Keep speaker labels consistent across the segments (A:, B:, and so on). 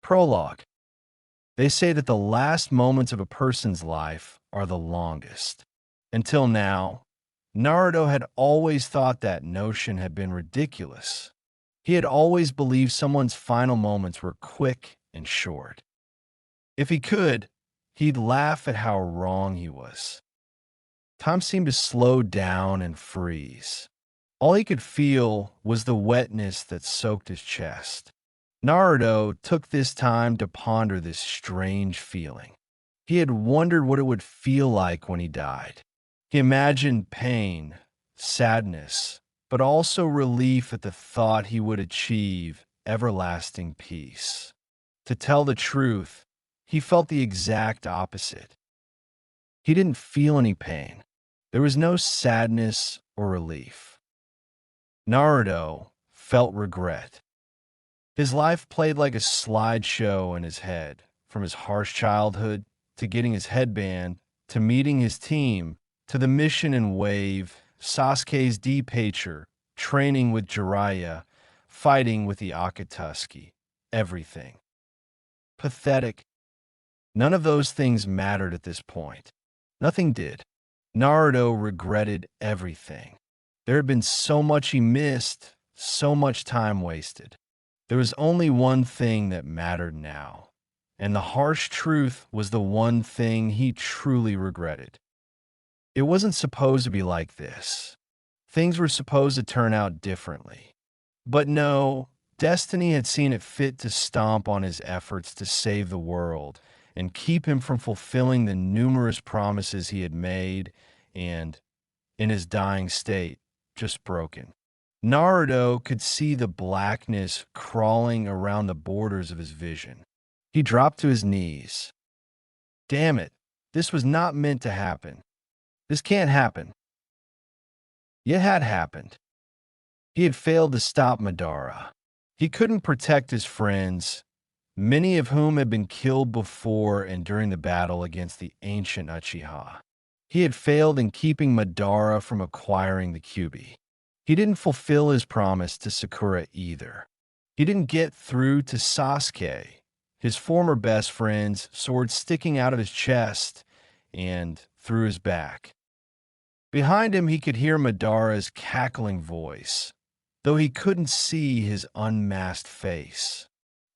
A: Prologue. They say that the last moments of a person's life are the longest. Until now, Naruto had always thought that notion had been ridiculous. He had always believed someone's final moments were quick and short. If he could, he'd laugh at how wrong he was. Time seemed to slow down and freeze. All he could feel was the wetness that soaked his chest. Naruto took this time to ponder this strange feeling. He had wondered what it would feel like when he died. He imagined pain, sadness, but also relief at the thought he would achieve everlasting peace. To tell the truth, he felt the exact opposite. He didn't feel any pain. There was no sadness or relief. Naruto felt regret. His life played like a slideshow in his head, from his harsh childhood to getting his headband, to meeting his team, to the mission in Wave, Sasuke's deep hatred, training with Jiraiya, fighting with the Akatsuki. Everything. Pathetic. None of those things mattered at this point. Nothing did. Naruto regretted everything. There had been so much he missed, so much time wasted. There was only one thing that mattered now, and the harsh truth was the one thing he truly regretted. It wasn't supposed to be like this. Things were supposed to turn out differently. But no, destiny had seen it fit to stomp on his efforts to save the world and keep him from fulfilling the numerous promises he had made and, in his dying state, just broken. Naruto could see the blackness crawling around the borders of his vision. He dropped to his knees. Damn it, this was not meant to happen. This can't happen. Yet had happened. He had failed to stop Madara. He couldn't protect his friends, many of whom had been killed before and during the battle against the ancient Uchiha. He had failed in keeping Madara from acquiring the Kyuubi. He didn't fulfill his promise to Sakura either. He didn't get through to Sasuke, his former best friend's sword sticking out of his chest and through his back. Behind him, he could hear Madara's cackling voice, though he couldn't see his unmasked face.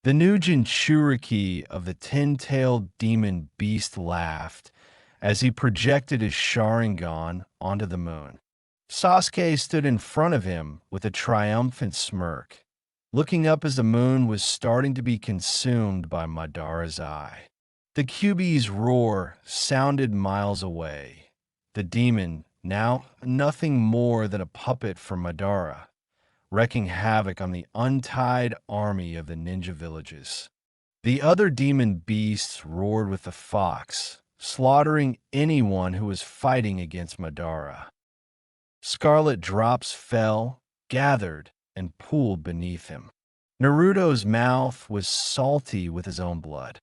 A: The new Jinchuriki of the ten-tailed demon beast laughed as he projected his Sharingan onto the moon. Sasuke stood in front of him with a triumphant smirk, looking up as the moon was starting to be consumed by Madara's eye. The Kyuubi's roar sounded miles away. The demon, now nothing more than a puppet for Madara, wreaking havoc on the untied army of the ninja villages. The other demon beasts roared with the fox, slaughtering anyone who was fighting against Madara. Scarlet drops fell, gathered, and pooled beneath him. Naruto's mouth was salty with his own blood.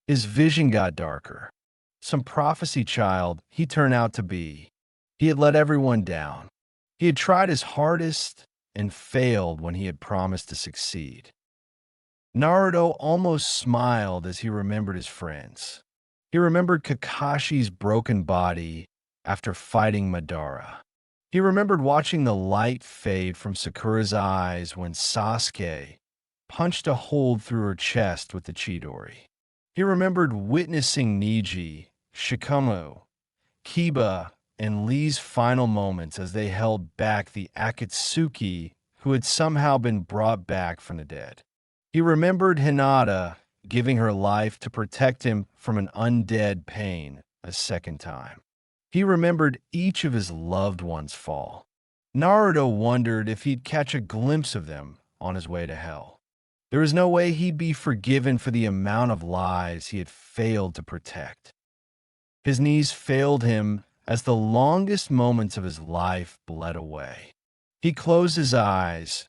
A: His vision got darker. Some prophecy child he turned out to be. He had let everyone down. He had tried his hardest and failed when he had promised to succeed. Naruto almost smiled as he remembered his friends. He remembered Kakashi's broken body after fighting Madara. He remembered watching the light fade from Sakura's eyes when Sasuke punched a hole through her chest with the Chidori. He remembered witnessing Neji, Shikamaru, Kiba, and Lee's final moments as they held back the Akatsuki who had somehow been brought back from the dead. He remembered Hinata giving her life to protect him from an undead pain a second time. He remembered each of his loved ones fall. Naruto wondered if he'd catch a glimpse of them on his way to hell. There was no way he'd be forgiven for the amount of lives he had failed to protect. His knees failed him as the longest moments of his life bled away. He closed his eyes,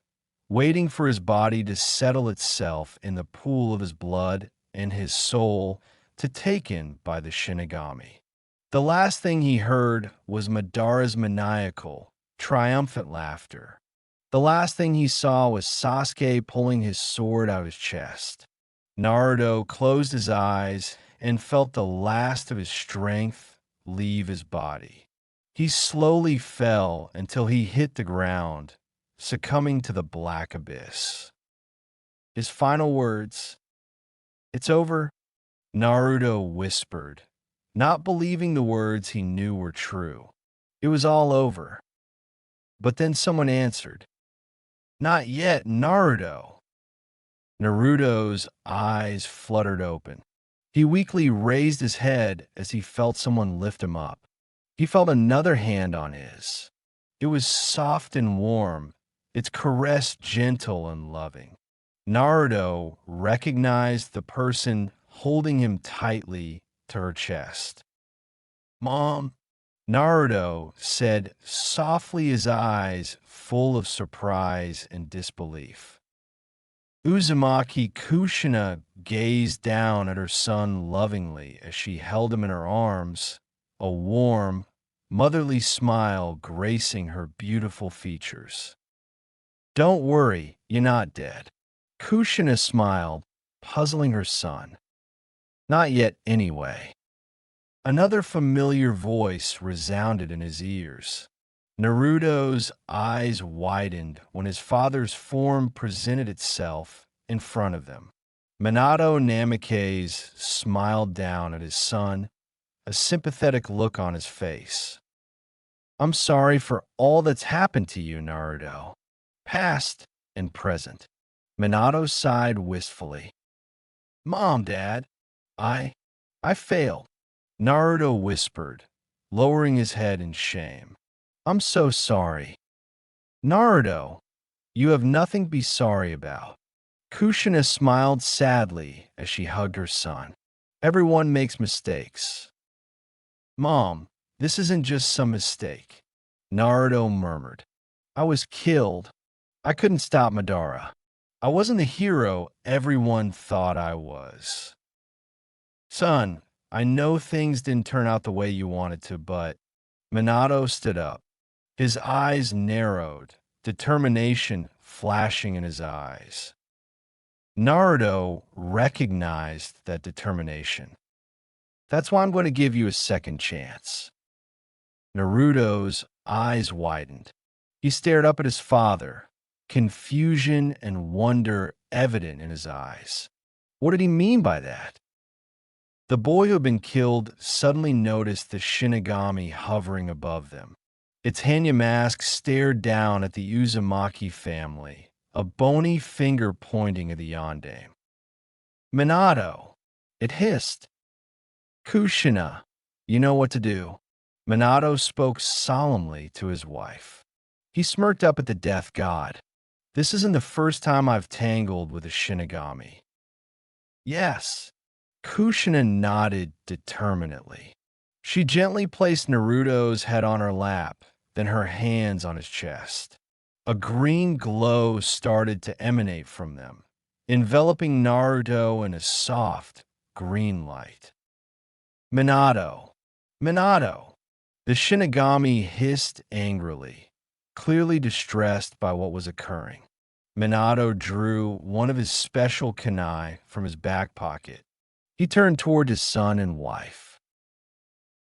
A: waiting for his body to settle itself in the pool of his blood and his soul to take in by the Shinigami. The last thing he heard was Madara's maniacal, triumphant laughter. The last thing he saw was Sasuke pulling his sword out of his chest. Naruto closed his eyes and felt the last of his strength leave his body. He slowly fell until he hit the ground, succumbing to the black abyss. His final words, "It's over," Naruto whispered, not believing the words he knew were true. It was all over. But then someone answered, "Not yet, Naruto." Naruto's eyes fluttered open. He weakly raised his head as he felt someone lift him up. He felt another hand on his. It was soft and warm, its caress gentle and loving. Naruto recognized the person holding him tightly to her chest. "Mom," Naruto said softly, his eyes full of surprise and disbelief. Uzumaki Kushina gazed down at her son lovingly as she held him in her arms, a warm, motherly smile gracing her beautiful features. "Don't worry, you're not dead." Kushina smiled, puzzling her son. "Not yet, anyway." Another familiar voice resounded in his ears. Naruto's eyes widened when his father's form presented itself in front of them. Minato Namikaze smiled down at his son, a sympathetic look on his face. "I'm sorry for all that's happened to you, Naruto, past and present." Minato sighed wistfully. "Mom, Dad, I failed," Naruto whispered, lowering his head in shame. "I'm so sorry." "Naruto, you have nothing to be sorry about." Kushina smiled sadly as she hugged her son. "Everyone makes mistakes." "Mom, this isn't just some mistake," Naruto murmured. "I was killed. I couldn't stop Madara. I wasn't the hero everyone thought I was." "Son, I know things didn't turn out the way you wanted to, but..." Minato stood up. His eyes narrowed, determination flashing in his eyes. Naruto recognized that determination. "That's why I'm going to give you a second chance." Naruto's eyes widened. He stared up at his father, confusion and wonder evident in his eyes. What did he mean by that? The boy who had been killed suddenly noticed the Shinigami hovering above them. Its Hanya mask stared down at the Uzumaki family, a bony finger pointing at the Yondaime. "Minato!" It hissed. "Kushina, you know what to do." Minato spoke solemnly to his wife. He smirked up at the death god. "This isn't the first time I've tangled with a Shinigami." "Yes." Kushina nodded determinedly. She gently placed Naruto's head on her lap, then her hands on his chest. A green glow started to emanate from them, enveloping Naruto in a soft, green light. "Minato! Minato!" The Shinigami hissed angrily, clearly distressed by what was occurring. Minato drew one of his special kunai from his back pocket. He turned toward his son and wife.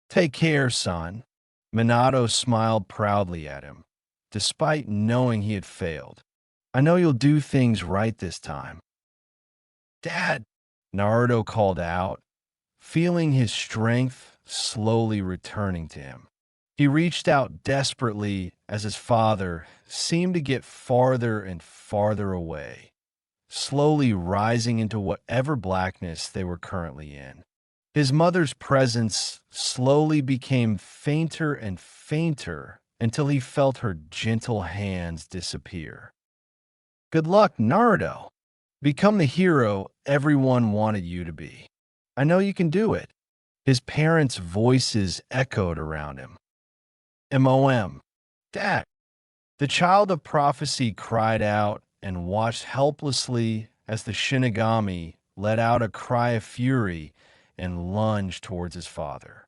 A: "Take care, son." Minato smiled proudly at him, despite knowing he had failed. "I know you'll do things right this time." "Dad!" Naruto called out, feeling his strength slowly returning to him. He reached out desperately as his father seemed to get farther and farther away, slowly rising into whatever blackness they were currently in. His mother's presence slowly became fainter and fainter until he felt her gentle hands disappear. "Good luck, Naruto. Become the hero everyone wanted you to be. I know you can do it." His parents' voices echoed around him. "MOM. Dad." The child of prophecy cried out and watched helplessly as the Shinigami let out a cry of fury and lunged towards his father.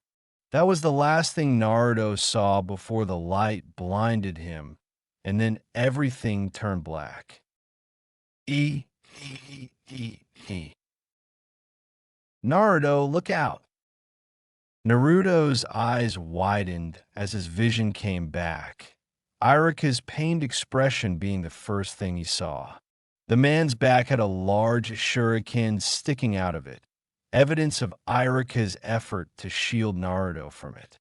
A: That was the last thing Naruto saw before the light blinded him, and then everything turned black. E. Naruto, look out! Naruto's eyes widened as his vision came back, Irika's pained expression being the first thing he saw. The man's back had a large shuriken sticking out of it, evidence of Irika's effort to shield Naruto from it.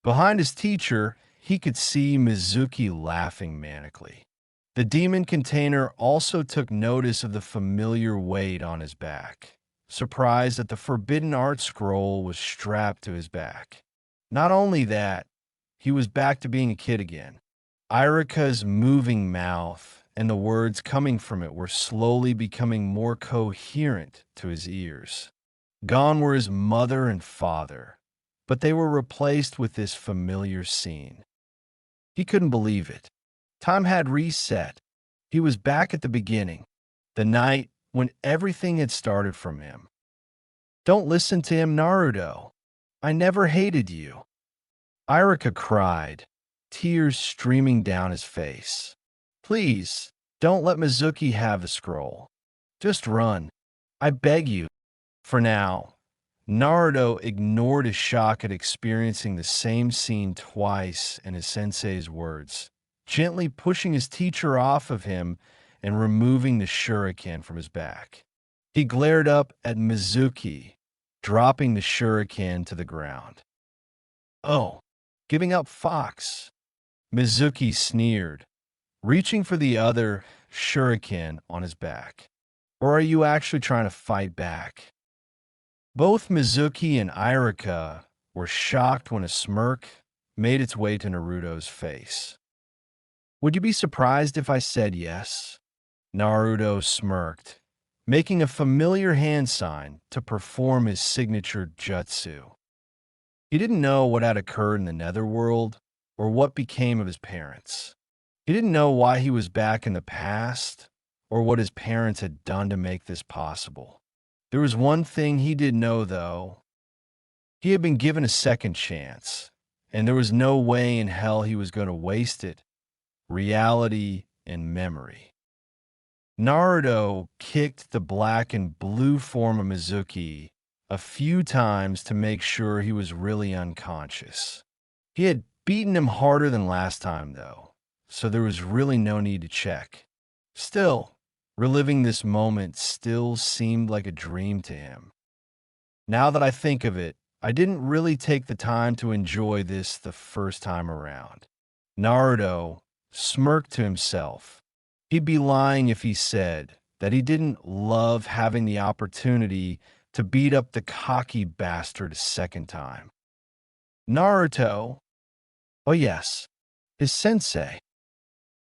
A: Behind his teacher, he could see Mizuki laughing manically. The demon container also took notice of the familiar weight on his back, surprised that the forbidden art scroll was strapped to his back. Not only that, he was back to being a kid again. Irika's moving mouth and the words coming from it were slowly becoming more coherent to his ears. Gone were his mother and father, but they were replaced with this familiar scene. He couldn't believe it. Time had reset. He was back at the beginning, the night when everything had started from him. Don't listen to him, Naruto. I never hated you. Irika cried, tears streaming down his face. Please, don't let Mizuki have the scroll. Just run. I beg you. For now, Naruto ignored his shock at experiencing the same scene twice in his sensei's words, gently pushing his teacher off of him and removing the shuriken from his back. He glared up at Mizuki, dropping the shuriken to the ground. Oh, giving up Fox. Mizuki sneered, reaching for the other shuriken on his back. Or are you actually trying to fight back? Both Mizuki and Irika were shocked when a smirk made its way to Naruto's face. Would you be surprised if I said yes? Naruto smirked, making a familiar hand sign to perform his signature jutsu. He didn't know what had occurred in the netherworld or what became of his parents. He didn't know why he was back in the past or what his parents had done to make this possible. There was one thing he did know, though. He had been given a second chance, and there was no way in hell he was going to waste it. Reality and memory. Naruto kicked the black and blue form of Mizuki a few times to make sure he was really unconscious. He had beaten him harder than last time, though, so there was really no need to check. Still, reliving this moment still seemed like a dream to him. Now that I think of it, I didn't really take the time to enjoy this the first time around. Naruto smirked to himself. He'd be lying if he said that he didn't love having the opportunity to beat up the cocky bastard a second time. Naruto, oh yes, his sensei.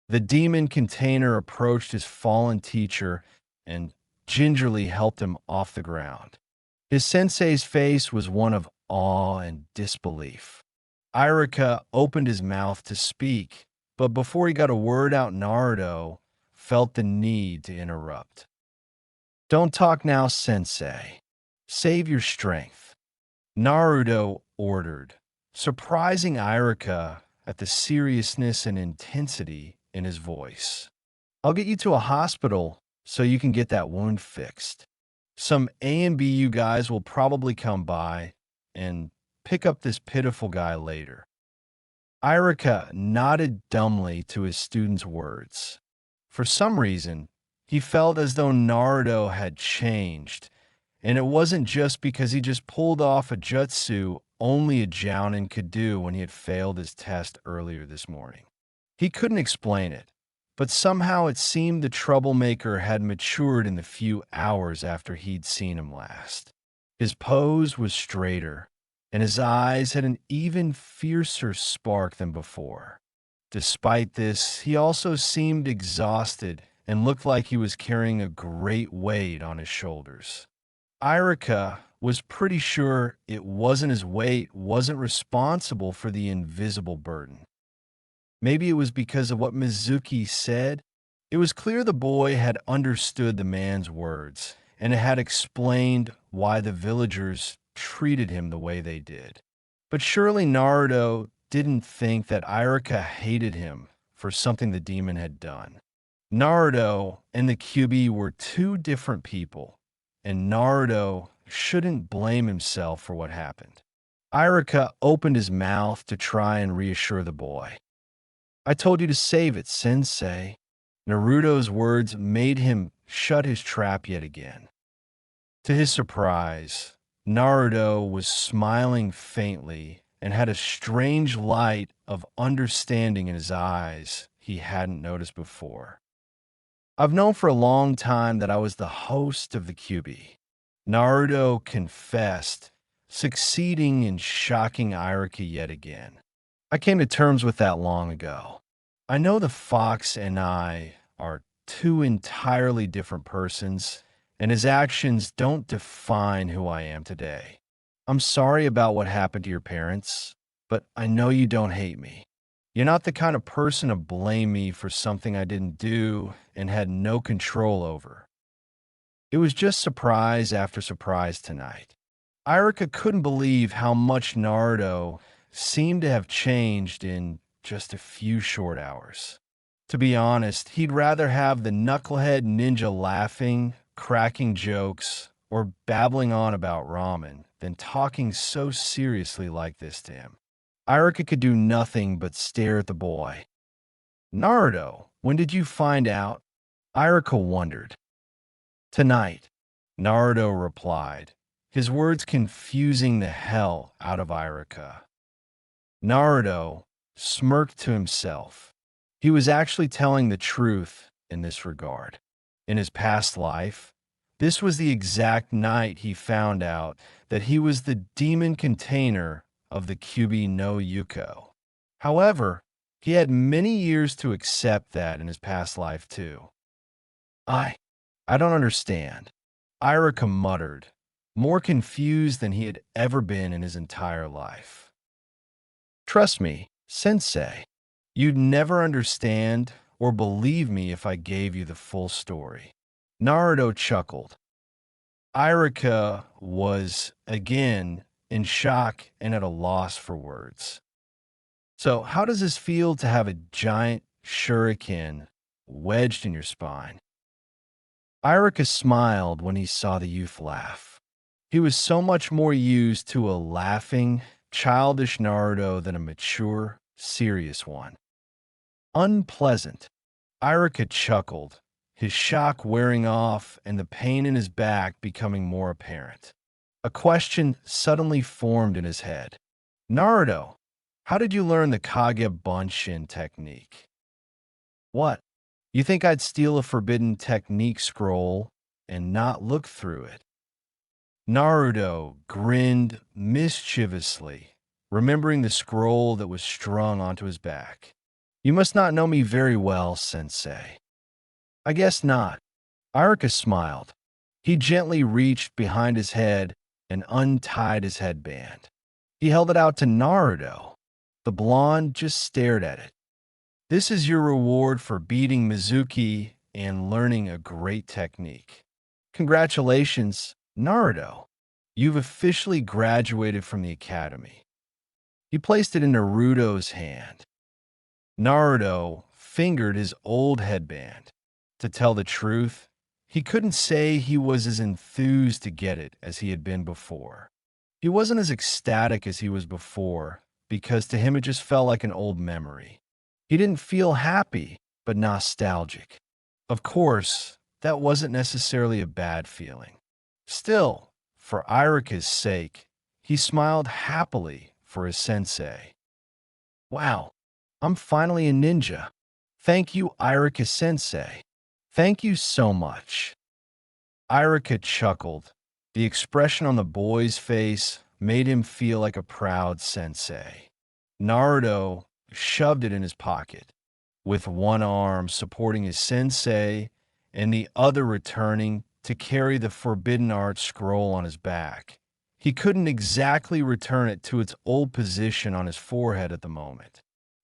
A: The demon container approached his fallen teacher and gingerly helped him off the ground. His sensei's face was one of awe and disbelief. Irika opened his mouth to speak, but before he got a word out, Naruto felt the need to interrupt. Don't talk now, sensei. Save your strength. Naruto ordered, surprising Irika at the seriousness and intensity in his voice. I'll get you to a hospital so you can get that wound fixed. Some A and B you guys will probably come by and pick up this pitiful guy later. Irika nodded dumbly to his student's words. For some reason, he felt as though Naruto had changed, and it wasn't just because he just pulled off a jutsu only a jounin could do when he had failed his test earlier this morning. He couldn't explain it, but somehow it seemed the troublemaker had matured in the few hours after he'd seen him last. His pose was straighter, and his eyes had an even fiercer spark than before. Despite this, he also seemed exhausted and looked like he was carrying a great weight on his shoulders. Irika was pretty sure it wasn't his weight wasn't responsible for the invisible burden. Maybe it was because of what Mizuki said. It was clear the boy had understood the man's words, and it had explained why the villagers treated him the way they did. But surely Naruto didn't think that Irika hated him for something the demon had done. Naruto and the Kyuubi were two different people, and Naruto shouldn't blame himself for what happened. Iruka opened his mouth to try and reassure the boy. I told you to save it, sensei. Naruto's words made him shut his trap yet again. To his surprise, Naruto was smiling faintly and had a strange light of understanding in his eyes he hadn't noticed before. I've known for a long time that I was the host of the QB. Naruto confessed, succeeding in shocking Iruka yet again. I came to terms with that long ago. I know the fox and I are two entirely different persons, and his actions don't define who I am today. I'm sorry about what happened to your parents, but I know you don't hate me. You're not the kind of person to blame me for something I didn't do and had no control over. It was just surprise after surprise tonight. Iruka couldn't believe how much Naruto seemed to have changed in just a few short hours. To be honest, he'd rather have the knucklehead ninja laughing, cracking jokes, or babbling on about ramen than talking so seriously like this to him. Iruka could do nothing but stare at the boy. Naruto, when did you find out? Iruka wondered. Tonight, Naruto replied, his words confusing the hell out of Iruka. Naruto smirked to himself. He was actually telling the truth in this regard. In his past life, this was the exact night he found out that he was the demon container of the Kyuubi no Yuko. However, he had many years to accept that in his past life too. I don't understand, Iruka muttered, more confused than he had ever been in his entire life. Trust me, sensei, you'd never understand or believe me if I gave you the full story. Naruto chuckled. Iruka was, again, in shock and at a loss for words. So, how does this feel to have a giant shuriken wedged in your spine? Iruka smiled when he saw the youth laugh. He was so much more used to a laughing, childish Naruto than a mature, serious one. Unpleasant. Iruka chuckled, his shock wearing off and the pain in his back becoming more apparent. A question suddenly formed in his head. Naruto, how did you learn the Kage Bunshin technique? What? You think I'd steal a forbidden technique scroll and not look through it? Naruto grinned mischievously, remembering the scroll that was strung onto his back. You must not know me very well, sensei. I guess not. Iruka smiled. He gently reached behind his head and untied his headband. He held it out to Naruto. The blonde just stared at it. This is your reward for beating Mizuki and learning a great technique. Congratulations, Naruto. You've officially graduated from the academy. He placed it in Naruto's hand. Naruto fingered his old headband. To tell the truth, he couldn't say he was as enthused to get it as he had been before. He wasn't as ecstatic as he was before, because to him it just felt like an old memory. He didn't feel happy, but nostalgic. Of course, that wasn't necessarily a bad feeling. Still, for Iruka's sake, he smiled happily for his sensei. Wow, I'm finally a ninja. Thank you, Iruka sensei. Thank you so much. Iruka chuckled. The expression on the boy's face made him feel like a proud sensei. Naruto shoved it in his pocket, with one arm supporting his sensei and the other returning to carry the forbidden art scroll on his back. He couldn't exactly return it to its old position on his forehead at the moment.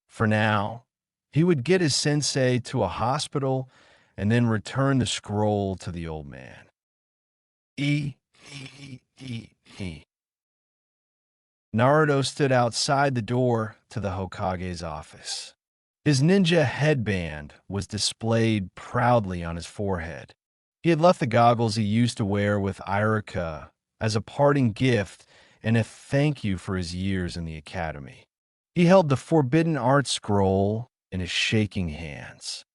A: For now, he would get his sensei to a hospital and then return the scroll to the old man. E. Naruto stood outside the door to the Hokage's office. His ninja headband was displayed proudly on his forehead. He had left the goggles he used to wear with Iruka as a parting gift and a thank you for his years in the academy. He held the forbidden art scroll in his shaking hands.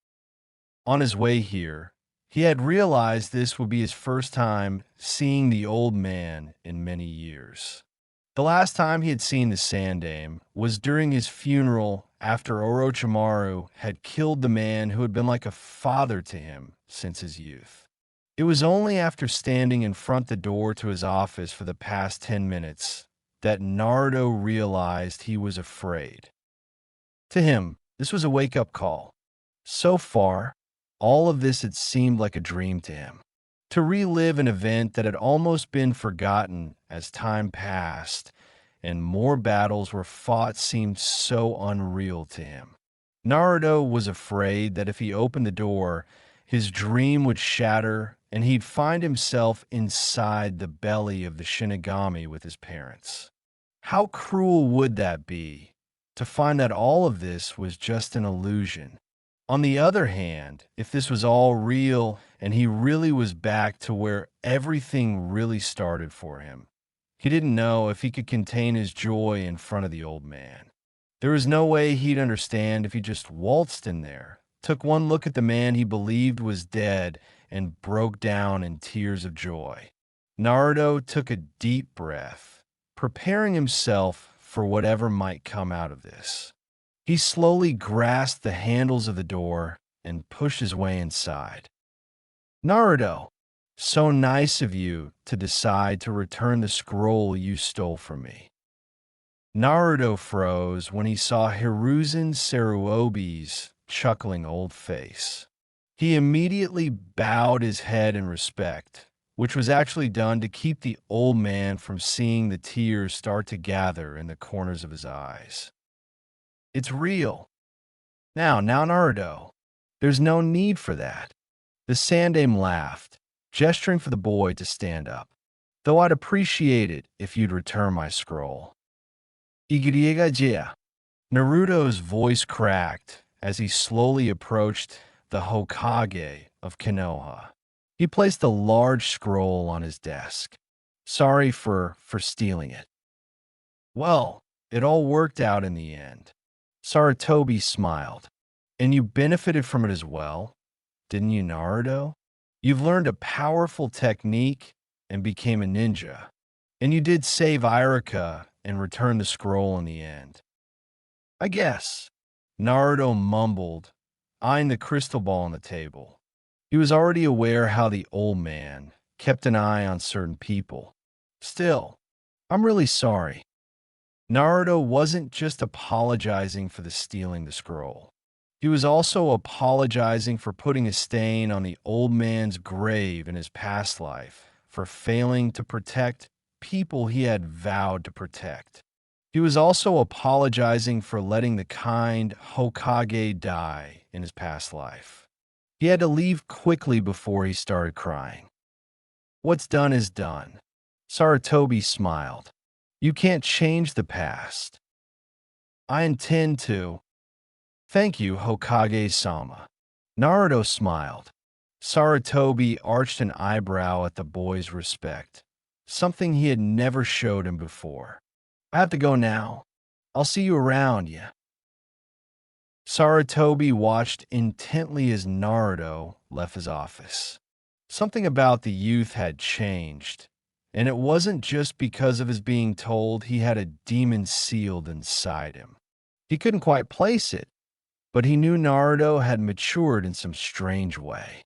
A: On his way here, he had realized this would be his first time seeing the old man in many years. The last time he had seen the Sandaime was during his funeral after Orochimaru had killed the man who had been like a father to him since his youth. It was only after standing in front the door to his office for the past 10 minutes that Naruto realized he was afraid. To him, this was a wake-up call. So far, all of this had seemed like a dream to him. To relive an event that had almost been forgotten as time passed and more battles were fought seemed so unreal to him. Naruto was afraid that if he opened the door, his dream would shatter and he'd find himself inside the belly of the Shinigami with his parents. How cruel would that be, to find that all of this was just an illusion? On the other hand, if this was all real and he really was back to where everything really started for him, he didn't know if he could contain his joy in front of the old man. There was no way he'd understand if he just waltzed in there, took one look at the man he believed was dead, and broke down in tears of joy. Naruto took a deep breath, preparing himself for whatever might come out of this. He slowly grasped the handles of the door and pushed his way inside. Naruto, so nice of you to decide to return the scroll you stole from me. Naruto froze when he saw Hiruzen Saruobi's chuckling old face. He immediately bowed his head in respect, which was actually done to keep the old man from seeing the tears start to gather in the corners of his eyes. It's real. Now, Naruto, there's no need for that. The Sandaime laughed, gesturing for the boy to stand up. Though I'd appreciate it if you'd return my scroll. Igiriga. Naruto's voice cracked as he slowly approached the Hokage of Konoha. He placed a large scroll on his desk. Sorry for stealing it. Well, it all worked out in the end. Sarutobi smiled. And you benefited from it as well, didn't you, Naruto? You've learned a powerful technique and became a ninja. And you did save Iruka and return the scroll in the end. I guess, Naruto mumbled, eyeing the crystal ball on the table. He was already aware how the old man kept an eye on certain people. Still, I'm really sorry. Naruto wasn't just apologizing for stealing the scroll. He was also apologizing for putting a stain on the old man's grave in his past life, for failing to protect people he had vowed to protect. He was also apologizing for letting the kind Hokage die in his past life. He had to leave quickly before he started crying. What's done is done. Sarutobi smiled. You can't change the past. I intend to. Thank you, Hokage-sama. Naruto smiled. Sarutobi arched an eyebrow at the boy's respect, something he had never showed him before. I have to go now. I'll see you around, yeah. Sarutobi watched intently as Naruto left his office. Something about the youth had changed. And it wasn't just because of his being told he had a demon sealed inside him. He couldn't quite place it, but he knew Naruto had matured in some strange way.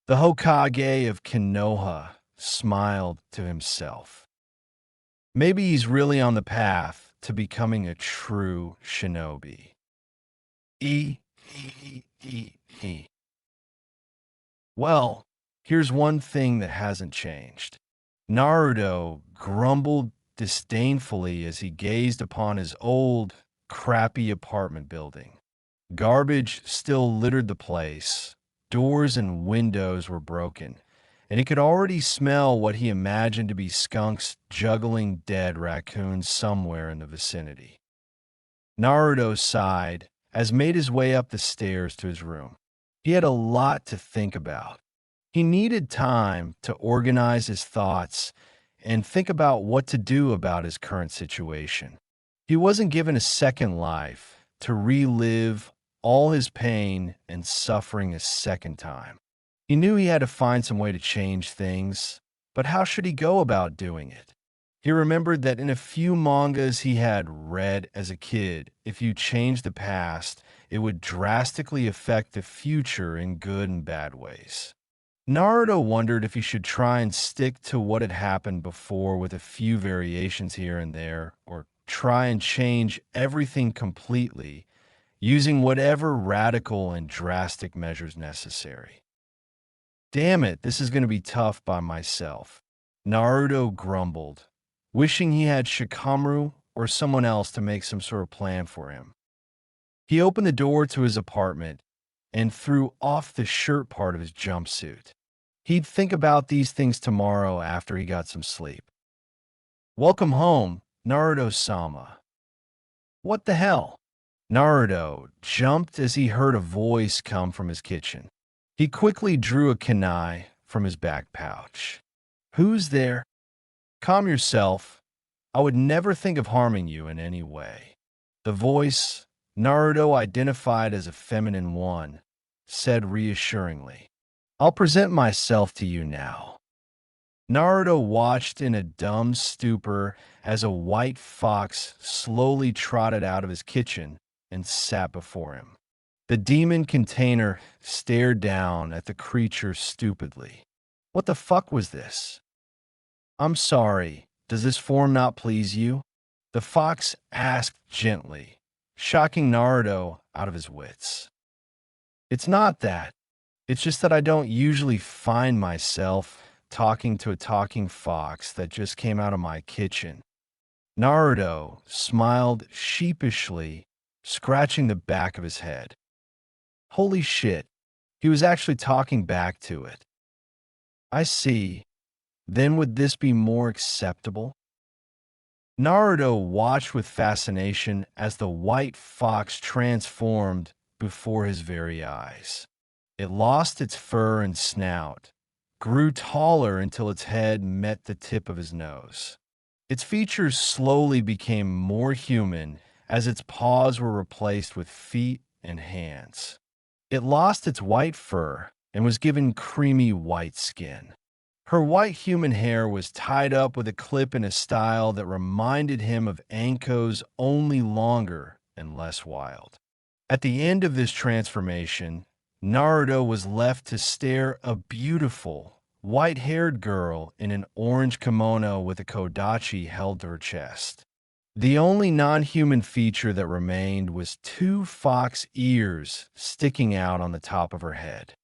A: The Hokage of Konoha smiled to himself. Maybe he's really on the path to becoming a true shinobi. Well, here's one thing that hasn't changed. Naruto grumbled disdainfully as he gazed upon his old, crappy apartment building. Garbage still littered the place, doors and windows were broken, and he could already smell what he imagined to be skunks juggling dead raccoons somewhere in the vicinity. Naruto sighed as made his way up the stairs to his room. He had a lot to think about. He needed time to organize his thoughts and think about what to do about his current situation. He wasn't given a second life to relive all his pain and suffering a second time. He knew he had to find some way to change things, but how should he go about doing it? He remembered that in a few mangas he had read as a kid, if you change the past, it would drastically affect the future in good and bad ways. Naruto wondered if he should try and stick to what had happened before with a few variations here and there, or try and change everything completely, using whatever radical and drastic measures necessary. Damn it, this is going to be tough by myself, Naruto grumbled, wishing he had Shikamaru or someone else to make some sort of plan for him. He opened the door to his apartment and threw off the shirt part of his jumpsuit. He'd think about these things tomorrow after he got some sleep. Welcome home, Naruto-sama. What the hell? Naruto jumped as he heard a voice come from his kitchen. He quickly drew a kunai from his back pouch. Who's there? Calm yourself. I would never think of harming you in any way. The voice, Naruto identified as a feminine one, said reassuringly. I'll present myself to you now. Naruto watched in a dumb stupor as a white fox slowly trotted out of his kitchen and sat before him. The demon container stared down at the creature stupidly. What the fuck was this? I'm sorry, does this form not please you? The fox asked gently, shocking Naruto out of his wits. It's not that. It's just that I don't usually find myself talking to a talking fox that just came out of my kitchen. Naruto smiled sheepishly, scratching the back of his head. Holy shit, he was actually talking back to it. I see. Then would this be more acceptable? Naruto watched with fascination as the white fox transformed before his very eyes. It lost its fur and snout, grew taller until its head met the tip of his nose. Its features slowly became more human as its paws were replaced with feet and hands. It lost its white fur and was given creamy white skin. Her white human hair was tied up with a clip in a style that reminded him of Anko's, only longer and less wild. At the end of this transformation, Naruto was left to stare a beautiful, white-haired girl in an orange kimono with a kodachi held to her chest. The only non-human feature that remained was two fox ears sticking out on the top of her head.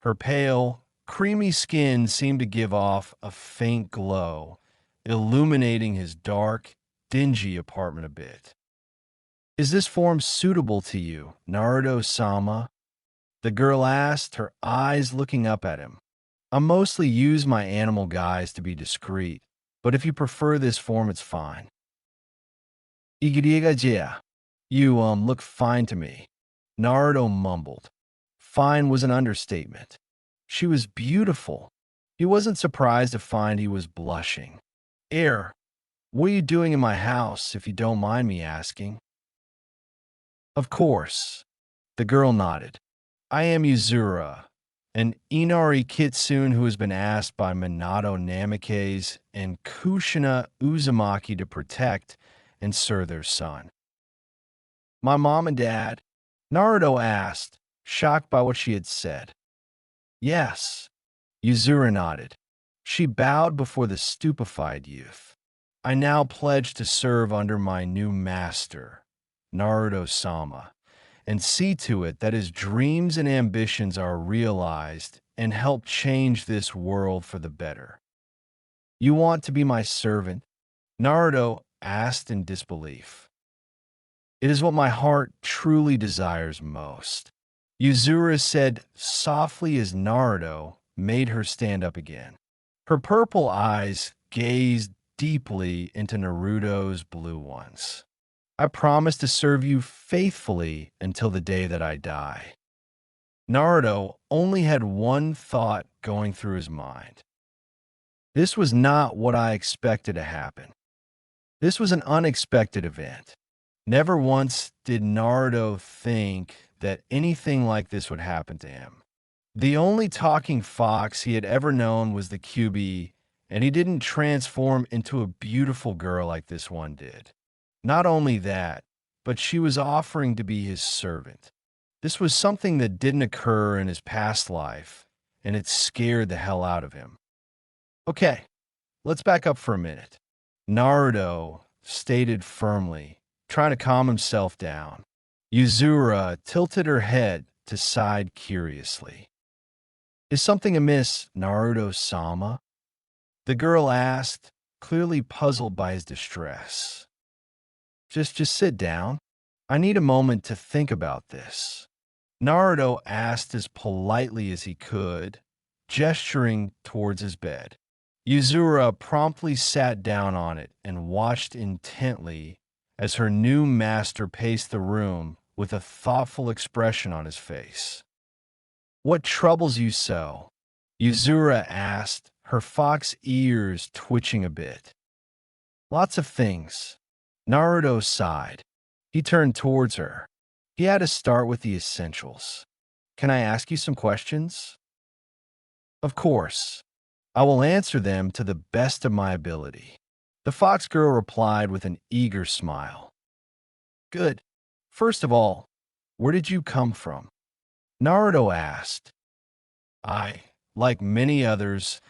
A: Her pale, creamy skin seemed to give off a faint glow, illuminating his dark, dingy apartment a bit. Is this form suitable to you, Naruto-sama? The girl asked, her eyes looking up at him. I mostly use my animal guise to be discreet, but if you prefer this form, it's fine. Igiriga, you, look fine to me. Naruto mumbled. Fine was an understatement. She was beautiful. He wasn't surprised to find he was blushing. What are you doing in my house, if you don't mind me asking? Of course. The girl nodded. I am Yuzura, an Inari Kitsune who has been asked by Minato Namikaze and Kushina Uzumaki to protect and serve their son. My mom and dad? Naruto asked, shocked by what she had said. Yes. Yuzura nodded. She bowed before the stupefied youth. I now pledge to serve under my new master, Naruto-sama, and see to it that his dreams and ambitions are realized and help change this world for the better. You want to be my servant? Naruto asked in disbelief. It is what my heart truly desires most. Yuzura said softly as Naruto made her stand up again. Her purple eyes gazed deeply into Naruto's blue ones. I promise to serve you faithfully until the day that I die. Naruto only had one thought going through his mind. This was not what I expected to happen. This was an unexpected event. Never once did Naruto think that anything like this would happen to him. The only talking fox he had ever known was the QB, and he didn't transform into a beautiful girl like this one did. Not only that, but she was offering to be his servant. This was something that didn't occur in his past life, and it scared the hell out of him. Okay, let's back up for a minute. Naruto stated firmly, trying to calm himself down. Yuzura tilted her head to side curiously. Is something amiss, Naruto-sama? The girl asked, clearly puzzled by his distress. Just sit down. I need a moment to think about this. Naruto asked as politely as he could, gesturing towards his bed. Yuzura promptly sat down on it and watched intently as her new master paced the room with a thoughtful expression on his face. What troubles you so? Yuzura asked, her fox ears twitching a bit. Lots of things. Naruto sighed. He turned towards her. He had to start with the essentials. Can I ask you some questions? Of course. I will answer them to the best of my ability. The fox girl replied with an eager smile. Good. First of all, where did you come from? Naruto asked. I, like many others,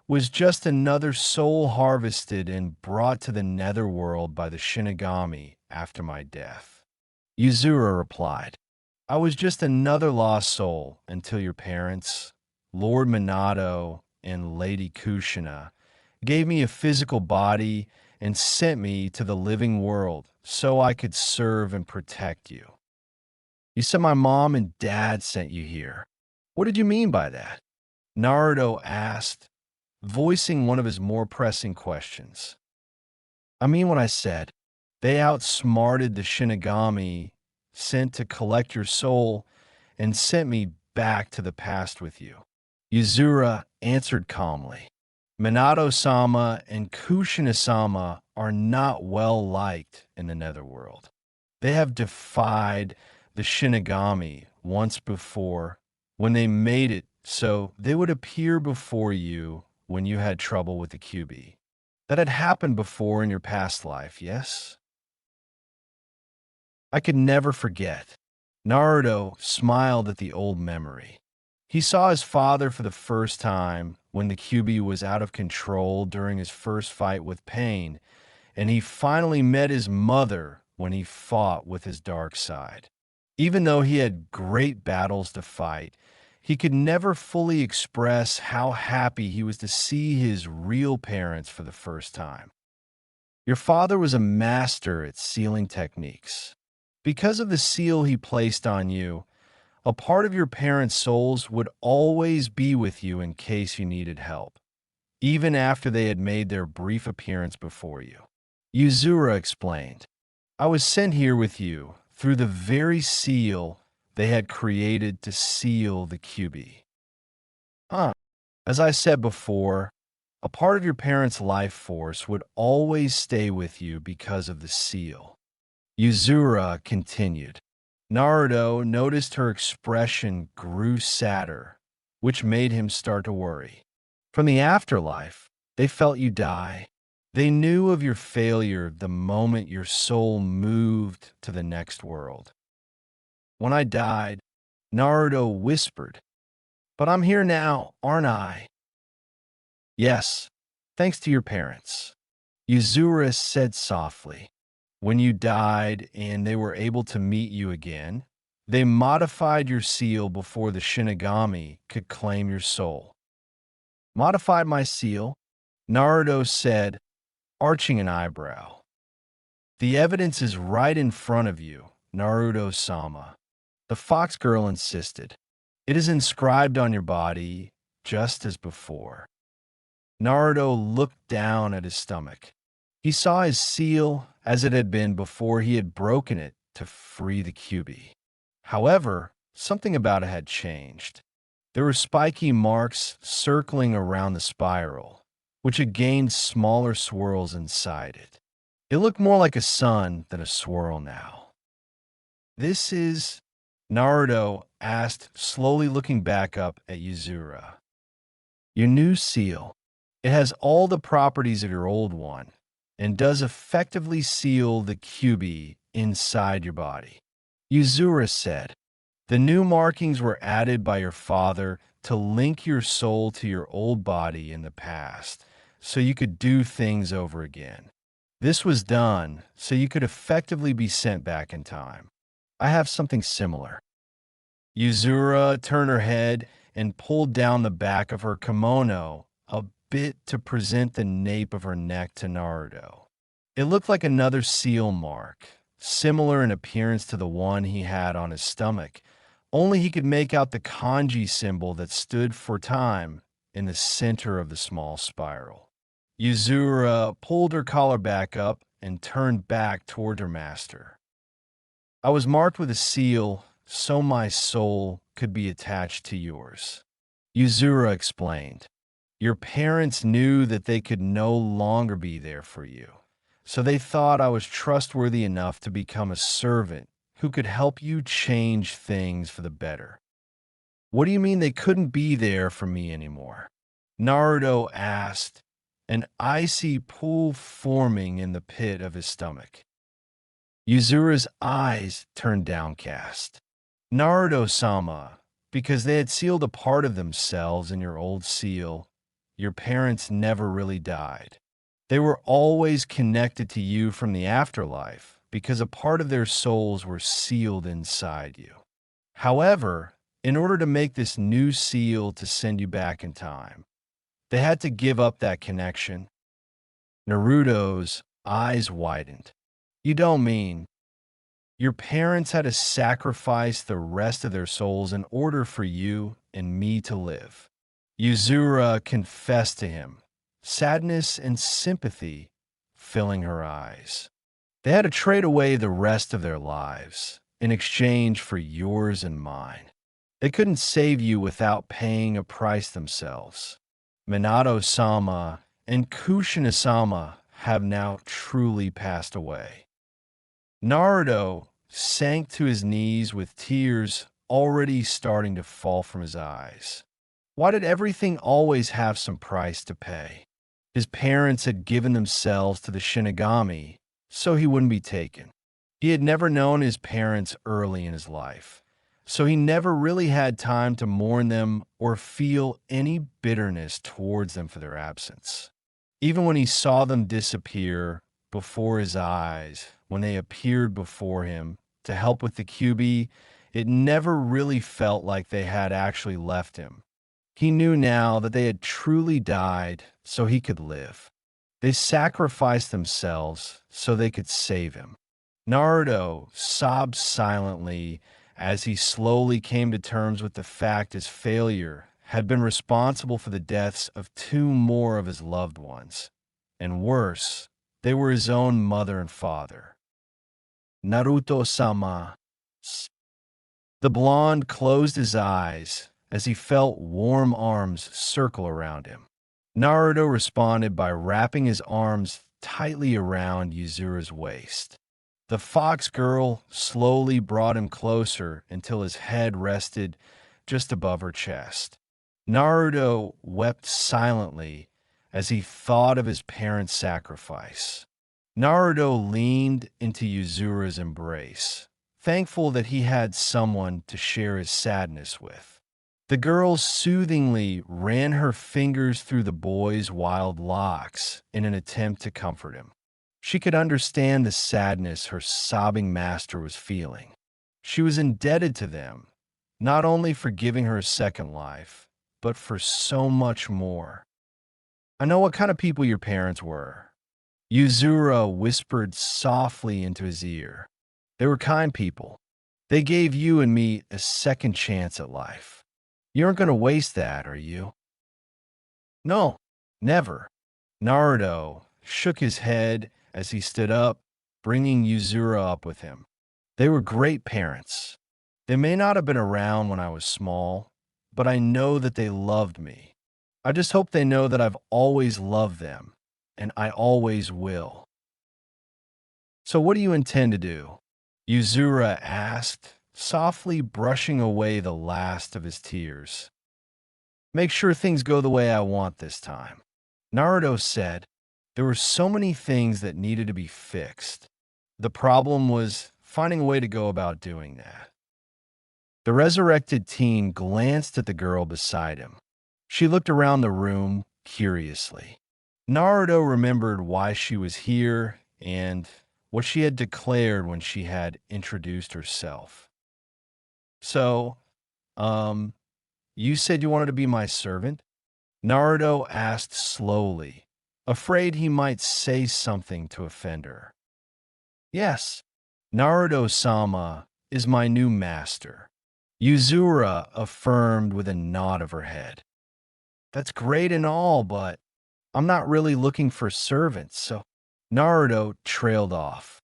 A: was just another soul harvested and brought to the netherworld by the Shinigami after my death. Yuzura replied, I was just another lost soul until your parents, Lord Minato and Lady Kushina, gave me a physical body and sent me to the living world so I could serve and protect you. You said my mom and dad sent you here. What did you mean by that? Naruto asked, voicing one of his more pressing questions. I mean what I said. They outsmarted the Shinigami sent to collect your soul and sent me back to the past with you. Yuzura answered calmly. Minato-sama and Kushina-sama are not well liked in the netherworld. They have defied the Shinigami once before when they made it so they would appear before you when you had trouble with the QB. That had happened before in your past life, yes? I could never forget. Naruto smiled at the old memory. He saw his father for the first time when the QB was out of control during his first fight with Pain, and he finally met his mother when he fought with his dark side. Even though he had great battles to fight, he could never fully express how happy he was to see his real parents for the first time. Your father was a master at sealing techniques. Because of the seal he placed on you, a part of your parents' souls would always be with you in case you needed help, even after they had made their brief appearance before you. Yuzura explained, I was sent here with you through the very seal they had created to seal the QB. As I said before, a part of your parents' life force would always stay with you because of the seal. Yuzura continued. Naruto noticed her expression grew sadder, which made him start to worry. From the afterlife, they felt you die. They knew of your failure the moment your soul moved to the next world. When I died, Naruto whispered, but I'm here now, aren't I? Yes, thanks to your parents. Yuzura said softly. When you died and they were able to meet you again, they modified your seal before the Shinigami could claim your soul. Modified my seal? Naruto said, arching an eyebrow. The evidence is right in front of you, Naruto-sama. The fox girl insisted. It is inscribed on your body, just as before. Naruto looked down at his stomach. He saw his seal as it had been before he had broken it to free the QB. However, something about it had changed. There were spiky marks circling around the spiral, which had gained smaller swirls inside it. It looked more like a sun than a swirl now. "This is," Naruto asked, slowly looking back up at Yuzura. "Your new seal. It has all the properties of your old one, and does effectively seal the QB inside your body," Yuzura said. "The new markings were added by your father to link your soul to your old body in the past, so you could do things over again. This was done so you could effectively be sent back in time. I have something similar." Yuzura turned her head and pulled down the back of her kimono a bit to present the nape of her neck to Naruto. It looked like another seal mark, similar in appearance to the one he had on his stomach, only he could make out the kanji symbol that stood for time in the center of the small spiral. Yuzura pulled her collar back up and turned back toward her master. "I was marked with a seal so my soul could be attached to yours," Yuzura explained. "Your parents knew that they could no longer be there for you, so they thought I was trustworthy enough to become a servant who could help you change things for the better." "What do you mean they couldn't be there for me anymore?" Naruto asked, an icy pool forming in the pit of his stomach. Yuzura's eyes turned downcast. "Naruto-sama, because they had sealed a part of themselves in your old seal, your parents never really died. They were always connected to you from the afterlife because a part of their souls were sealed inside you. However, in order to make this new seal to send you back in time, they had to give up that connection." Naruto's eyes widened. "You don't mean your parents had to sacrifice the rest of their souls in order for you and me to live?" Yuzura confessed to him, sadness and sympathy filling her eyes. "They had to trade away the rest of their lives in exchange for yours and mine. They couldn't save you without paying a price themselves. Minato-sama and Kushina-sama have now truly passed away." Naruto sank to his knees with tears already starting to fall from his eyes. Why did everything always have some price to pay? His parents had given themselves to the Shinigami so he wouldn't be taken. He had never known his parents early in his life, so he never really had time to mourn them or feel any bitterness towards them for their absence. Even when he saw them disappear before his eyes, when they appeared before him to help with the QB, it never really felt like they had actually left him. He knew now that they had truly died so he could live. They sacrificed themselves so they could save him. Naruto sobbed silently as he slowly came to terms with the fact his failure had been responsible for the deaths of two more of his loved ones. And worse, they were his own mother and father. "Naruto-sama." The blonde closed his eyes as he felt warm arms circle around him. Naruto responded by wrapping his arms tightly around Yuzura's waist. The fox girl slowly brought him closer until his head rested just above her chest. Naruto wept silently as he thought of his parents' sacrifice. Naruto leaned into Yuzura's embrace, thankful that he had someone to share his sadness with. The girl soothingly ran her fingers through the boy's wild locks in an attempt to comfort him. She could understand the sadness her sobbing master was feeling. She was indebted to them, not only for giving her a second life, but for so much more. "I know what kind of people your parents were," Yuzura whispered softly into his ear. "They were kind people. They gave you and me a second chance at life. You aren't going to waste that, are you?" "No, never." Naruto shook his head as he stood up, bringing Yuzura up with him. "They were great parents. They may not have been around when I was small, but I know that they loved me. I just hope they know that I've always loved them, and I always will. So what do you intend to do? Yuzura asked, softly brushing away the last of his tears. Make sure things go the way I want this time. Naruto said, there were so many things that needed to be fixed. The problem was finding a way to go about doing that. The resurrected teen glanced at the girl beside him. She looked around the room curiously. Naruto remembered why she was here and what she had declared when she had introduced herself. So, you said you wanted to be my servant? Naruto asked slowly, afraid he might say something to offend her. Yes, Naruto-sama is my new master. Yuzura affirmed with a nod of her head. That's great and all, but I'm not really looking for servants, so Naruto trailed off.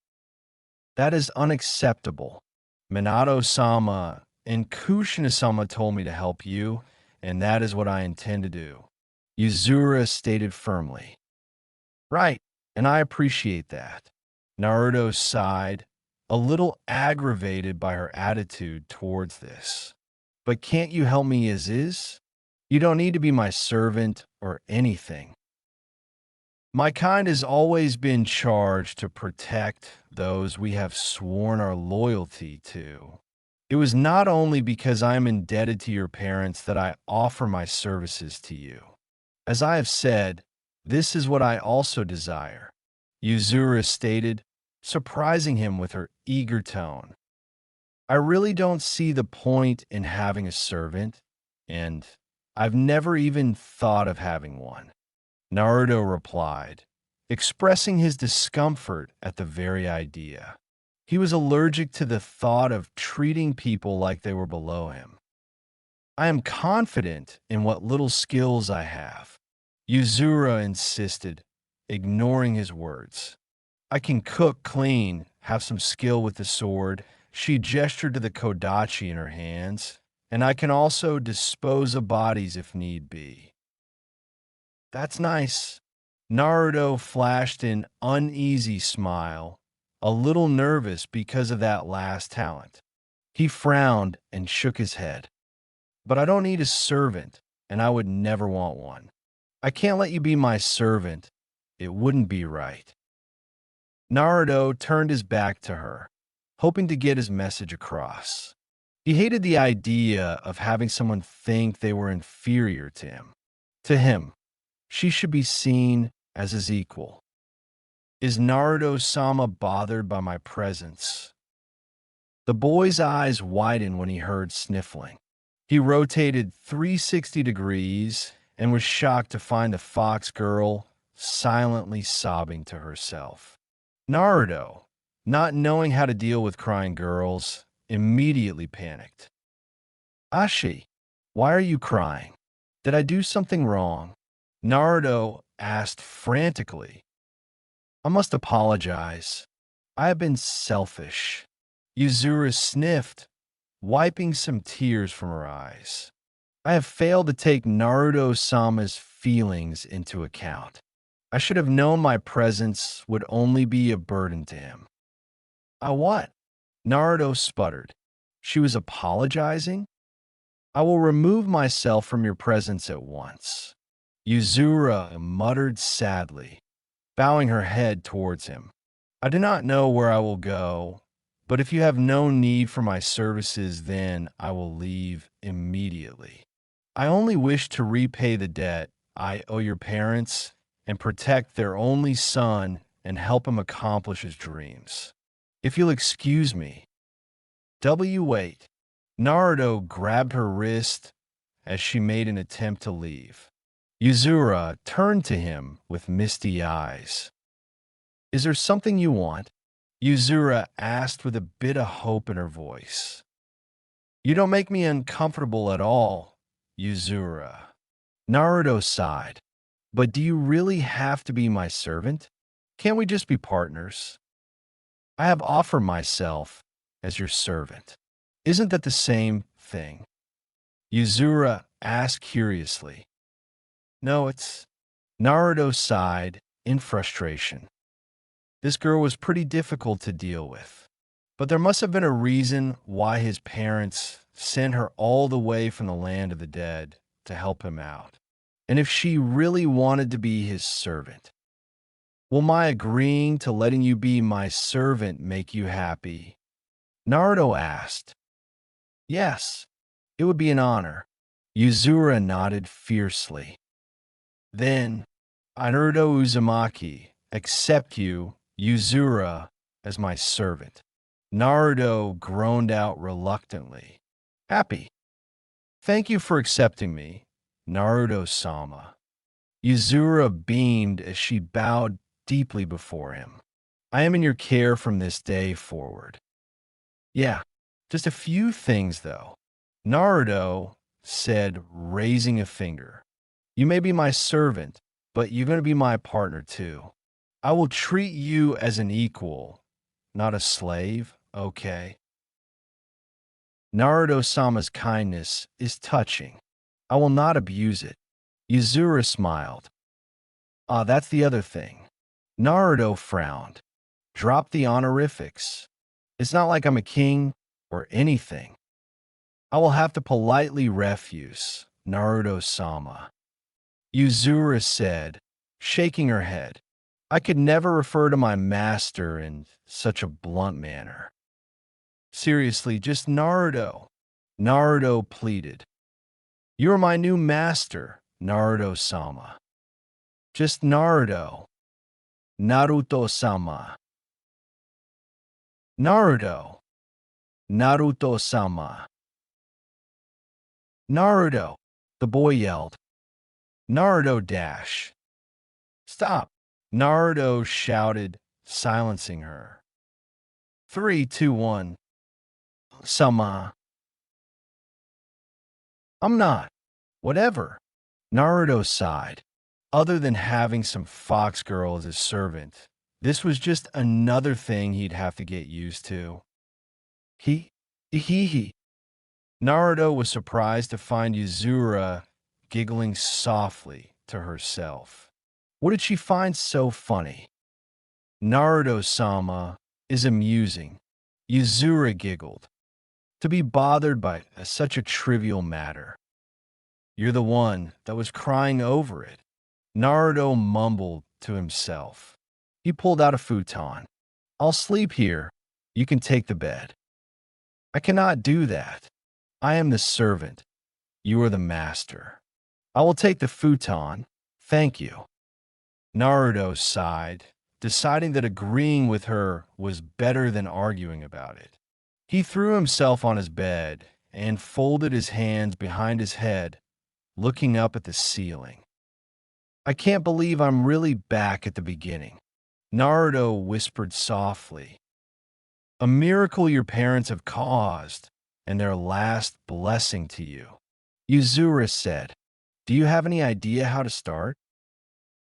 A: That is unacceptable. Minato-sama and Kushina-sama told me to help you, and that is what I intend to do. Yuzura stated firmly. Right, and I appreciate that. Naruto sighed, a little aggravated by her attitude towards this. But can't you help me as is? You don't need to be my servant or anything. My kind has always been charged to protect those we have sworn our loyalty to. It was not only because I am indebted to your parents that I offer my services to you. As I have said, this is what I also desire, Yuzura stated, surprising him with her eager tone. I really don't see the point in having a servant, and I've never even thought of having one. Naruto replied, expressing his discomfort at the very idea. He was allergic to the thought of treating people like they were below him. I am confident in what little skills I have, Yuzura insisted, ignoring his words. I can cook, clean, have some skill with the sword. She gestured to the kodachi in her hands, and I can also dispose of bodies if need be. That's nice. Naruto flashed an uneasy smile, a little nervous because of that last talent. He frowned and shook his head. But I don't need a servant, and I would never want one. I can't let you be my servant. It wouldn't be right. Naruto turned his back to her, hoping to get his message across. He hated the idea of having someone think they were inferior to him. To him, she should be seen as his equal. Is Naruto-sama bothered by my presence? The boy's eyes widened when he heard sniffling. He rotated 360 degrees and was shocked to find the fox girl silently sobbing to herself. Naruto, not knowing how to deal with crying girls, immediately panicked. Ashi, why are you crying? Did I do something wrong? Naruto asked frantically. I must apologize. I have been selfish. Yuzura sniffed, wiping some tears from her eyes. I have failed to take Naruto-sama's feelings into account. I should have known my presence would only be a burden to him. I what? Naruto sputtered. She was apologizing? I will remove myself from your presence at once. Yuzura muttered sadly, bowing her head towards him. I do not know where I will go, but if you have no need for my services, then I will leave immediately. I only wish to repay the debt I owe your parents and protect their only son and help him accomplish his dreams. If you'll excuse me. Wait. Naruto grabbed her wrist as she made an attempt to leave. Yuzura turned to him with misty eyes. Is there something you want? Yuzura asked with a bit of hope in her voice. You don't make me uncomfortable at all, Yuzura. Naruto sighed. But do you really have to be my servant? Can't we just be partners? I have offered myself as your servant. Isn't that the same thing? Yuzura asked curiously. No, it's Naruto sighed in frustration. This girl was pretty difficult to deal with. But there must have been a reason why his parents sent her all the way from the land of the dead to help him out. And if she really wanted to be his servant, will my agreeing to letting you be my servant make you happy? Naruto asked. Yes, it would be an honor. Yuzura nodded fiercely. Then, Naruto Uzumaki, accept you, Yuzura, as my servant. Naruto groaned out reluctantly. Happy. Thank you for accepting me, Naruto-sama. Yuzura beamed as she bowed deeply before him. I am in your care from this day forward. Yeah, just a few things though. Naruto said, raising a finger. You may be my servant, but you're going to be my partner too. I will treat you as an equal, not a slave, okay? Naruto-sama's kindness is touching. I will not abuse it. Yuzura smiled. Ah, that's the other thing. Naruto frowned. Drop the honorifics. It's not like I'm a king or anything. I will have to politely refuse, Naruto-sama. Yuzura said, shaking her head. I could never refer to my master in such a blunt manner. Seriously, just Naruto. Naruto pleaded. You're my new master, Naruto-sama. Just Naruto. Naruto-sama. Naruto. Naruto-sama. Naruto, the boy yelled. Naruto dash. Stop, Naruto shouted, silencing her. 3, 2, 1. Sama. I'm not. Whatever. Naruto sighed. Other than having some fox girl as his servant, this was just another thing he'd have to get used to. He. Naruto was surprised to find Yuzura giggling softly to herself. What did she find so funny? Naruto-sama is amusing. Yuzura giggled. To be bothered by such a trivial matter. You're the one that was crying over it. Naruto mumbled to himself. He pulled out a futon. I'll sleep here. You can take the bed. I cannot do that. I am the servant. You are the master. I will take the futon. Thank you. Naruto sighed, deciding that agreeing with her was better than arguing about it. He threw himself on his bed and folded his hands behind his head, looking up at the ceiling. I can't believe I'm really back at the beginning. Naruto whispered softly. A miracle your parents have caused, and their last blessing to you. Yuzura said, do you have any idea how to start?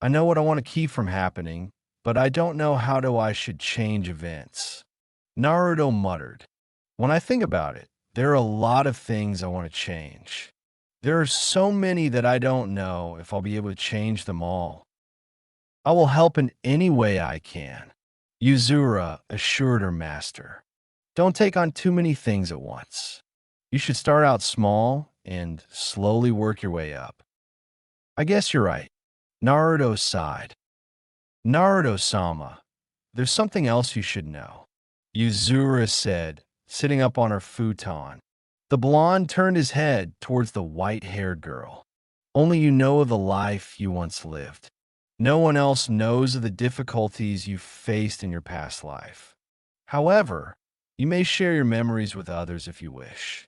A: I know what I want to keep from happening, but I don't know how I should change events. Naruto muttered. When I think about it, there are a lot of things I want to change. There are so many that I don't know if I'll be able to change them all. I will help in any way I can, Yuzura assured her master. Don't take on too many things at once. You should start out small and slowly work your way up. I guess you're right. Naruto sighed. Naruto-sama, there's something else you should know, Yuzura said, sitting up on her futon. The blonde turned his head towards the white-haired girl. Only you know of the life you once lived. No one else knows of the difficulties you faced in your past life. However, you may share your memories with others if you wish.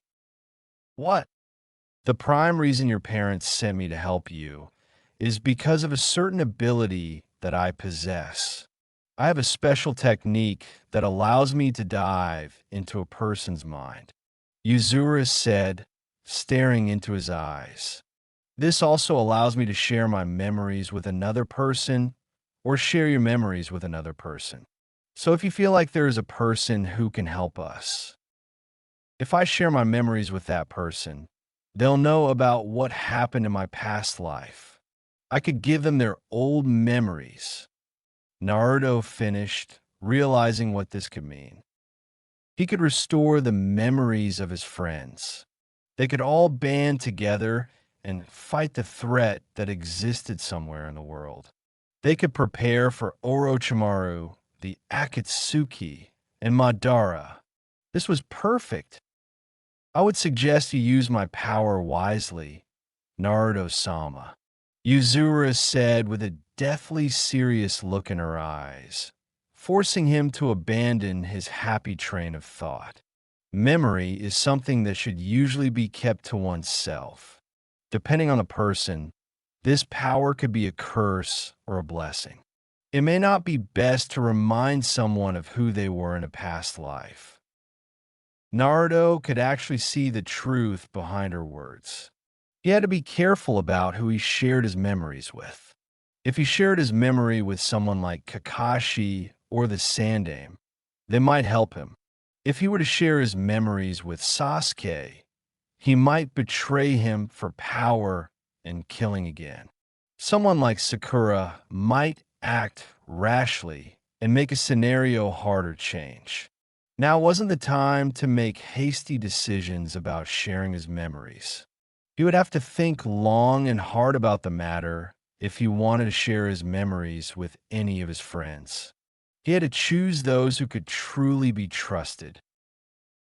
A: What? The prime reason your parents sent me to help you is because of a certain ability that I possess. I have a special technique that allows me to dive into a person's mind, Yuzura said, staring into his eyes. This also allows me to share my memories with another person or share your memories with another person. So if you feel like there is a person who can help us, if I share my memories with that person, they'll know about what happened in my past life. I could give them their old memories. Naruto finished, realizing what this could mean. He could restore the memories of his friends. They could all band together and fight the threat that existed somewhere in the world. They could prepare for Orochimaru, the Akatsuki, and Madara. This was perfect. I would suggest you use my power wisely, Naruto-sama, Yuzura said with a deathly serious look in her eyes, forcing him to abandon his happy train of thought. Memory is something that should usually be kept to oneself. Depending on the person, this power could be a curse or a blessing. It may not be best to remind someone of who they were in a past life. Naruto could actually see the truth behind her words. He had to be careful about who he shared his memories with. If he shared his memory with someone like Kakashi or the Sandaime, they might help him. If he were to share his memories with Sasuke, he might betray him for power and killing again. Someone like Sakura might act rashly and make a scenario harder to change. Now wasn't the time to make hasty decisions about sharing his memories. He would have to think long and hard about the matter if he wanted to share his memories with any of his friends. He had to choose those who could truly be trusted.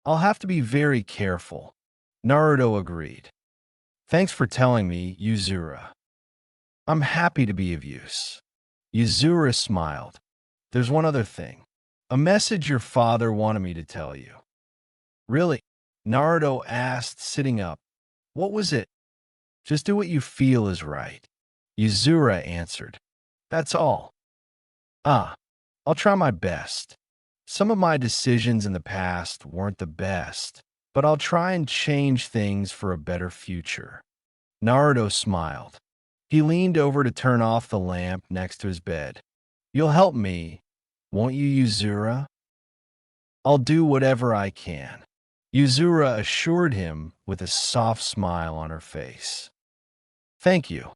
A: I'll have to be very careful. Naruto agreed. Thanks for telling me, Yuzura. I'm happy to be of use. Yuzura smiled. There's one other thing. A message your father wanted me to tell you. Really? Naruto asked, sitting up. What was it? Just do what you feel is right. Yuzura answered. That's all. Ah, I'll try my best. Some of my decisions in the past weren't the best, but I'll try and change things for a better future. Naruto smiled. He leaned over to turn off the lamp next to his bed. You'll help me, won't you, Yuzura? I'll do whatever I can. Yuzura assured him with a soft smile on her face. Thank you.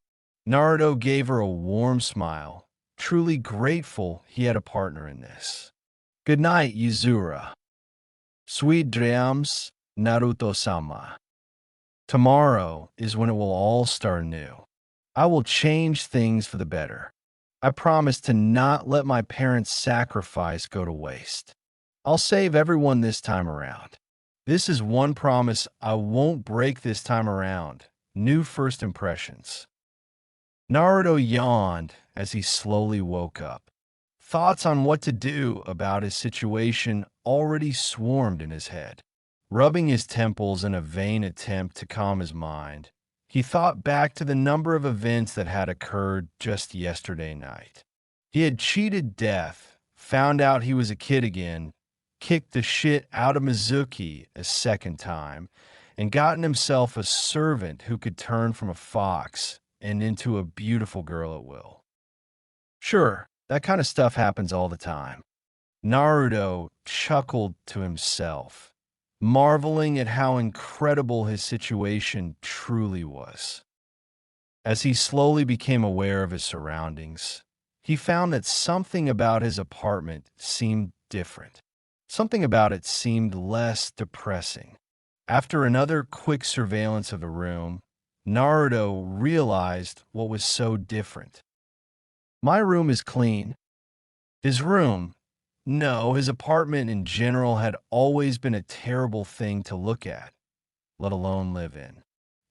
A: Naruto gave her a warm smile, truly grateful he had a partner in this. Good night, Yuzura. Sweet dreams, Naruto-sama. Tomorrow is when it will all start anew. I will change things for the better. I promise to not let my parents' sacrifice go to waste. I'll save everyone this time around. This is one promise I won't break this time around. New first impressions. Naruto yawned as he slowly woke up. Thoughts on what to do about his situation already swarmed in his head. Rubbing his temples in a vain attempt to calm his mind, he thought back to the number of events that had occurred just yesterday night. He had cheated death, found out he was a kid again, kicked the shit out of Mizuki a second time, and gotten himself a servant who could turn from a fox and into a beautiful girl at will. Sure, that kind of stuff happens all the time. Naruto chuckled to himself, marveling at how incredible his situation truly was. As he slowly became aware of his surroundings, he found that something about his apartment seemed different. Something about it seemed less depressing. After another quick surveillance of the room, Naruto realized what was so different. My room is clean. His room, no, his apartment in general had always been a terrible thing to look at, let alone live in.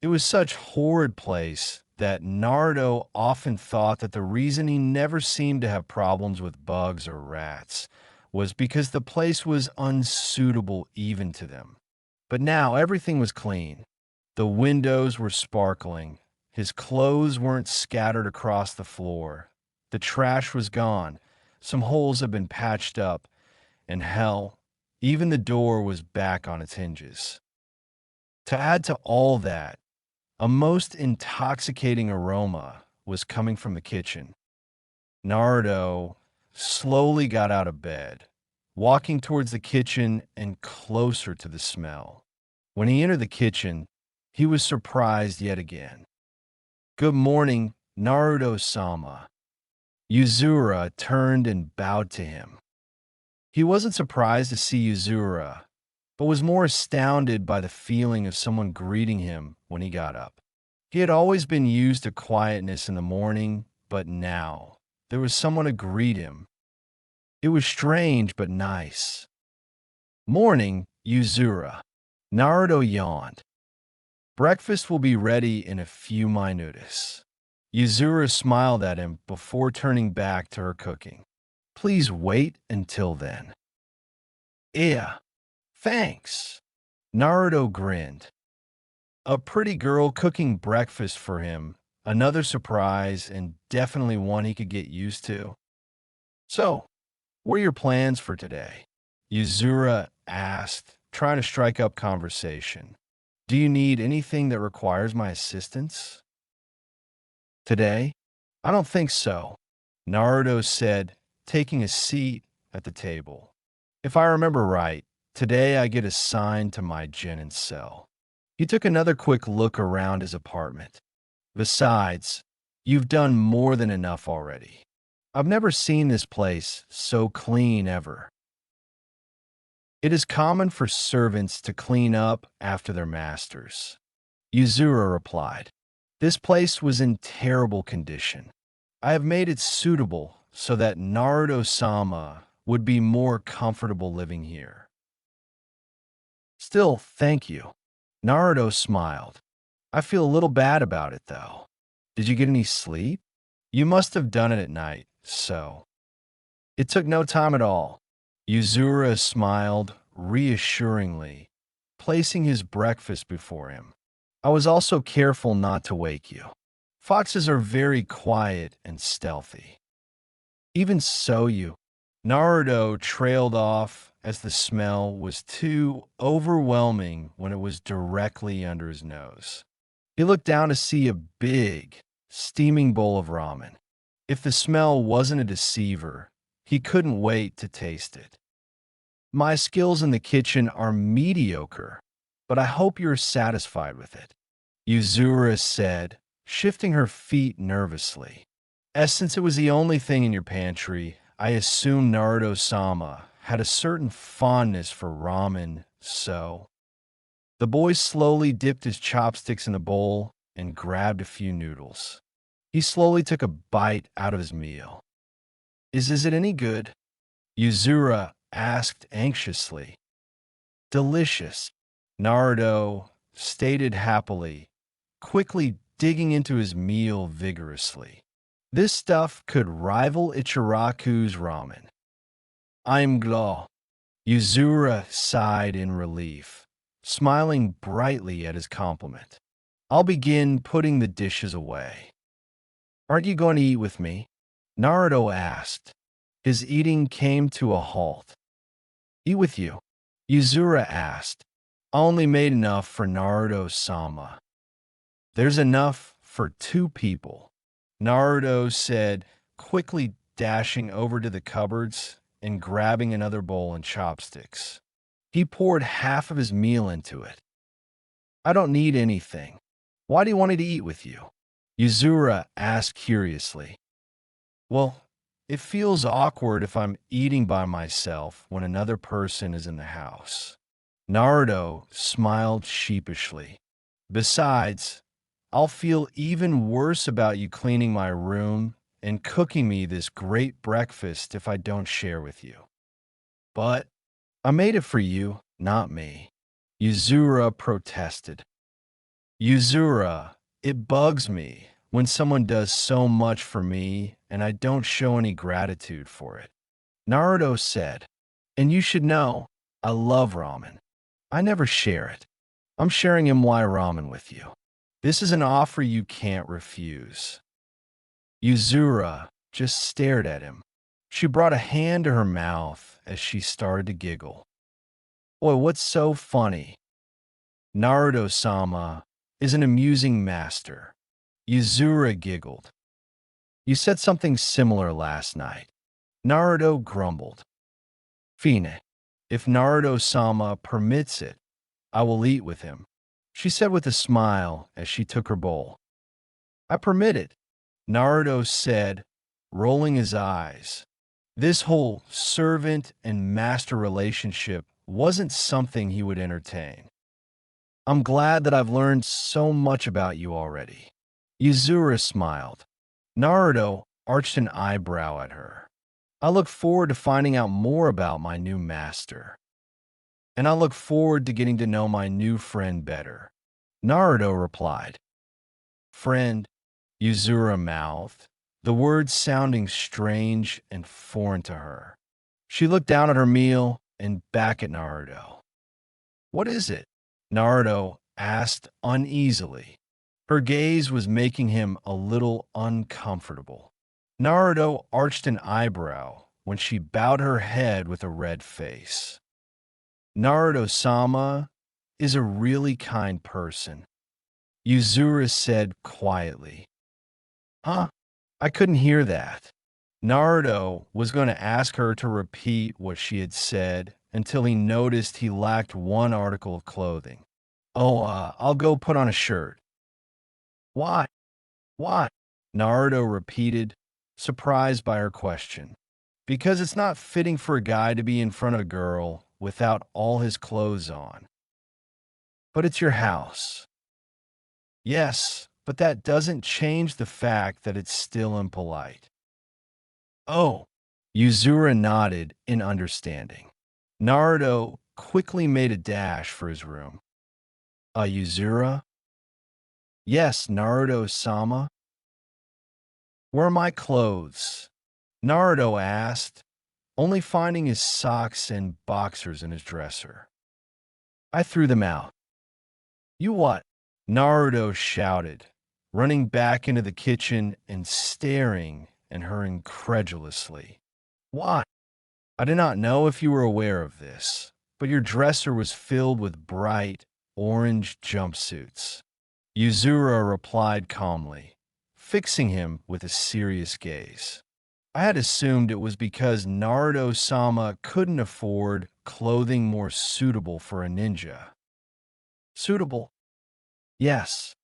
A: It was such a horrid place that Naruto often thought that the reason he never seemed to have problems with bugs or rats was because the place was unsuitable even to them. But now everything was clean. The windows were sparkling. His clothes weren't scattered across the floor. The trash was gone. Some holes had been patched up. And hell, even the door was back on its hinges. To add to all that, a most intoxicating aroma was coming from the kitchen. Naruto slowly got out of bed, walking towards the kitchen and closer to the smell. When he entered the kitchen, he was surprised yet again. Good morning, Naruto-sama. Yuzura turned and bowed to him. He wasn't surprised to see Yuzura, but was more astounded by the feeling of someone greeting him when he got up. He had always been used to quietness in the morning, but now there was someone to greet him. It was strange but nice. Morning, Yuzura. Naruto yawned. Breakfast will be ready in a few minutes. Yuzura smiled at him before turning back to her cooking. Please wait until then. Yeah, thanks. Naruto grinned. A pretty girl cooking breakfast for him, another surprise and definitely one he could get used to. So, what are your plans for today? Yuzura asked, trying to strike up conversation. Do you need anything that requires my assistance? Today? I don't think so, Naruto said, taking a seat at the table. If I remember right, today I get assigned to my genin cell. He took another quick look around his apartment. Besides, you've done more than enough already. I've never seen this place so clean ever. It is common for servants to clean up after their masters, Yuzura replied. This place was in terrible condition. I have made it suitable so that Naruto-sama would be more comfortable living here. Still, thank you. Naruto smiled. I feel a little bad about it, though. Did you get any sleep? You must have done it at night, so. It took no time at all. Yuzura smiled reassuringly, placing his breakfast before him. I was also careful not to wake you. Foxes are very quiet and stealthy. Even so, Naruto trailed off as the smell was too overwhelming when it was directly under his nose. He looked down to see a big, steaming bowl of ramen. If the smell wasn't a deceiver, he couldn't wait to taste it. My skills in the kitchen are mediocre, but I hope you're satisfied with it, Yuzura said, shifting her feet nervously. Since it was the only thing in your pantry, I assume Naruto-sama had a certain fondness for ramen, so. The boy slowly dipped his chopsticks in the bowl and grabbed a few noodles. He slowly took a bite out of his meal. Is it any good? Yuzura asked anxiously. Delicious, Naruto stated happily, quickly digging into his meal vigorously. This stuff could rival Ichiraku's ramen. I'm glad. Yuzura sighed in relief, smiling brightly at his compliment. I'll begin putting the dishes away. Aren't you going to eat with me? Naruto asked. His eating came to a halt. Eat with you? Yuzura asked. I only made enough for Naruto-sama. There's enough for 2 people, Naruto said, quickly dashing over to the cupboards and grabbing another bowl and chopsticks. He poured half of his meal into it. I don't need anything. Why do you want me to eat with you? Yuzura asked curiously. Well, it feels awkward if I'm eating by myself when another person is in the house. Naruto smiled sheepishly. Besides, I'll feel even worse about you cleaning my room and cooking me this great breakfast if I don't share with you. But I made it for you, not me, Yuzura protested. Yuzura, it bugs me when someone does so much for me and I don't show any gratitude for it, Naruto said. And you should know, I love ramen. I never share it. I'm sharing MY ramen with you. This is an offer you can't refuse. Yuzura just stared at him. She brought a hand to her mouth as she started to giggle. Boy, what's so funny? Naruto-sama is an amusing master. Yuzura giggled. You said something similar last night. Naruto grumbled. Fine, if Naruto-sama permits it, I will eat with him, she said with a smile as she took her bowl. I permit it. Naruto said, rolling his eyes. This whole servant and master relationship wasn't something he would entertain. I'm glad that I've learned so much about you already. Yuzura smiled. Naruto arched an eyebrow at her. I look forward to finding out more about my new master. And I look forward to getting to know my new friend better. Naruto replied. Friend, Yuzura mouthed, the words sounding strange and foreign to her. She looked down at her meal and back at Naruto. What is it? Naruto asked uneasily. Her gaze was making him a little uncomfortable. Naruto arched an eyebrow when she bowed her head with a red face. Naruto-sama is a really kind person, Yuzura said quietly. Huh? I couldn't hear that. Naruto was going to ask her to repeat what she had said until he noticed he lacked one article of clothing. Oh, I'll go put on a shirt. Why? Why? Naruto repeated, surprised by her question. Because it's not fitting for a guy to be in front of a girl without all his clothes on. But it's your house. Yes, but that doesn't change the fact that it's still impolite. Oh, Yuzura nodded in understanding. Naruto quickly made a dash for his room. Yuzura? Yes, Naruto-sama. Where are my clothes? Naruto asked, only finding his socks and boxers in his dresser. I threw them out. You what? Naruto shouted, running back into the kitchen and staring at her incredulously. Why? I did not know if you were aware of this, but your dresser was filled with bright orange jumpsuits. Yuzura replied calmly, fixing him with a serious gaze. I had assumed it was because Naruto-sama couldn't afford clothing more suitable for a ninja. Suitable? Yes.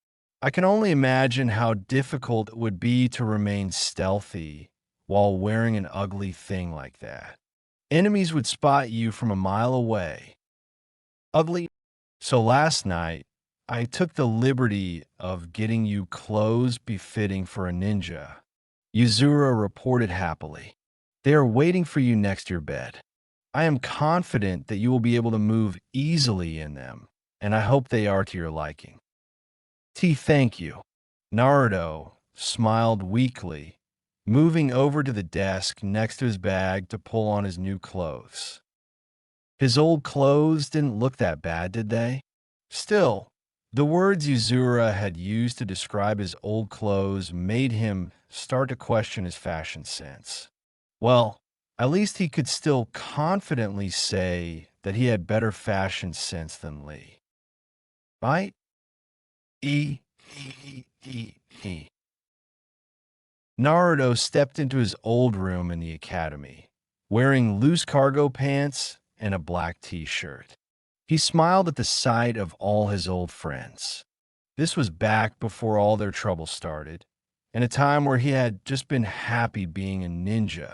A: I can only imagine how difficult it would be to remain stealthy while wearing an ugly thing like that. Enemies would spot you from a mile away. Ugly? So last night, I took the liberty of getting you clothes befitting for a ninja. Yuzura reported happily. They are waiting for you next to your bed. I am confident that you will be able to move easily in them, and I hope they are to your liking. Thank you. Naruto smiled weakly, moving over to the desk next to his bag to pull on his new clothes. His old clothes didn't look that bad, did they? Still, the words Yuzura had used to describe his old clothes made him start to question his fashion sense. Well, at least he could still confidently say that he had better fashion sense than Lee. Right? E. Naruto stepped into his old room in the academy, wearing loose cargo pants and a black t-shirt. He smiled at the sight of all his old friends. This was back before all their trouble started, in a time where he had just been happy being a ninja.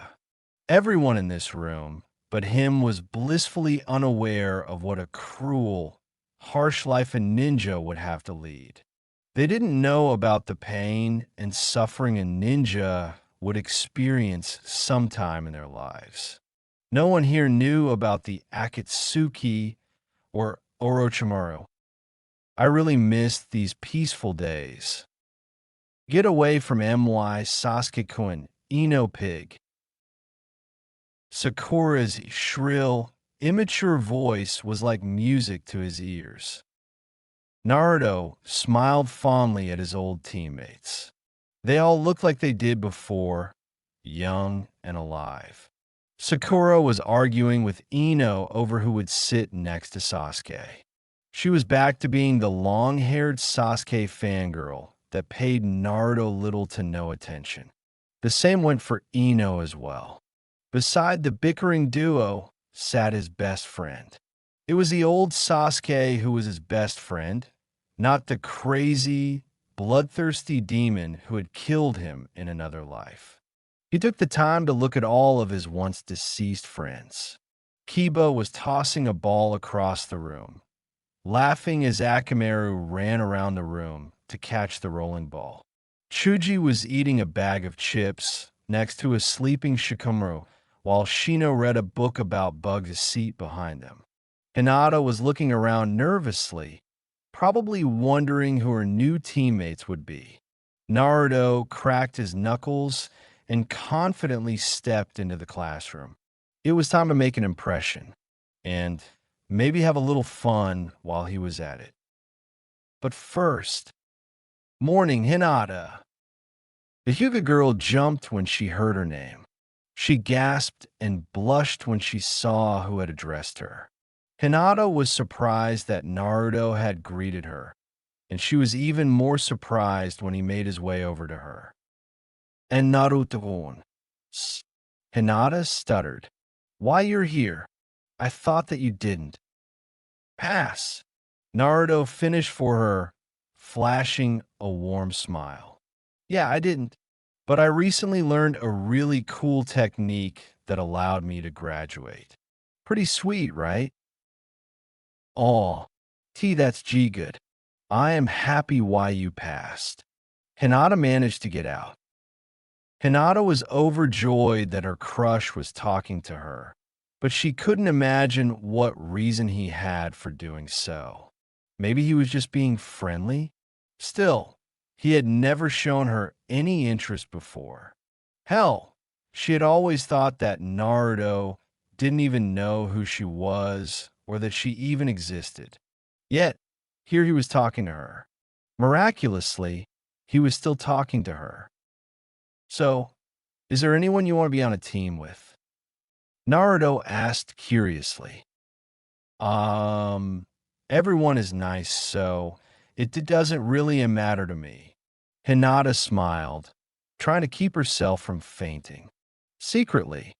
A: Everyone in this room but him was blissfully unaware of what a cruel, harsh life a ninja would have to lead. They didn't know about the pain and suffering a ninja would experience sometime in their lives. No one here knew about the Akatsuki or Orochimaru. I really missed these peaceful days. Get away from MY Sasuke-kun, Ino Pig. Sakura's shrill, immature voice was like music to his ears. Naruto smiled fondly at his old teammates. They all looked like they did before, young and alive. Sakura was arguing with Ino over who would sit next to Sasuke. She was back to being the long-haired Sasuke fangirl that paid Naruto little to no attention. The same went for Ino as well. Beside the bickering duo sat his best friend. It was the old Sasuke who was his best friend, not the crazy, bloodthirsty demon who had killed him in another life. He took the time to look at all of his once deceased friends. Kiba was tossing a ball across the room, laughing as Akamaru ran around the room to catch the rolling ball. Chuji was eating a bag of chips next to a sleeping Shikamaru, while Shino read a book about Bug's seat behind them. Hinata was looking around nervously, probably wondering who her new teammates would be. Naruto cracked his knuckles and confidently stepped into the classroom. It was time to make an impression, and maybe have a little fun while he was at it. But first, morning, Hinata. The Hyuga girl jumped when she heard her name. She gasped and blushed when she saw who had addressed her. Hinata was surprised that Naruto had greeted her, and she was even more surprised when he made his way over to her. And Naruto-kun. Hinata stuttered. Why you're here? I thought that you didn't. Pass. Naruto finished for her, flashing a warm smile. Yeah, I didn't. But I recently learned a really cool technique that allowed me to graduate. Pretty sweet, right? Oh, that's good. I am happy why you passed. Hinata managed to get out. Hinata was overjoyed that her crush was talking to her, but she couldn't imagine what reason he had for doing so. Maybe he was just being friendly? Still, he had never shown her any interest before. Hell, she had always thought that Naruto didn't even know who she was or that she even existed. Yet, here he was talking to her. Miraculously, he was still talking to her. So, is there anyone you want to be on a team with? Naruto asked curiously. Everyone is nice, so it doesn't really matter to me. Hinata smiled, trying to keep herself from fainting. Secretly,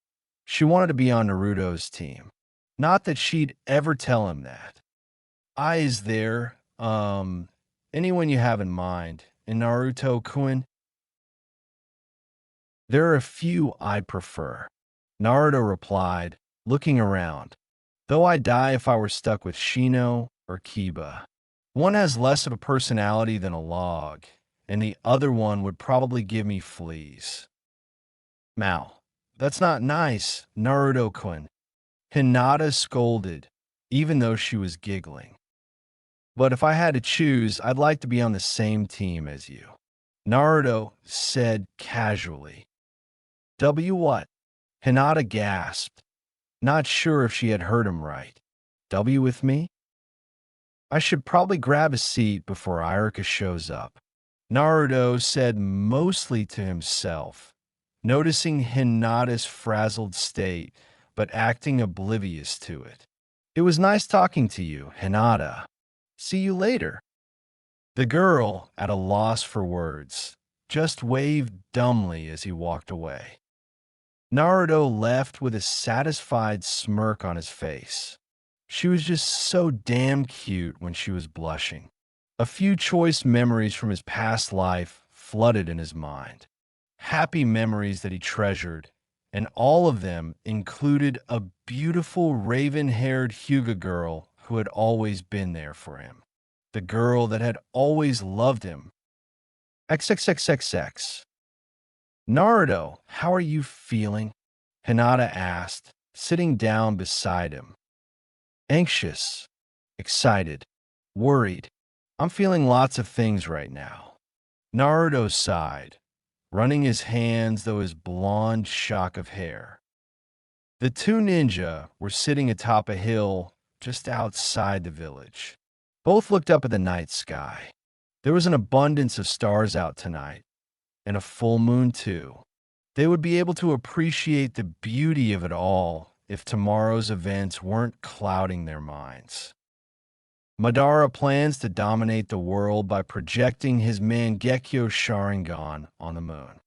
A: she wanted to be on Naruto's team. Not that she'd ever tell him that. Is there, anyone you have in mind in Naruto-kun? There are a few I prefer, Naruto replied, looking around. Though I'd die if I were stuck with Shino or Kiba. One has less of a personality than a log, and the other one would probably give me fleas. Mal, that's not nice, Naruto-kun. Hinata scolded, even though she was giggling. But if I had to choose, I'd like to be on the same team as you. Naruto said casually. W what? Hinata gasped, not sure if she had heard him right. W with me? I should probably grab a seat before Iruka shows up. Naruto said mostly to himself, noticing Hinata's frazzled state, but acting oblivious to it. It was nice talking to you, Hinata. See you later. The girl, at a loss for words, just waved dumbly as he walked away. Naruto left with a satisfied smirk on his face. She was just so damn cute when she was blushing. A few choice memories from his past life flooded in his mind. Happy memories that he treasured, and all of them included a beautiful raven-haired Hyuga girl who had always been there for him. The girl that had always loved him. XXXXX. Naruto, how are you feeling? Hinata asked, sitting down beside him. Anxious, excited, worried. I'm feeling lots of things right now. Naruto sighed, running his hands through his blonde shock of hair. The two ninja were sitting atop a hill just outside the village. Both looked up at the night sky. There was an abundance of stars out tonight, and a full moon too. They would be able to appreciate the beauty of it all if tomorrow's events weren't clouding their minds. Madara plans to dominate the world by projecting his Mangekyo Sharingan on the moon.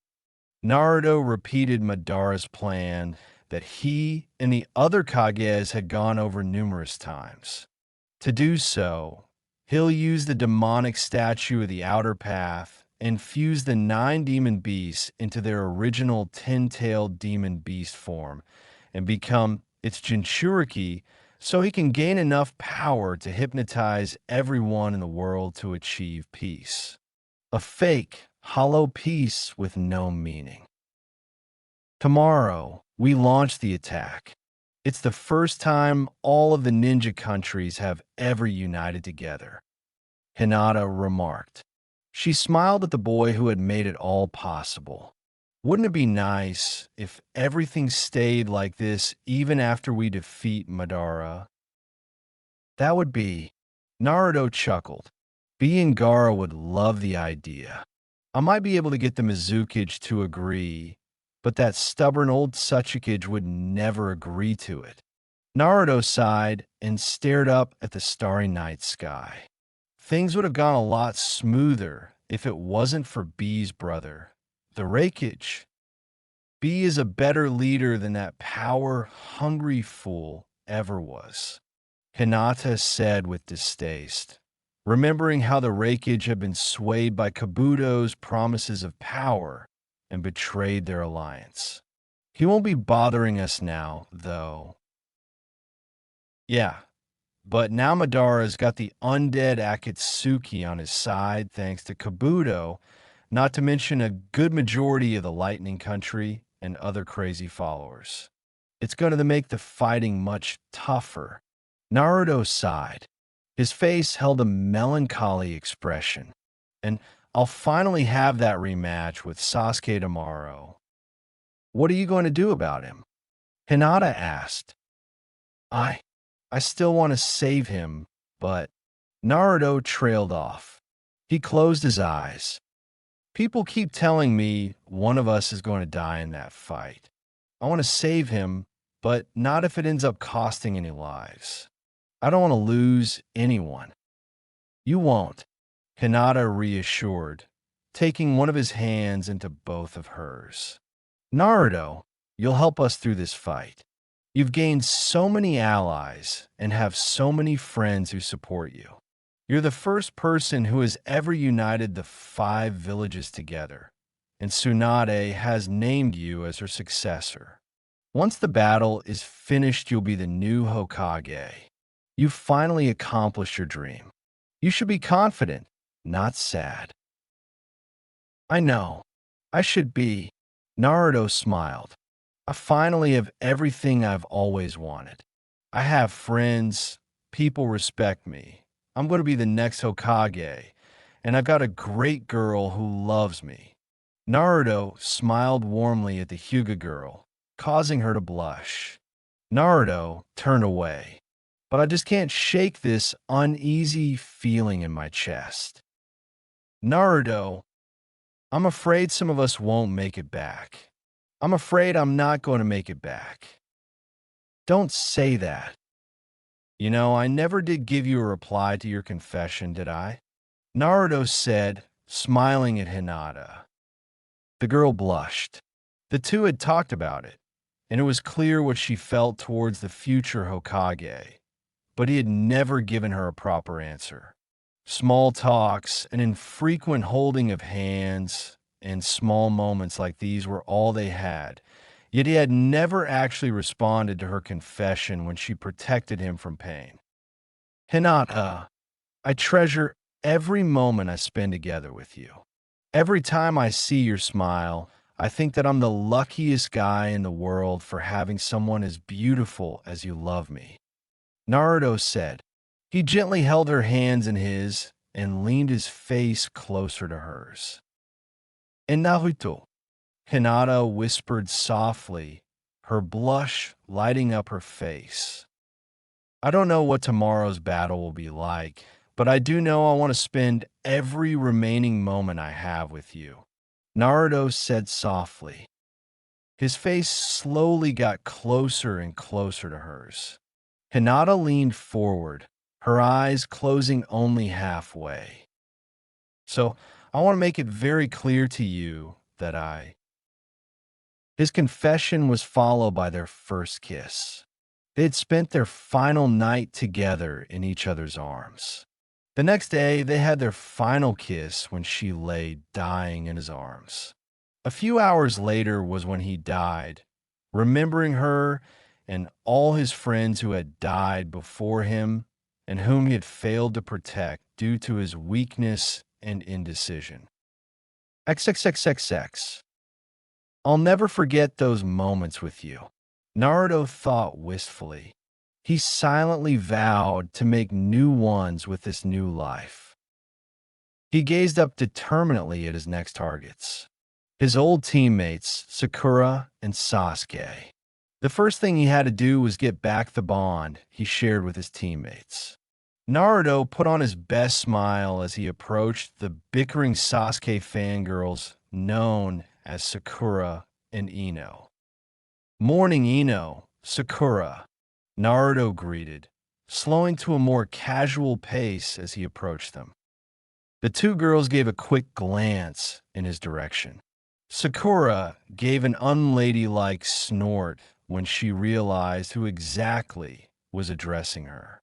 A: Naruto repeated Madara's plan that he and the other Kages had gone over numerous times. To do so, He'll use the demonic statue of the outer path and fuse the 9 demon beasts into their original 10-tailed demon beast form and become its Jinchuriki so he can gain enough power to hypnotize everyone in the world to achieve peace. A fake, hollow peace with no meaning. Tomorrow, we launch the attack. It's the first time all of the ninja countries have ever united together, Hinata remarked. She smiled at the boy who had made it all possible. Wouldn't it be nice if everything stayed like this even after we defeat Madara? That would be. Naruto chuckled. Bee and Gaara would love the idea. I might be able to get the Mizukage to agree, but that stubborn old Sachikage would never agree to it. Naruto sighed and stared up at the starry night sky. Things would have gone a lot smoother if it wasn't for Bee's brother, the Reikage. Bee is a better leader than that power-hungry fool ever was, Hinata said with distaste, remembering how the Reikage had been swayed by Kabuto's promises of power and betrayed their alliance. He won't be bothering us now, though. Yeah, but now Madara's got the undead Akatsuki on his side thanks to Kabuto, not to mention a good majority of the Lightning Country and other crazy followers. It's going to make the fighting much tougher. Naruto sighed. His face held a melancholy expression. And I'll finally have that rematch with Sasuke tomorrow. What are you going to do about him? Hinata asked. I still want to save him, but Naruto trailed off. He closed his eyes. People keep telling me one of us is going to die in that fight. I want to save him, but not if it ends up costing any lives. I don't want to lose anyone. You won't, Hinata reassured, taking one of his hands into both of hers. Naruto, you'll help us through this fight. You've gained so many allies and have so many friends who support you. You're the first person who has ever united the 5 villages together, and Tsunade has named you as her successor. Once the battle is finished, you'll be the new Hokage. You've finally accomplished your dream. You should be confident, not sad. I know. I should be. Naruto smiled. I finally have everything I've always wanted. I have friends, people respect me. I'm going to be the next Hokage, and I've got a great girl who loves me. Naruto smiled warmly at the Hyuga girl, causing her to blush. Naruto turned away, but I just can't shake this uneasy feeling in my chest. Naruto, I'm afraid some of us won't make it back. I'm afraid I'm not going to make it back. Don't say that. You know, I never did give you a reply to your confession, did I? Naruto said, smiling at Hinata. The girl blushed. The two had talked about it, and it was clear what she felt towards the future Hokage, but he had never given her a proper answer. Small talks, an infrequent holding of hands, and small moments like these were all they had, yet he had never actually responded to her confession when she protected him from pain. Hinata, I treasure every moment I spend together with you. Every time I see your smile, I think that I'm the luckiest guy in the world for having someone as beautiful as you love me. Naruto said. He gently held her hands in his and leaned his face closer to hers. And Naruto, Hinata whispered softly, her blush lighting up her face. I don't know what tomorrow's battle will be like, but I do know I want to spend every remaining moment I have with you, Naruto said softly. His face slowly got closer and closer to hers. Hinata leaned forward, her eyes closing only halfway. So, I want to make it very clear to you that His confession was followed by their first kiss. They had spent their final night together in each other's arms. The next day, they had their final kiss when she lay dying in his arms. A few hours later was when he died, remembering her and all his friends who had died before him and whom he had failed to protect due to his weakness and indecision. XXXXX. I'll never forget those moments with you, Naruto thought wistfully. He silently vowed to make new ones with this new life. He gazed up determinedly at his next targets, his old teammates, Sakura and Sasuke. The first thing he had to do was get back the bond he shared with his teammates. Naruto put on his best smile as he approached the bickering Sasuke fangirls known as Sakura and Ino. "Morning, Ino, Sakura," Naruto greeted, slowing to a more casual pace as he approached them. The two girls gave a quick glance in his direction. Sakura gave an unladylike snort when she realized who exactly was addressing her.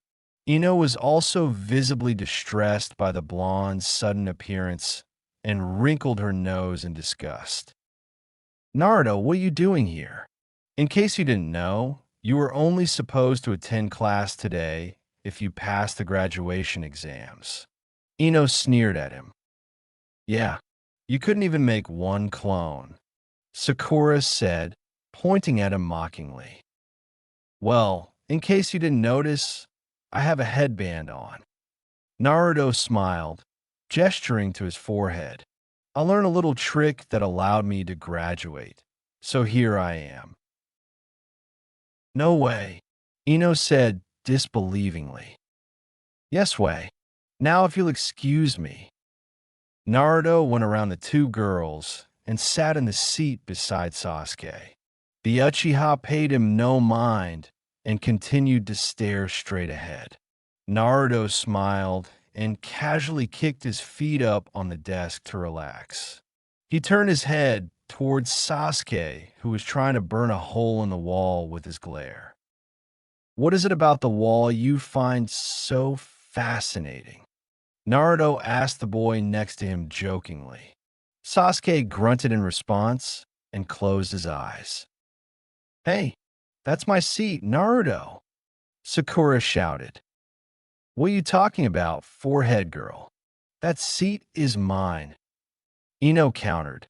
A: Ino was also visibly distressed by the blonde's sudden appearance and wrinkled her nose in disgust. "Naruto, what are you doing here? In case you didn't know, you were only supposed to attend class today if you passed the graduation exams." Ino sneered at him. "Yeah, you couldn't even make one clone," Sakura said, pointing at him mockingly. "Well, in case you didn't notice, I have a headband on." Naruto smiled, gesturing to his forehead. "I learned a little trick that allowed me to graduate, so here I am." "No way," Ino said disbelievingly. "Yes way. Now if you'll excuse me." Naruto went around the two girls and sat in the seat beside Sasuke. The Uchiha paid him no mind and continued to stare straight ahead. Naruto smiled and casually kicked his feet up on the desk to relax. He turned his head towards Sasuke, who was trying to burn a hole in the wall with his glare. "What is it about the wall you find so fascinating?" Naruto asked the boy next to him jokingly. Sasuke grunted in response and closed his eyes. "Hey, that's my seat, Naruto!" Sakura shouted. "What are you talking about, forehead girl? That seat is mine." Ino countered.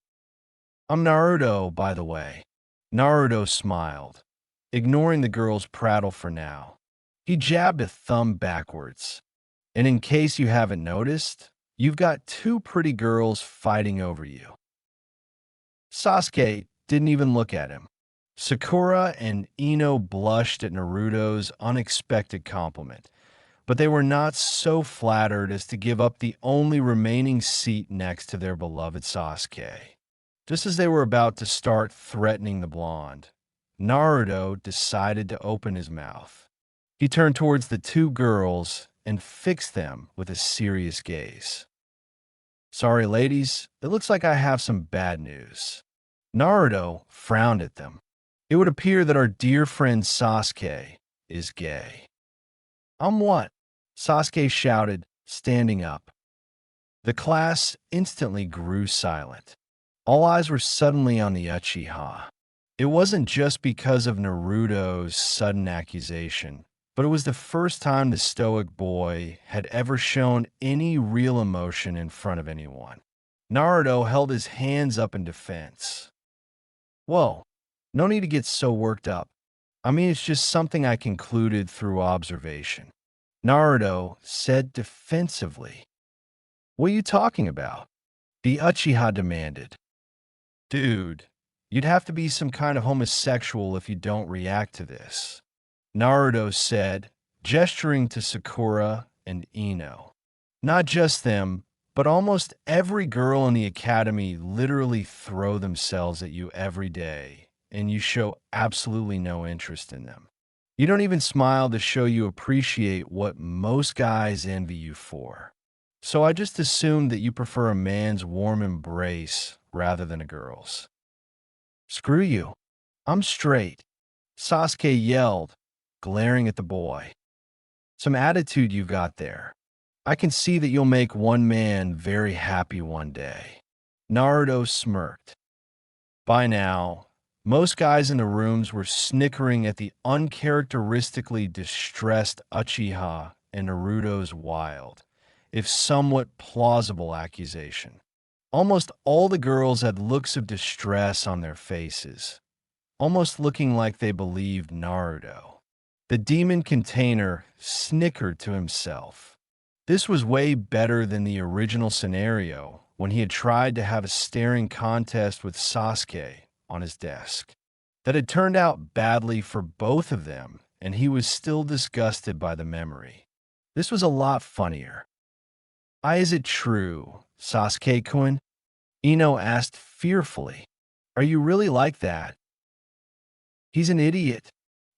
A: "I'm Naruto, by the way." Naruto smiled, ignoring the girl's prattle for now. He jabbed a thumb backwards. "And in case you haven't noticed, you've got two pretty girls fighting over you." Sasuke didn't even look at him. Sakura and Ino blushed at Naruto's unexpected compliment, but they were not so flattered as to give up the only remaining seat next to their beloved Sasuke. Just as they were about to start threatening the blonde, Naruto decided to open his mouth. He turned towards the two girls and fixed them with a serious gaze. "Sorry, ladies, it looks like I have some bad news." Naruto frowned at them. "It would appear that our dear friend Sasuke is gay." "I'm what?" Sasuke shouted, standing up. The class instantly grew silent. All eyes were suddenly on the Uchiha. It wasn't just because of Naruto's sudden accusation, but it was the first time the stoic boy had ever shown any real emotion in front of anyone. Naruto held his hands up in defense. "Whoa, no need to get so worked up. I mean, it's just something I concluded through observation." Naruto said defensively. "What are you talking about?" the Uchiha demanded. "Dude, you'd have to be some kind of homosexual if you don't react to this," Naruto said, gesturing to Sakura and Ino. "Not just them, but almost every girl in the academy literally throw themselves at you every day, and you show absolutely no interest in them. You don't even smile to show you appreciate what most guys envy you for. So I just assumed that you prefer a man's warm embrace rather than a girl's." "Screw you. I'm straight," Sasuke yelled, glaring at the boy. "Some attitude you've got there. I can see that you'll make one man very happy one day. Naruto smirked. By now, most guys in the rooms were snickering at the uncharacteristically distressed Uchiha and Naruto's wild, if somewhat plausible accusation. Almost all the girls had looks of distress on their faces, almost looking like they believed Naruto. The demon container snickered to himself. This was way better than the original scenario when he had tried to have a staring contest with Sasuke on his desk. That had turned out badly for both of them, and he was still disgusted by the memory. This was a lot funnier. Is it true, Sasuke-kun? Ino asked fearfully. Are you really like that? He's an idiot.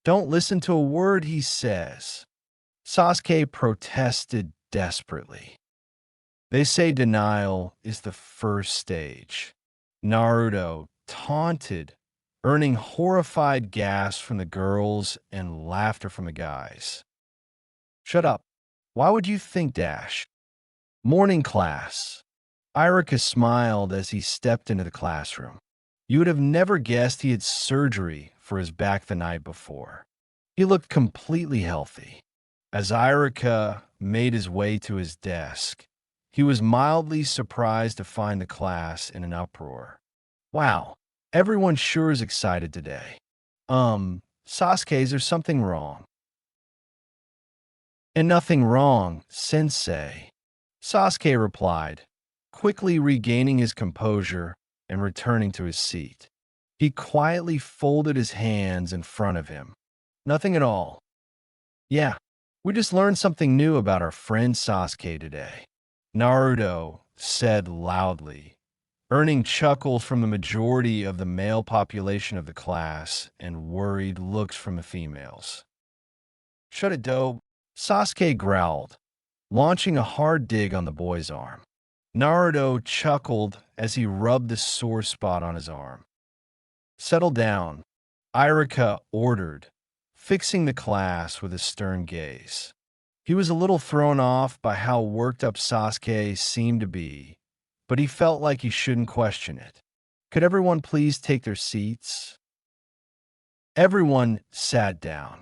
A: Don't listen to a word he says. Sasuke protested desperately. They say denial is the first stage. Naruto taunted, earning horrified gasps from the girls and laughter from the guys. Shut up. Why would you think Dash? Morning class. Irika smiled as he stepped into the classroom. You would have never guessed he had surgery for his back the night before. He looked completely healthy. As Irika made his way to his desk, he was mildly surprised to find the class in an uproar. Wow, everyone sure is excited today. Sasuke, is there something wrong? And nothing wrong, sensei. Sasuke replied, quickly regaining his composure and returning to his seat. He quietly folded his hands in front of him. Nothing at all. Yeah, we just learned something new about our friend Sasuke today. Naruto said loudly, earning chuckles from the majority of the male population of the class and worried looks from the females. Shut it, dope. Sasuke growled, launching a hard dig on the boy's arm. Naruto chuckled as he rubbed the sore spot on his arm. Settle down, Irika ordered, fixing the class with a stern gaze. He was a little thrown off by how worked up Sasuke seemed to be, but he felt like he shouldn't question it. Could everyone please take their seats? Everyone sat down.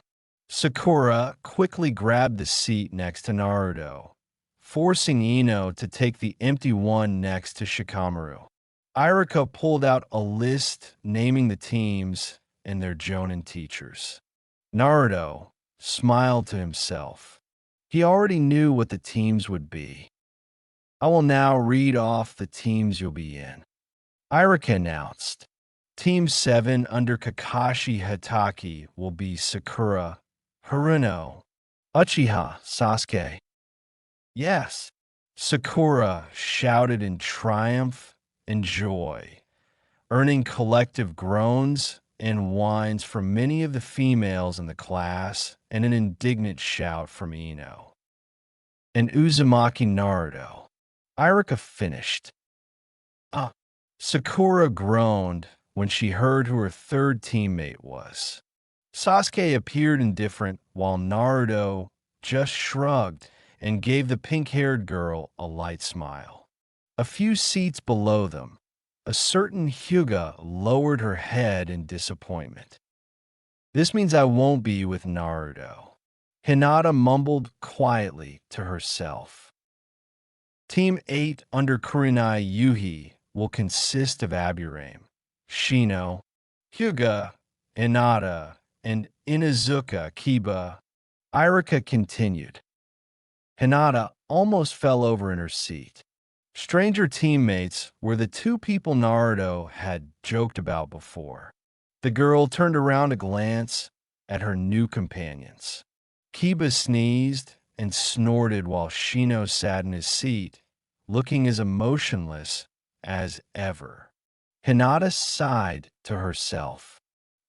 A: Sakura quickly grabbed the seat next to Naruto, forcing Ino to take the empty one next to Shikamaru. Irika pulled out a list naming the teams and their Jonin teachers. Naruto smiled to himself. He already knew what the teams would be. I will now read off the teams you'll be in. Irika announced. Team 7 under Kakashi Hatake will be Sakura, Haruno, Uchiha, Sasuke. Yes, Sakura shouted in triumph and joy, earning collective groans and whines from many of the females in the class and an indignant shout from Ino. And Uzumaki Naruto. Irika finished. Sakura groaned when she heard who her third teammate was. Sasuke appeared indifferent while Naruto just shrugged and gave the pink-haired girl a light smile. A few seats below them, a certain Hyuga lowered her head in disappointment. This means I won't be with Naruto. Hinata mumbled quietly to herself. Team 8 under Kurenai Yuhi will consist of Aburame, Shino, Hyuga, Hinata, and Inuzuka Kiba. Irika continued. Hinata almost fell over in her seat. Stranger teammates were the two people Naruto had joked about before. The girl turned around to glance at her new companions. Kiba sneezed and snorted while Shino sat in his seat, looking as emotionless as ever. Hinata sighed to herself.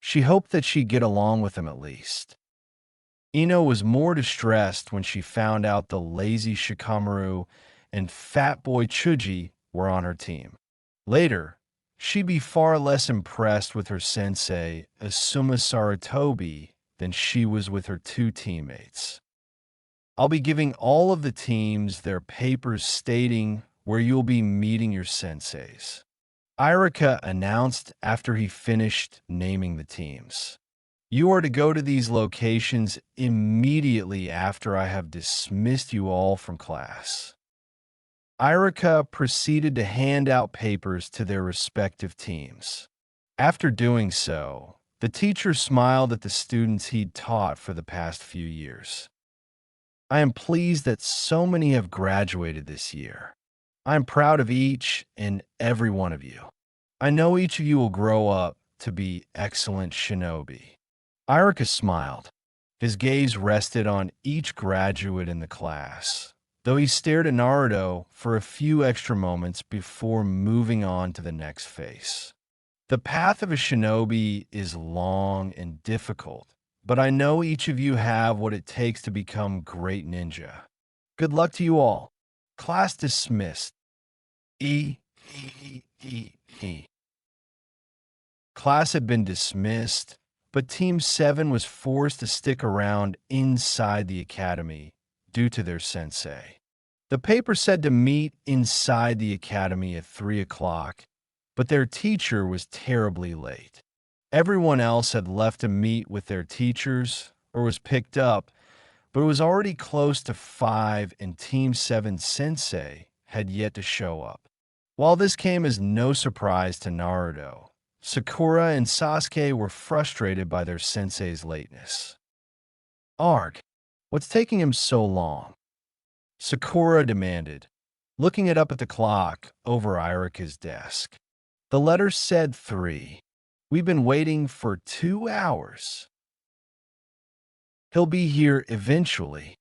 A: She hoped that she'd get along with him at least. Ino was more distressed when she found out the lazy Shikamaru and fat boy Chuji were on her team. Later, she'd be far less impressed with her sensei, Asuma Sarutobi, than she was with her two teammates. I'll be giving all of the teams their papers stating where you'll be meeting your senseis. Irika announced after he finished naming the teams. You are to go to these locations immediately after I have dismissed you all from class. Irika proceeded to hand out papers to their respective teams. After doing so, the teacher smiled at the students he'd taught for the past few years. I am pleased that so many have graduated this year. I am proud of each and every one of you. I know each of you will grow up to be excellent shinobi. Irika smiled. His gaze rested on each graduate in the class, though he stared at Naruto for a few extra moments before moving on to the next face. The path of a shinobi is long and difficult, but I know each of you have what it takes to become great ninja. Good luck to you all. Class dismissed. E. Class had been dismissed, but Team 7 was forced to stick around inside the academy due to their sensei. The paper said to meet inside the academy at 3 o'clock, but their teacher was terribly late. Everyone else had left to meet with their teachers or was picked up, but it was already close to 5 and Team 7 sensei had yet to show up. While this came as no surprise to Naruto, Sakura and Sasuke were frustrated by their sensei's lateness. Arg, what's taking him so long? Sakura demanded, looking it up at the clock over Irika's desk. The letter said 3. We've been waiting for 2 hours. He'll be here eventually,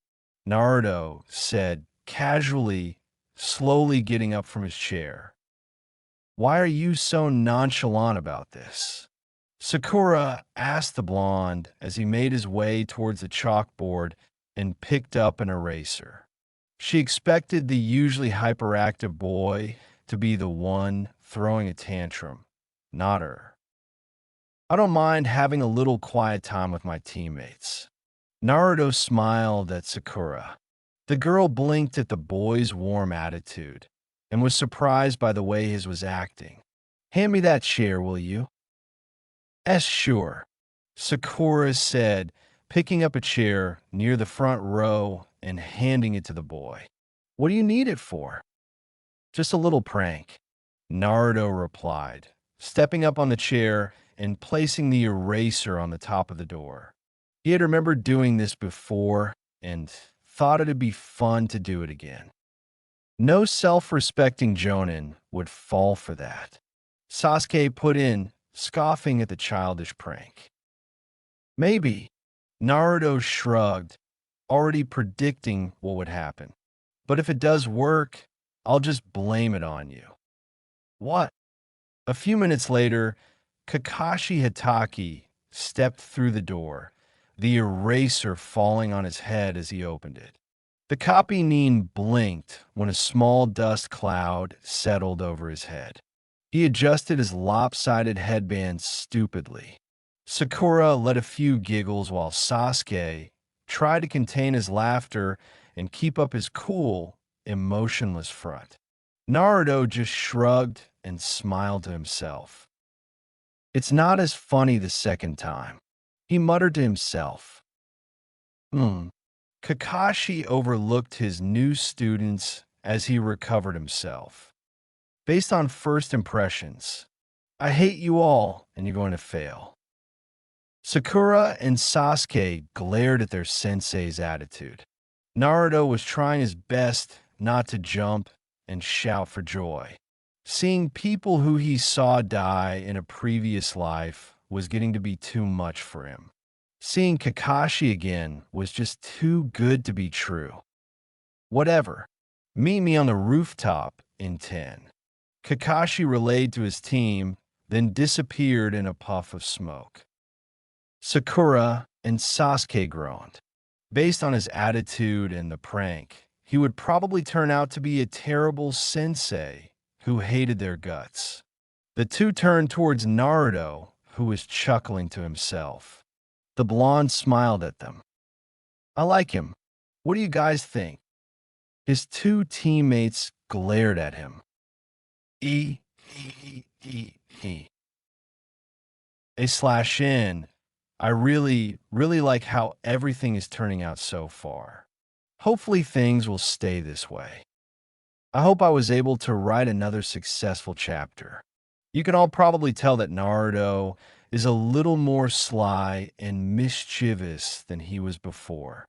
A: Naruto said casually, slowly getting up from his chair. Why are you so nonchalant about this? Sakura asked the blonde as he made his way towards the chalkboard and picked up an eraser. She expected the usually hyperactive boy to be the one throwing a tantrum, not her. I don't mind having a little quiet time with my teammates. Naruto smiled at Sakura. The girl blinked at the boy's warm attitude and was surprised by the way his was acting. Hand me that chair, will you? Sure, Sakura said, picking up a chair near the front row and handing it to the boy. What do you need it for? Just a little prank, Naruto replied, stepping up on the chair and placing the eraser on the top of the door. He had remembered doing this before and thought it'd be fun to do it again. No self-respecting jonin would fall for that. Sasuke put in, scoffing at the childish prank. Maybe, Naruto shrugged, already predicting what would happen. But if it does work, I'll just blame it on you. What? A few minutes later, Kakashi Hitaki stepped through the door, the eraser falling on his head as he opened it. The copy Nin blinked when a small dust cloud settled over his head. He adjusted his lopsided headband stupidly. Sakura let a few giggles while Sasuke tried to contain his laughter and keep up his cool, emotionless front. Naruto just shrugged and smiled to himself. It's not as funny the second time, he muttered to himself. Kakashi overlooked his new students as he recovered himself. Based on first impressions, I hate you all and you're going to fail. Sakura and Sasuke glared at their sensei's attitude. Naruto was trying his best not to jump and shout for joy. Seeing people who he saw die in a previous life was getting to be too much for him. Seeing Kakashi again was just too good to be true. Whatever. Meet me on the rooftop in 10. Kakashi relayed to his team, then disappeared in a puff of smoke. Sakura and Sasuke groaned. Based on his attitude and the prank, he would probably turn out to be a terrible sensei who hated their guts. The two turned towards Naruto, who was chuckling to himself. The blonde smiled at them. I like him. What do you guys think? His two teammates glared at him. E, e, e, e. A/N. I really like how everything is turning out so far. Hopefully things will stay this way. I hope I was able to write another successful chapter. You can all probably tell that Naruto is a little more sly and mischievous than he was before.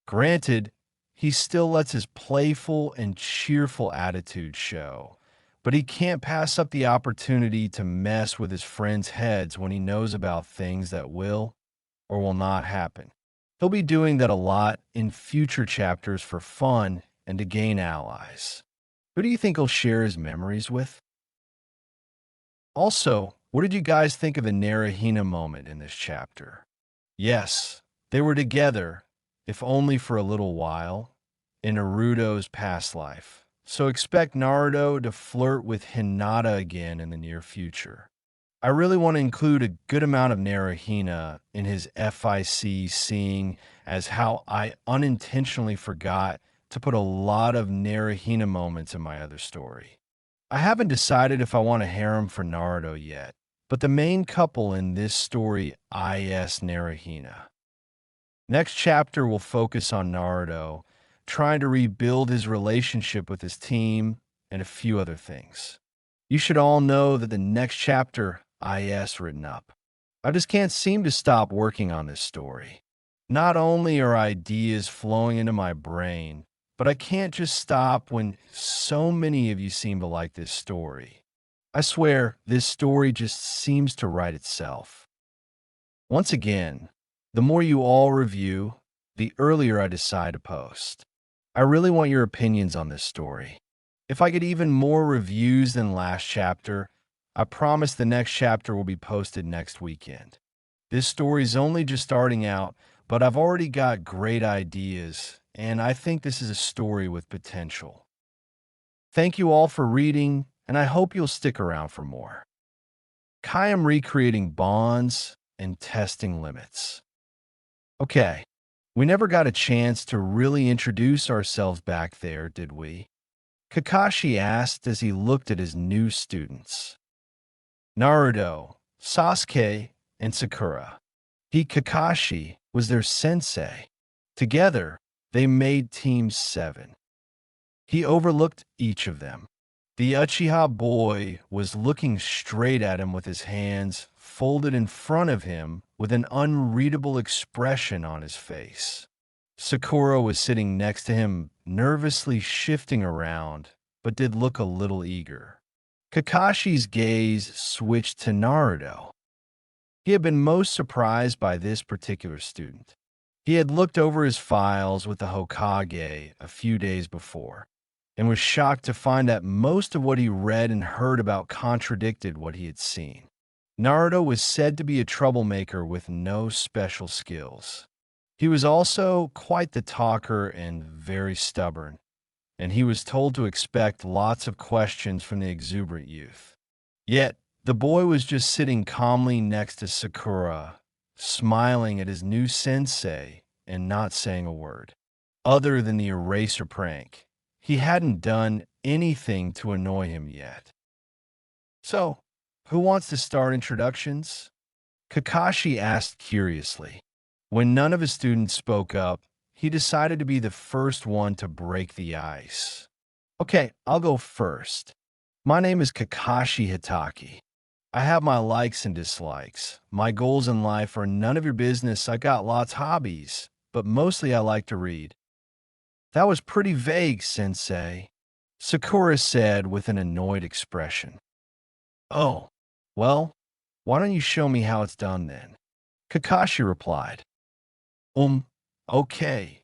A: Granted, he still lets his playful and cheerful attitude show, but he can't pass up the opportunity to mess with his friends' heads when he knows about things that will or will not happen. He'll be doing that a lot in future chapters for fun and to gain allies. Who do you think he'll share his memories with? Also, what did you guys think of the Narahina moment in this chapter? Yes, they were together, if only for a little while, in Naruto's past life. So expect Naruto to flirt with Hinata again in the near future. I really want to include a good amount of Narahina in his FIC, seeing as how I unintentionally forgot to put a lot of Narahina moments in my other story. I haven't decided if I want a harem for Naruto yet, but the main couple in this story is Narahina. Next chapter will focus on Naruto trying to rebuild his relationship with his team and a few other things. You should all know that the next chapter is written up. I just can't seem to stop working on this story. Not only are ideas flowing into my brain, but I can't just stop when so many of you seem to like this story. I swear, this story just seems to write itself. Once again, the more you all review, the earlier I decide to post. I really want your opinions on this story. If I get even more reviews than last chapter, I promise the next chapter will be posted next weekend. This story's only just starting out, but I've already got great ideas, and I think this is a story with potential. Thank you all for reading, and I hope you'll stick around for more. I am recreating bonds and testing limits. Okay, we never got a chance to really introduce ourselves back there, did we? Kakashi asked as he looked at his new students. Naruto, Sasuke, and Sakura. Kakashi was their sensei. Together, they made Team 7. He overlooked each of them. The Uchiha boy was looking straight at him with his hands folded in front of him with an unreadable expression on his face. Sakura was sitting next to him, nervously shifting around, but did look a little eager. Kakashi's gaze switched to Naruto. He had been most surprised by this particular student. He had looked over his files with the Hokage a few days before, and was shocked to find that most of what he read and heard about contradicted what he had seen. Naruto was said to be a troublemaker with no special skills. He was also quite the talker and very stubborn, and he was told to expect lots of questions from the exuberant youth. Yet, the boy was just sitting calmly next to Sakura, smiling at his new sensei and not saying a word. Other than the eraser prank, he hadn't done anything to annoy him yet. So, who wants to start introductions? Kakashi asked curiously. When none of his students spoke up, he decided to be the first one to break the ice. Okay, I'll go first. My name is Kakashi Hitaki. I have my likes and dislikes. My goals in life are none of your business. I got lots of hobbies, but mostly I like to read. That was pretty vague, sensei, Sakura said with an annoyed expression. Oh, well, why don't you show me how it's done then? Kakashi replied. Okay,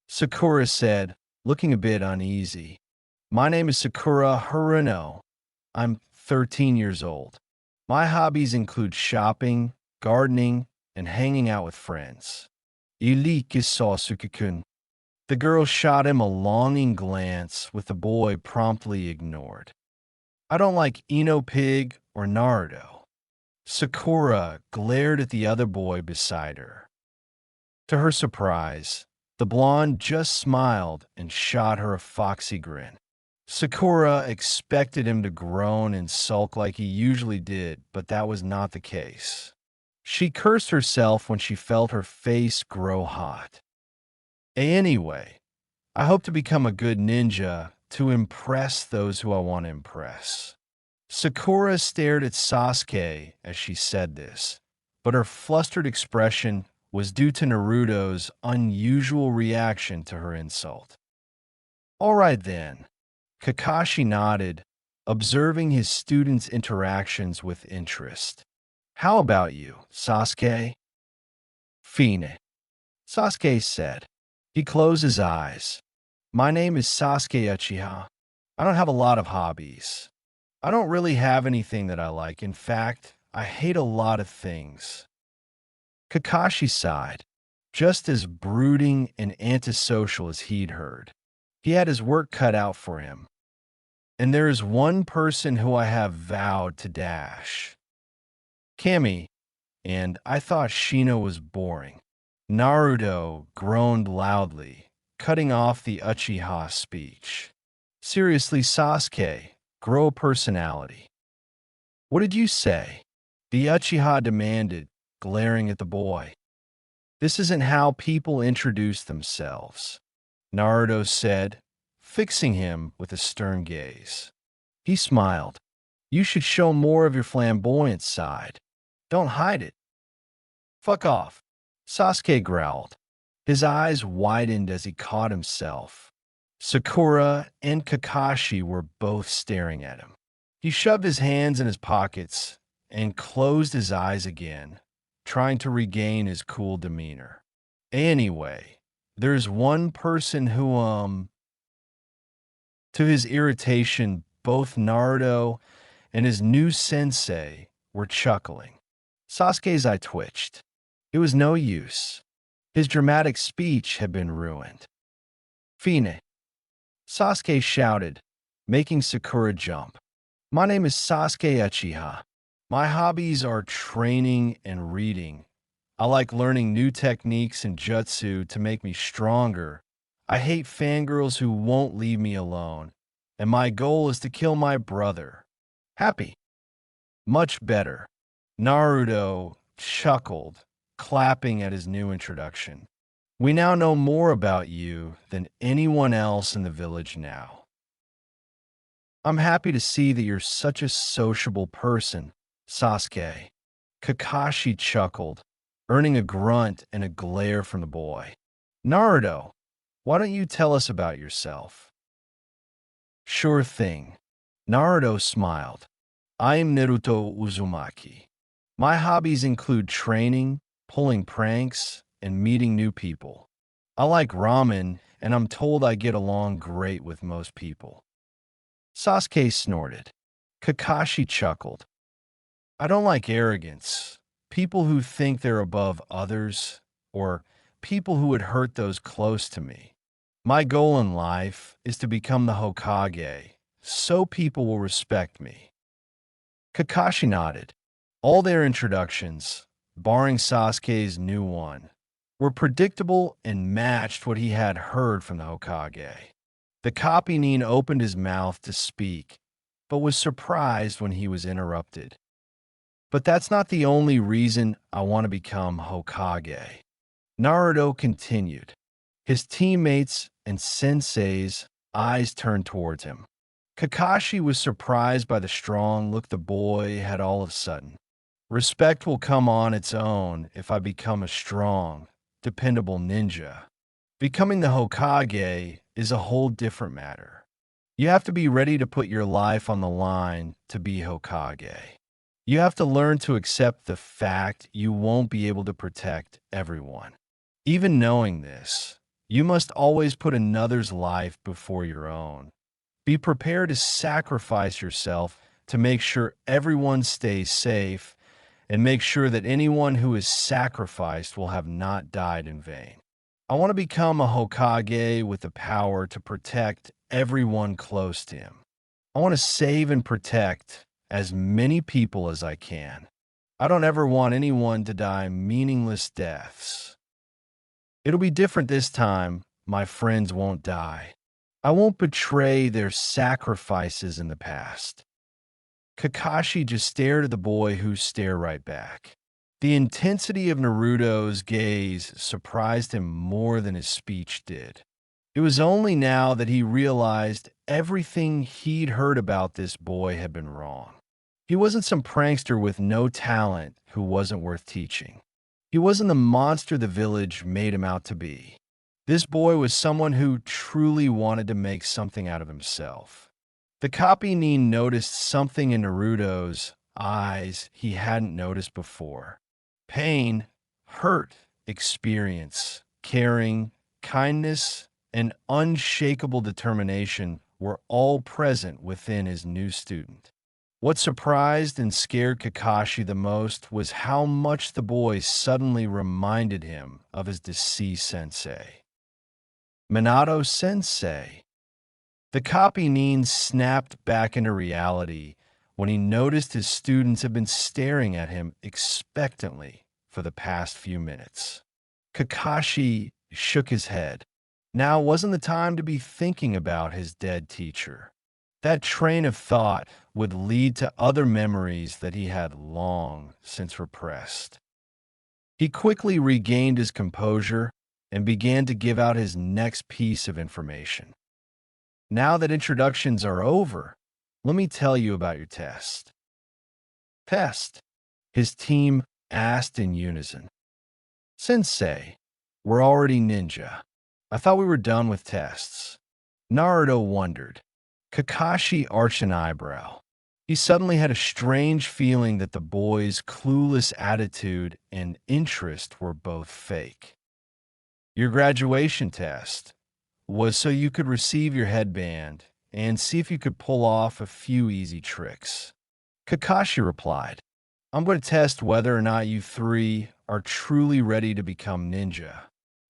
A: Sakura said, looking a bit uneasy. My name is Sakura Haruno. I'm 13 years old. My hobbies include shopping, gardening, and hanging out with friends. Iliki Sasuke-kun. The girl shot him a longing glance, with the boy promptly ignored. I don't like Ino Pig or Naruto. Sakura glared at the other boy beside her. To her surprise, The blonde just smiled and shot her a foxy grin. Sakura expected him to groan and sulk like he usually did, but that was not the case. She cursed herself when she felt her face grow hot. Anyway, I hope to become a good ninja to impress those who I want to impress. Sakura stared at Sasuke as she said this, but her flustered expression was due to Naruto's unusual reaction to her insult. All right then, Kakashi nodded, observing his students' interactions with interest. How about you, Sasuke? Fine, Sasuke said. He closed his eyes. My name is Sasuke Uchiha. I don't have a lot of hobbies. I don't really have anything that I like. In fact, I hate a lot of things. Kakashi sighed, just as brooding and antisocial as he'd heard. He had his work cut out for him. And there is one person who I have vowed to dash. Kami, and I thought Shino was boring. Naruto groaned loudly, cutting off the Uchiha speech. Seriously, Sasuke, grow a personality. What did you say? The Uchiha demanded, glaring at the boy. This isn't how people introduce themselves, Naruto said, fixing him with a stern gaze. He smiled. You should show more of your flamboyant side. Don't hide it. Fuck off, Sasuke growled. His eyes widened as he caught himself. Sakura and Kakashi were both staring at him. He shoved his hands in his pockets and closed his eyes again, trying to regain his cool demeanor. Anyway, there's one person who, To his irritation, both Naruto and his new sensei were chuckling. Sasuke's eye twitched. It was no use. His dramatic speech had been ruined. Fine, Sasuke shouted, making Sakura jump. My name is Sasuke Uchiha. My hobbies are training and reading. I like learning new techniques and jutsu to make me stronger. I hate fangirls who won't leave me alone. And my goal is to kill my brother. Happy. Much better. Naruto chuckled, clapping at his new introduction. We now know more about you than anyone else in the village now. I'm happy to see that you're such a sociable person, Sasuke. Kakashi chuckled, earning a grunt and a glare from the boy. Naruto, why don't you tell us about yourself? Sure thing. Naruto smiled. I am Naruto Uzumaki. My hobbies include training, pulling pranks, and meeting new people. I like ramen, and I'm told I get along great with most people. Sasuke snorted. Kakashi chuckled. I don't like arrogance, people who think they're above others, or people who would hurt those close to me. My goal in life is to become the Hokage, so people will respect me. Kakashi nodded. All their introductions, barring Sasuke's new one, were predictable and matched what he had heard from the Hokage. The copy-nin opened his mouth to speak, but was surprised when he was interrupted. But that's not the only reason I want to become Hokage. Naruto continued. His teammates and sensei's eyes turned towards him. Kakashi was surprised by the strong look the boy had all of a sudden. Respect will come on its own if I become a strong, dependable ninja. Becoming the Hokage is a whole different matter. You have to be ready to put your life on the line to be Hokage. You have to learn to accept the fact you won't be able to protect everyone. Even knowing this, you must always put another's life before your own. Be prepared to sacrifice yourself to make sure everyone stays safe and make sure that anyone who is sacrificed will have not died in vain. I want to become a Hokage with the power to protect everyone close to him. I want to save and protect as many people as I can. I don't ever want anyone to die meaningless deaths. It'll be different this time. My friends won't die. I won't betray their sacrifices in the past. Kakashi just stared at the boy who stared right back. The intensity of Naruto's gaze surprised him more than his speech did. It was only now that he realized everything he'd heard about this boy had been wrong. He wasn't some prankster with no talent who wasn't worth teaching. He wasn't the monster the village made him out to be. This boy was someone who truly wanted to make something out of himself. The copy Nin noticed something in Naruto's eyes he hadn't noticed before. Pain, hurt, experience, caring, kindness, and unshakable determination were all present within his new student. What surprised and scared Kakashi the most was how much the boy suddenly reminded him of his deceased sensei. Minato sensei. The copy Nin snapped back into reality when he noticed his students had been staring at him expectantly for the past few minutes. Kakashi shook his head. Now wasn't the time to be thinking about his dead teacher. That train of thought would lead to other memories that he had long since repressed. He quickly regained his composure and began to give out his next piece of information. Now that introductions are over, let me tell you about your test. Test? His team asked in unison. Sensei, we're already ninja. I thought we were done with tests. Naruto wondered. Kakashi arched an eyebrow. He suddenly had a strange feeling that the boy's clueless attitude and interest were both fake. Your graduation test was so you could receive your headband and see if you could pull off a few easy tricks. Kakashi replied, I'm going to test whether or not you three are truly ready to become ninja.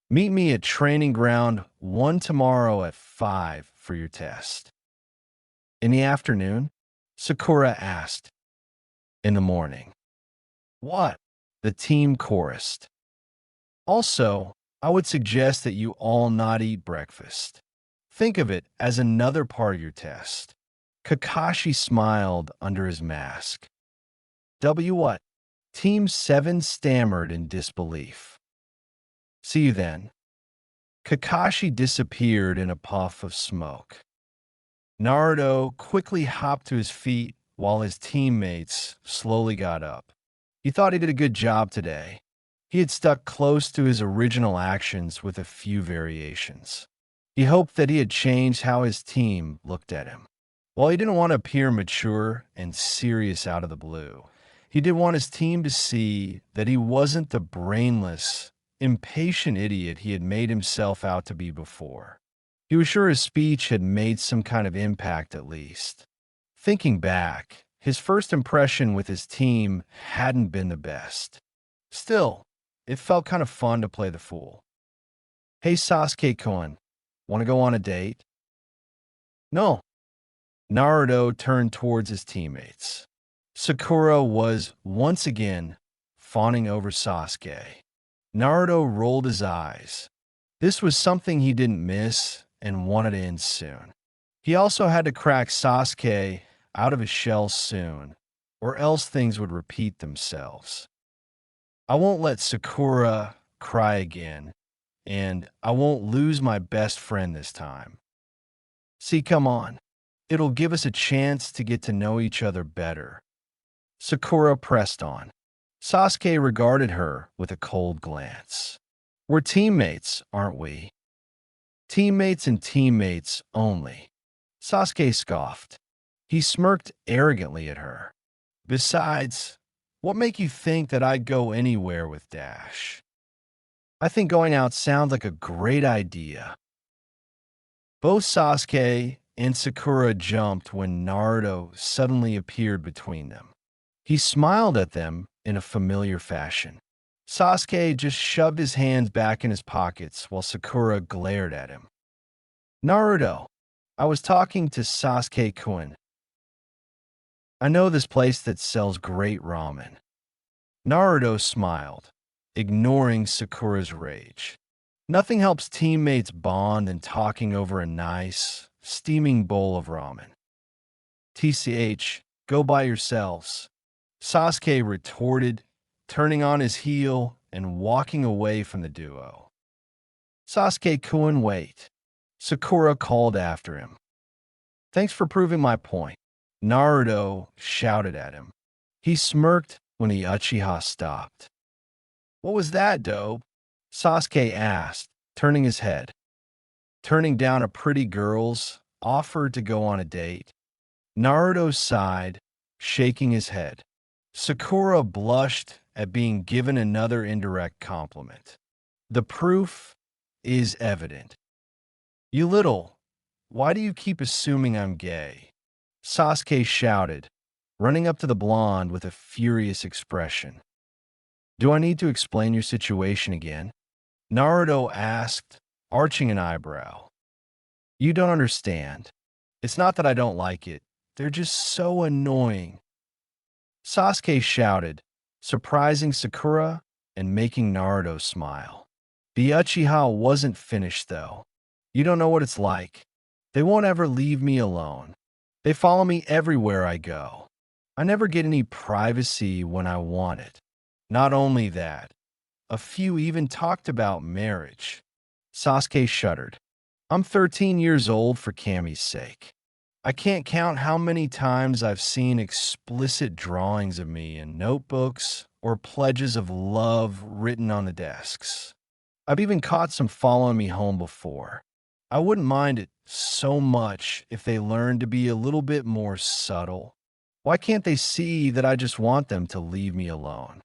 A: Meet me at Training Ground 1 tomorrow at 5 for your test. In the afternoon, Sakura asked. In the morning. What? The team chorused. Also, I would suggest that you all not eat breakfast. Think of it as another part of your test. Kakashi smiled under his mask. W what? Team 7 stammered in disbelief. See you then. Kakashi disappeared in a puff of smoke. Naruto quickly hopped to his feet while his teammates slowly got up. He thought he did a good job today. He had stuck close to his original actions with a few variations. He hoped that he had changed how his team looked at him. While he didn't want to appear mature and serious out of the blue, he did want his team to see that he wasn't the brainless, impatient idiot he had made himself out to be before. He was sure his speech had made some kind of impact at least. Thinking back, his first impression with his team hadn't been the best. Still, it felt kind of fun to play the fool. Hey Sasuke-kun, want to go on a date? No. Naruto turned towards his teammates. Sakura was once again fawning over Sasuke. Naruto rolled his eyes. This was something he didn't miss and wanted to end soon. He also had to crack Sasuke out of his shell soon, or else things would repeat themselves. I won't let Sakura cry again, and I won't lose my best friend this time. See, come on. It'll give us a chance to get to know each other better. Sakura pressed on. Sasuke regarded her with a cold glance. We're teammates, aren't we? Teammates and teammates only. Sasuke scoffed. He smirked arrogantly at her. Besides, what make you think that I'd go anywhere with Dash? I think going out sounds like a great idea. Both Sasuke and Sakura jumped when Naruto suddenly appeared between them. He smiled at them in a familiar fashion. Sasuke just shoved his hands back in his pockets while Sakura glared at him. Naruto, I was talking to Sasuke-kun. I know this place that sells great ramen. Naruto smiled, ignoring Sakura's rage. Nothing helps teammates bond than talking over a nice, steaming bowl of ramen. TCH, go by yourselves. Sasuke retorted, turning on his heel and walking away from the duo. Sasuke couldn't wait. Sakura called after him. Thanks for proving my point. Naruto shouted at him. He smirked when the Uchiha stopped. What was that, dope? Sasuke asked, turning his head. Turning down a pretty girl's offer to go on a date. Naruto sighed, shaking his head. Sakura blushed at being given another indirect compliment. The proof is evident. You little, why do you keep assuming I'm gay? Sasuke shouted, running up to the blonde with a furious expression. Do I need to explain your situation again? Naruto asked, arching an eyebrow. You don't understand. It's not that I don't like it. They're just so annoying. Sasuke shouted, surprising Sakura and making Naruto smile. The Uchiha wasn't finished, though. You don't know what it's like. They won't ever leave me alone. They follow me everywhere I go. I never get any privacy when I want it. Not only that, a few even talked about marriage. Sasuke shuddered. I'm 13 years old for Kami's sake. I can't count how many times I've seen explicit drawings of me in notebooks or pledges of love written on the desks. I've even caught some following me home before. I wouldn't mind it so much if they learned to be a little bit more subtle. Why can't they see that I just want them to leave me alone?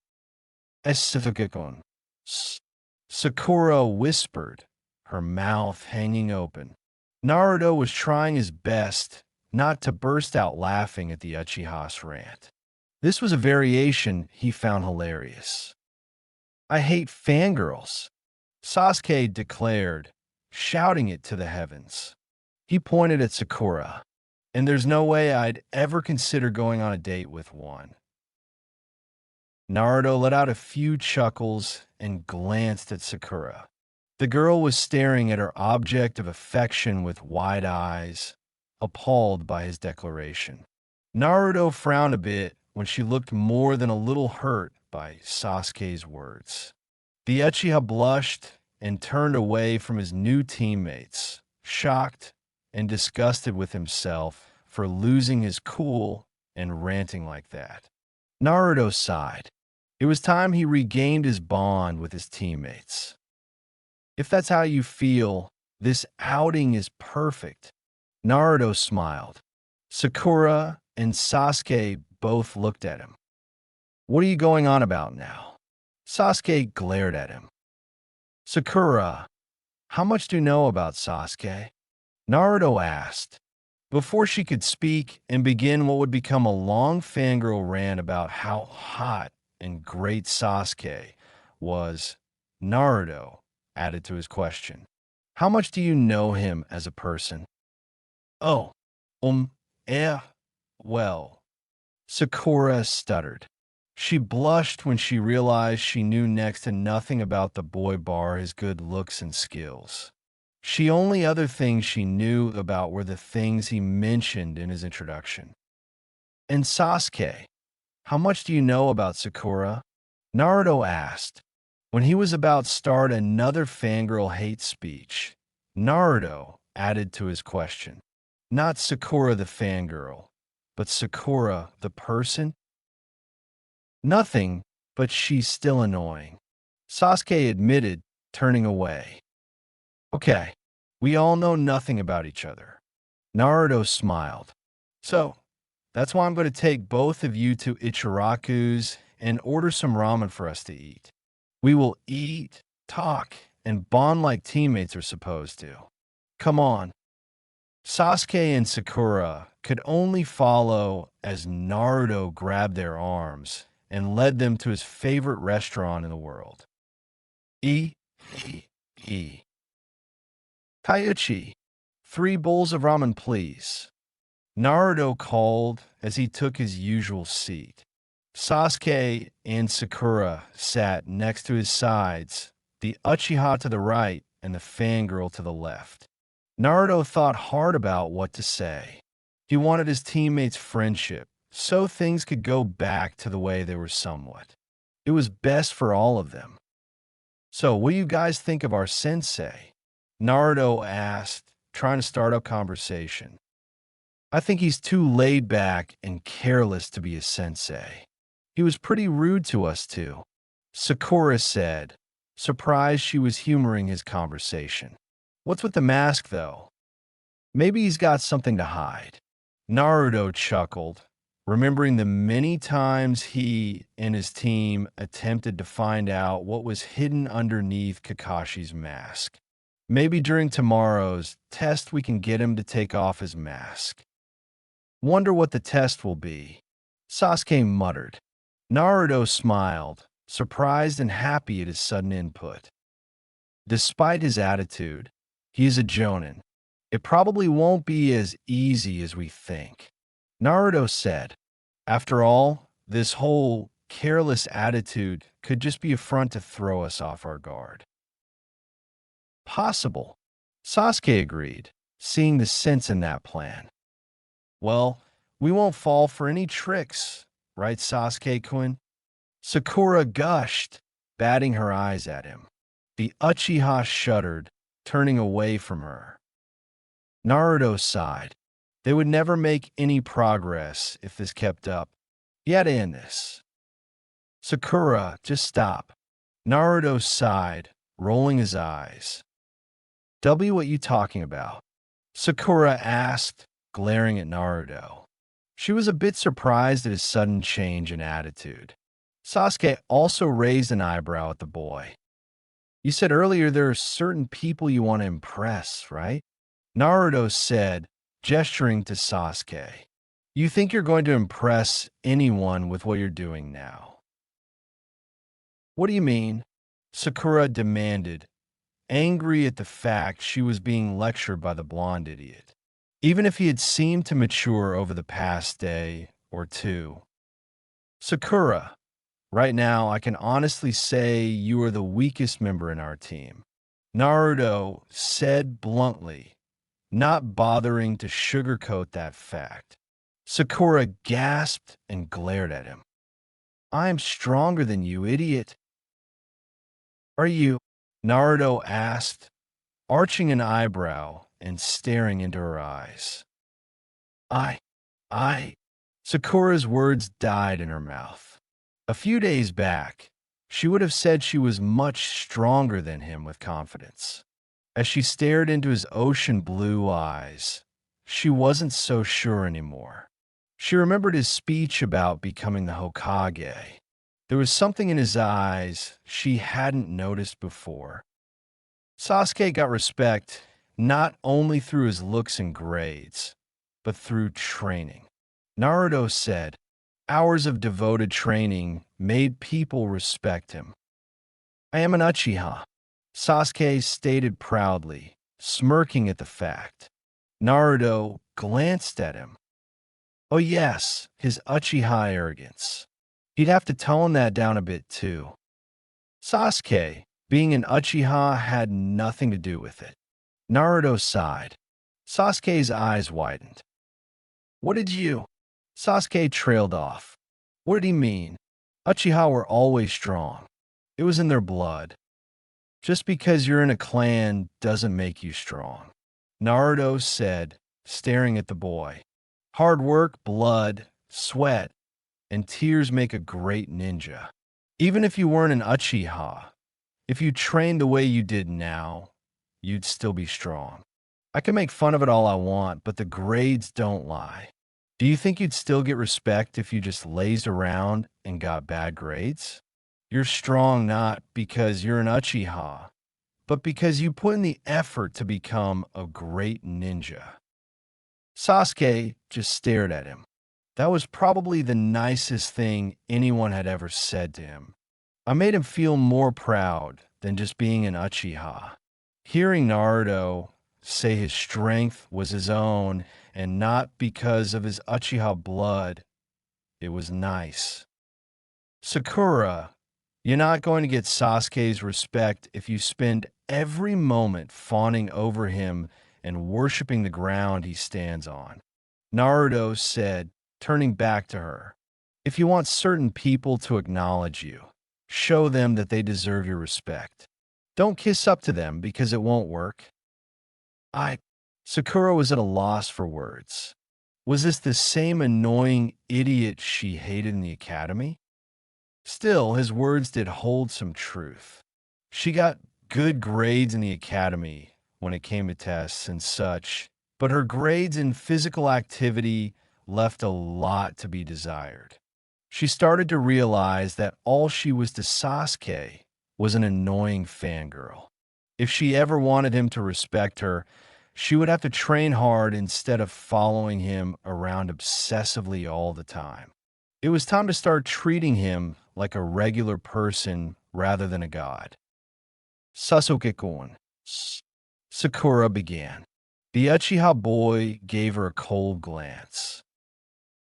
A: Sakura whispered, her mouth hanging open. Naruto was trying his best not to burst out laughing at the Uchiha's rant. This was a variation he found hilarious. I hate fangirls, Sasuke declared, shouting it to the heavens. He pointed at Sakura, and there's no way I'd ever consider going on a date with one. Naruto let out a few chuckles and glanced at Sakura. The girl was staring at her object of affection with wide eyes, appalled by his declaration. Naruto frowned a bit when she looked more than a little hurt by Sasuke's words. The Uchiha blushed and turned away from his new teammates, shocked and disgusted with himself for losing his cool and ranting like that. Naruto sighed. It was time he regained his bond with his teammates. If that's how you feel, this outing is perfect. Naruto smiled. Sakura and Sasuke both looked at him. What are you going on about now? Sasuke glared at him. Sakura, how much do you know about Sasuke? Naruto asked. Before she could speak and begin what would become a long fangirl rant about how hot and great Sasuke was, Naruto added to his question. How much do you know him as a person? Oh, well. Sakura stuttered. She blushed when she realized she knew next to nothing about the boy bar his good looks and skills. The only other things she knew about were the things he mentioned in his introduction. And Sasuke, how much do you know about Sakura? Naruto asked. When he was about to start another fangirl hate speech, Naruto added to his question. Not Sakura the fangirl, but Sakura the person? Nothing, but she's still annoying. Sasuke admitted, turning away. Okay, we all know nothing about each other. Naruto smiled. So, that's why I'm going to take both of you to Ichiraku's and order some ramen for us to eat. We will eat, talk, and bond like teammates are supposed to. Come on. Sasuke and Sakura could only follow as Naruto grabbed their arms and led them to his favorite restaurant in the world. Taiuchi, 3 bowls of ramen, please. Naruto called as he took his usual seat. Sasuke and Sakura sat next to his sides, the Uchiha to the right and the fangirl to the left. Naruto thought hard about what to say. He wanted his teammates' friendship, so things could go back to the way they were somewhat. It was best for all of them. So, what do you guys think of our sensei? Naruto asked, trying to start up conversation. I think he's too laid back and careless to be a sensei. He was pretty rude to us too, Sakura said, surprised she was humoring his conversation. What's with the mask, though? Maybe he's got something to hide. Naruto chuckled, remembering the many times he and his team attempted to find out what was hidden underneath Kakashi's mask. Maybe during tomorrow's test we can get him to take off his mask. Wonder what the test will be, Sasuke muttered. Naruto smiled, surprised and happy at his sudden input. Despite his attitude, he is a jonin. It probably won't be as easy as we think, Naruto said. After all, this whole careless attitude could just be a front to throw us off our guard. Possible, Sasuke agreed, seeing the sense in that plan. Well, we won't fall for any tricks, right, Sasuke-kun? Sakura gushed, batting her eyes at him. The Uchiha shuddered, turning away from her. Naruto sighed. They would never make any progress if this kept up. He had to end this. Sakura, just stop. Naruto sighed, rolling his eyes. W, what you talking about? Sakura asked, glaring at Naruto. She was a bit surprised at his sudden change in attitude. Sasuke also raised an eyebrow at the boy. You said earlier there are certain people you want to impress, right? Naruto said, gesturing to Sasuke. You think you're going to impress anyone with what you're doing now? What do you mean? Sakura demanded, angry at the fact she was being lectured by the blonde idiot, even if he had seemed to mature over the past day or two. Sakura, right now I can honestly say you are the weakest member in our team, Naruto said bluntly, not bothering to sugarcoat that fact. Sakura gasped and glared at him. I am stronger than you, idiot. Are you? Naruto asked, arching an eyebrow and staring into her eyes. I. Sakura's words died in her mouth. A few days back, she would have said she was much stronger than him with confidence. As she stared into his ocean blue eyes, she wasn't so sure anymore. She remembered his speech about becoming the Hokage. There was something in his eyes she hadn't noticed before. Sasuke got respect not only through his looks and grades, but through training. Naruto said, hours of devoted training made people respect him. I am an Uchiha, Sasuke stated proudly, smirking at the fact. Naruto glanced at him. Oh yes, his Uchiha arrogance. He'd have to tone that down a bit too. Sasuke, being an Uchiha, had nothing to do with it. Naruto sighed. Sasuke's eyes widened. What did you? Sasuke trailed off. What did he mean? Uchiha were always strong. It was in their blood. Just because you're in a clan doesn't make you strong, Naruto said, staring at the boy. Hard work, blood, sweat, and tears make a great ninja. Even if you weren't an Uchiha, if you trained the way you did now, you'd still be strong. I can make fun of it all I want, but the grades don't lie. Do you think you'd still get respect if you just lazed around and got bad grades? You're strong not because you're an Uchiha, but because you put in the effort to become a great ninja. Sasuke just stared at him. That was probably the nicest thing anyone had ever said to him. I made him feel more proud than just being an Uchiha. Hearing Naruto say his strength was his own and not because of his Uchiha blood, it was nice. Sakura, you're not going to get Sasuke's respect if you spend every moment fawning over him and worshiping the ground he stands on. Naruto said, turning back to her, "If you want certain people to acknowledge you, show them that they deserve your respect. Don't kiss up to them because it won't work." I. Sakura was at a loss for words. Was this the same annoying idiot she hated in the academy? Still, his words did hold some truth. She got good grades in the academy when it came to tests and such, but her grades in physical activity left a lot to be desired. She started to realize that all she was to Sasuke was an annoying fangirl. If she ever wanted him to respect her, she would have to train hard instead of following him around obsessively all the time. It was time to start treating him like a regular person rather than a god. Sasuke-kun. Sakura began. The Uchiha boy gave her a cold glance.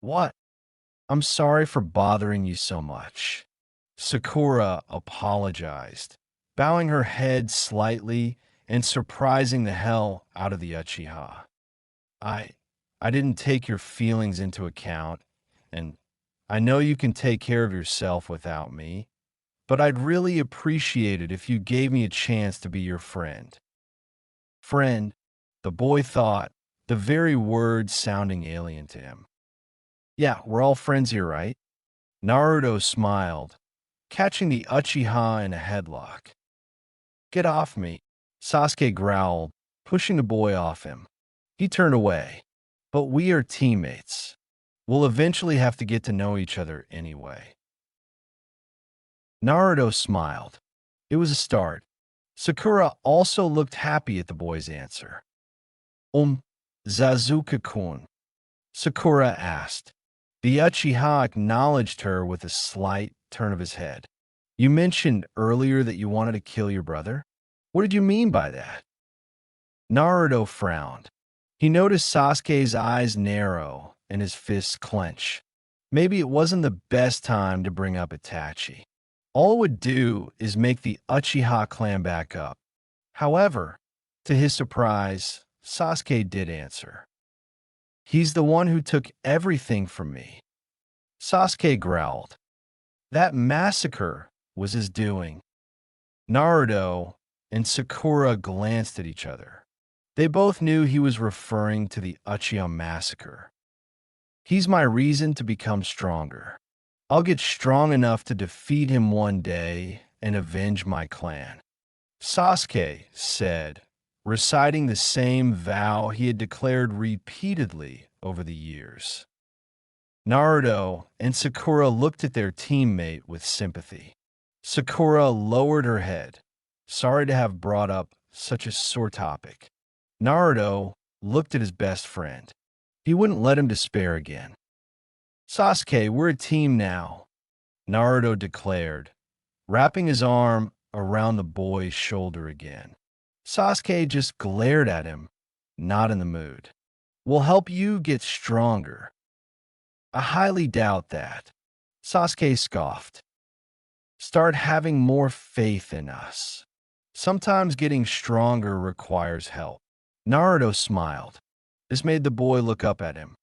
A: What? I'm sorry for bothering you so much. Sakura apologized, bowing her head slightly and surprising the hell out of the Uchiha. I didn't take your feelings into account, and I know you can take care of yourself without me, but I'd really appreciate it if you gave me a chance to be your friend. Friend, the boy thought, the very word sounding alien to him. Yeah, we're all friends here, right? Naruto smiled, catching the Uchiha in a headlock. Get off me, Sasuke growled, pushing the boy off him. He turned away. But we are teammates. We'll eventually have to get to know each other anyway. Naruto smiled. It was a start. Sakura also looked happy at the boy's answer. Sasuke-kun? Sakura asked. The Uchiha acknowledged her with a slight turn of his head. You mentioned earlier that you wanted to kill your brother? What did you mean by that? Naruto frowned. He noticed Sasuke's eyes narrow and his fists clench. Maybe it wasn't the best time to bring up Itachi. All it would do is make the Uchiha clan back up. However, to his surprise, Sasuke did answer. He's the one who took everything from me. Sasuke growled. That massacre was his doing. Naruto and Sakura glanced at each other. They both knew he was referring to the Uchiha massacre. He's my reason to become stronger. I'll get strong enough to defeat him one day and avenge my clan. Sasuke said, reciting the same vow he had declared repeatedly over the years. Naruto and Sakura looked at their teammate with sympathy. Sakura lowered her head, sorry to have brought up such a sore topic. Naruto looked at his best friend. He wouldn't let him despair again. Sasuke, we're a team now, Naruto declared, wrapping his arm around the boy's shoulder again. Sasuke just glared at him, not in the mood. We'll help you get stronger. I highly doubt that. Sasuke scoffed. Start having more faith in us. Sometimes getting stronger requires help. Naruto smiled. This made the boy look up at him.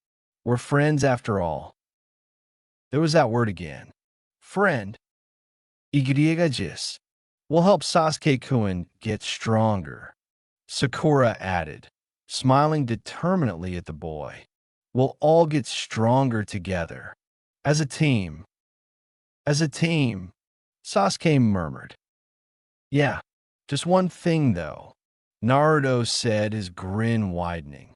A: We're friends after all. There was that word again. Friend. Igriegajis. We'll help Sasuke-kun get stronger. Sakura added, smiling determinedly at the boy. We'll all get stronger together. As a team. As a team. Sasuke murmured. Yeah, just one thing though. Naruto said, his grin widening.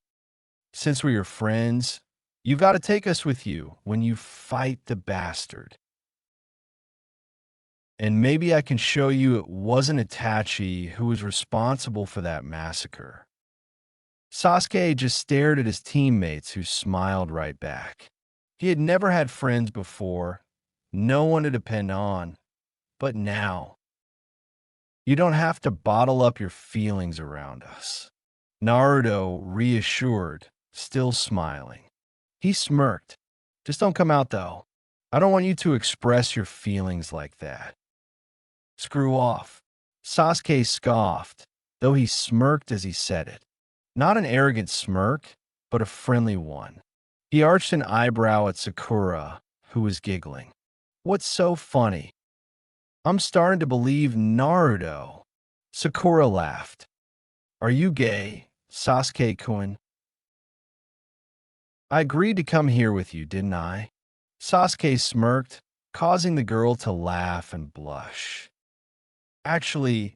A: Since we're your friends, you've got to take us with you when you fight the bastard. And maybe I can show you it wasn't Itachi who was responsible for that massacre. Sasuke just stared at his teammates who smiled right back. He had never had friends before, no one to depend on, but now. You don't have to bottle up your feelings around us. Naruto reassured, still smiling. He smirked. Just don't come out though. I don't want you to express your feelings like that. Screw off. Sasuke scoffed, though he smirked as he said it. Not an arrogant smirk, but a friendly one. He arched an eyebrow at Sakura, who was giggling. What's so funny? I'm starting to believe Naruto. Sakura laughed. Are you gay, Sasuke-kun? I agreed to come here with you, didn't I? Sasuke smirked, causing the girl to laugh and blush. Actually,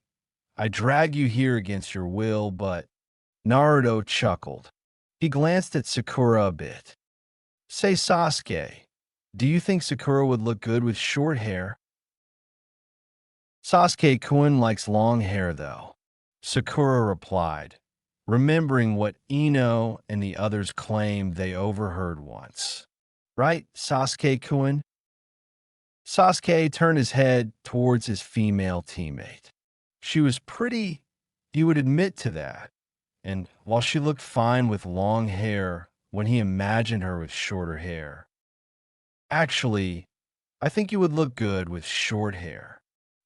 A: I drag you here against your will, but Naruto chuckled. He glanced at Sakura a bit. Say, Sasuke, do you think Sakura would look good with short hair? Sasuke-kun likes long hair, though, Sakura replied, remembering what Ino and the others claimed they overheard once. Right, Sasuke-kun? Sasuke turned his head towards his female teammate. She was pretty, he would admit to that, and while she looked fine with long hair when he imagined her with shorter hair. Actually, I think you would look good with short hair,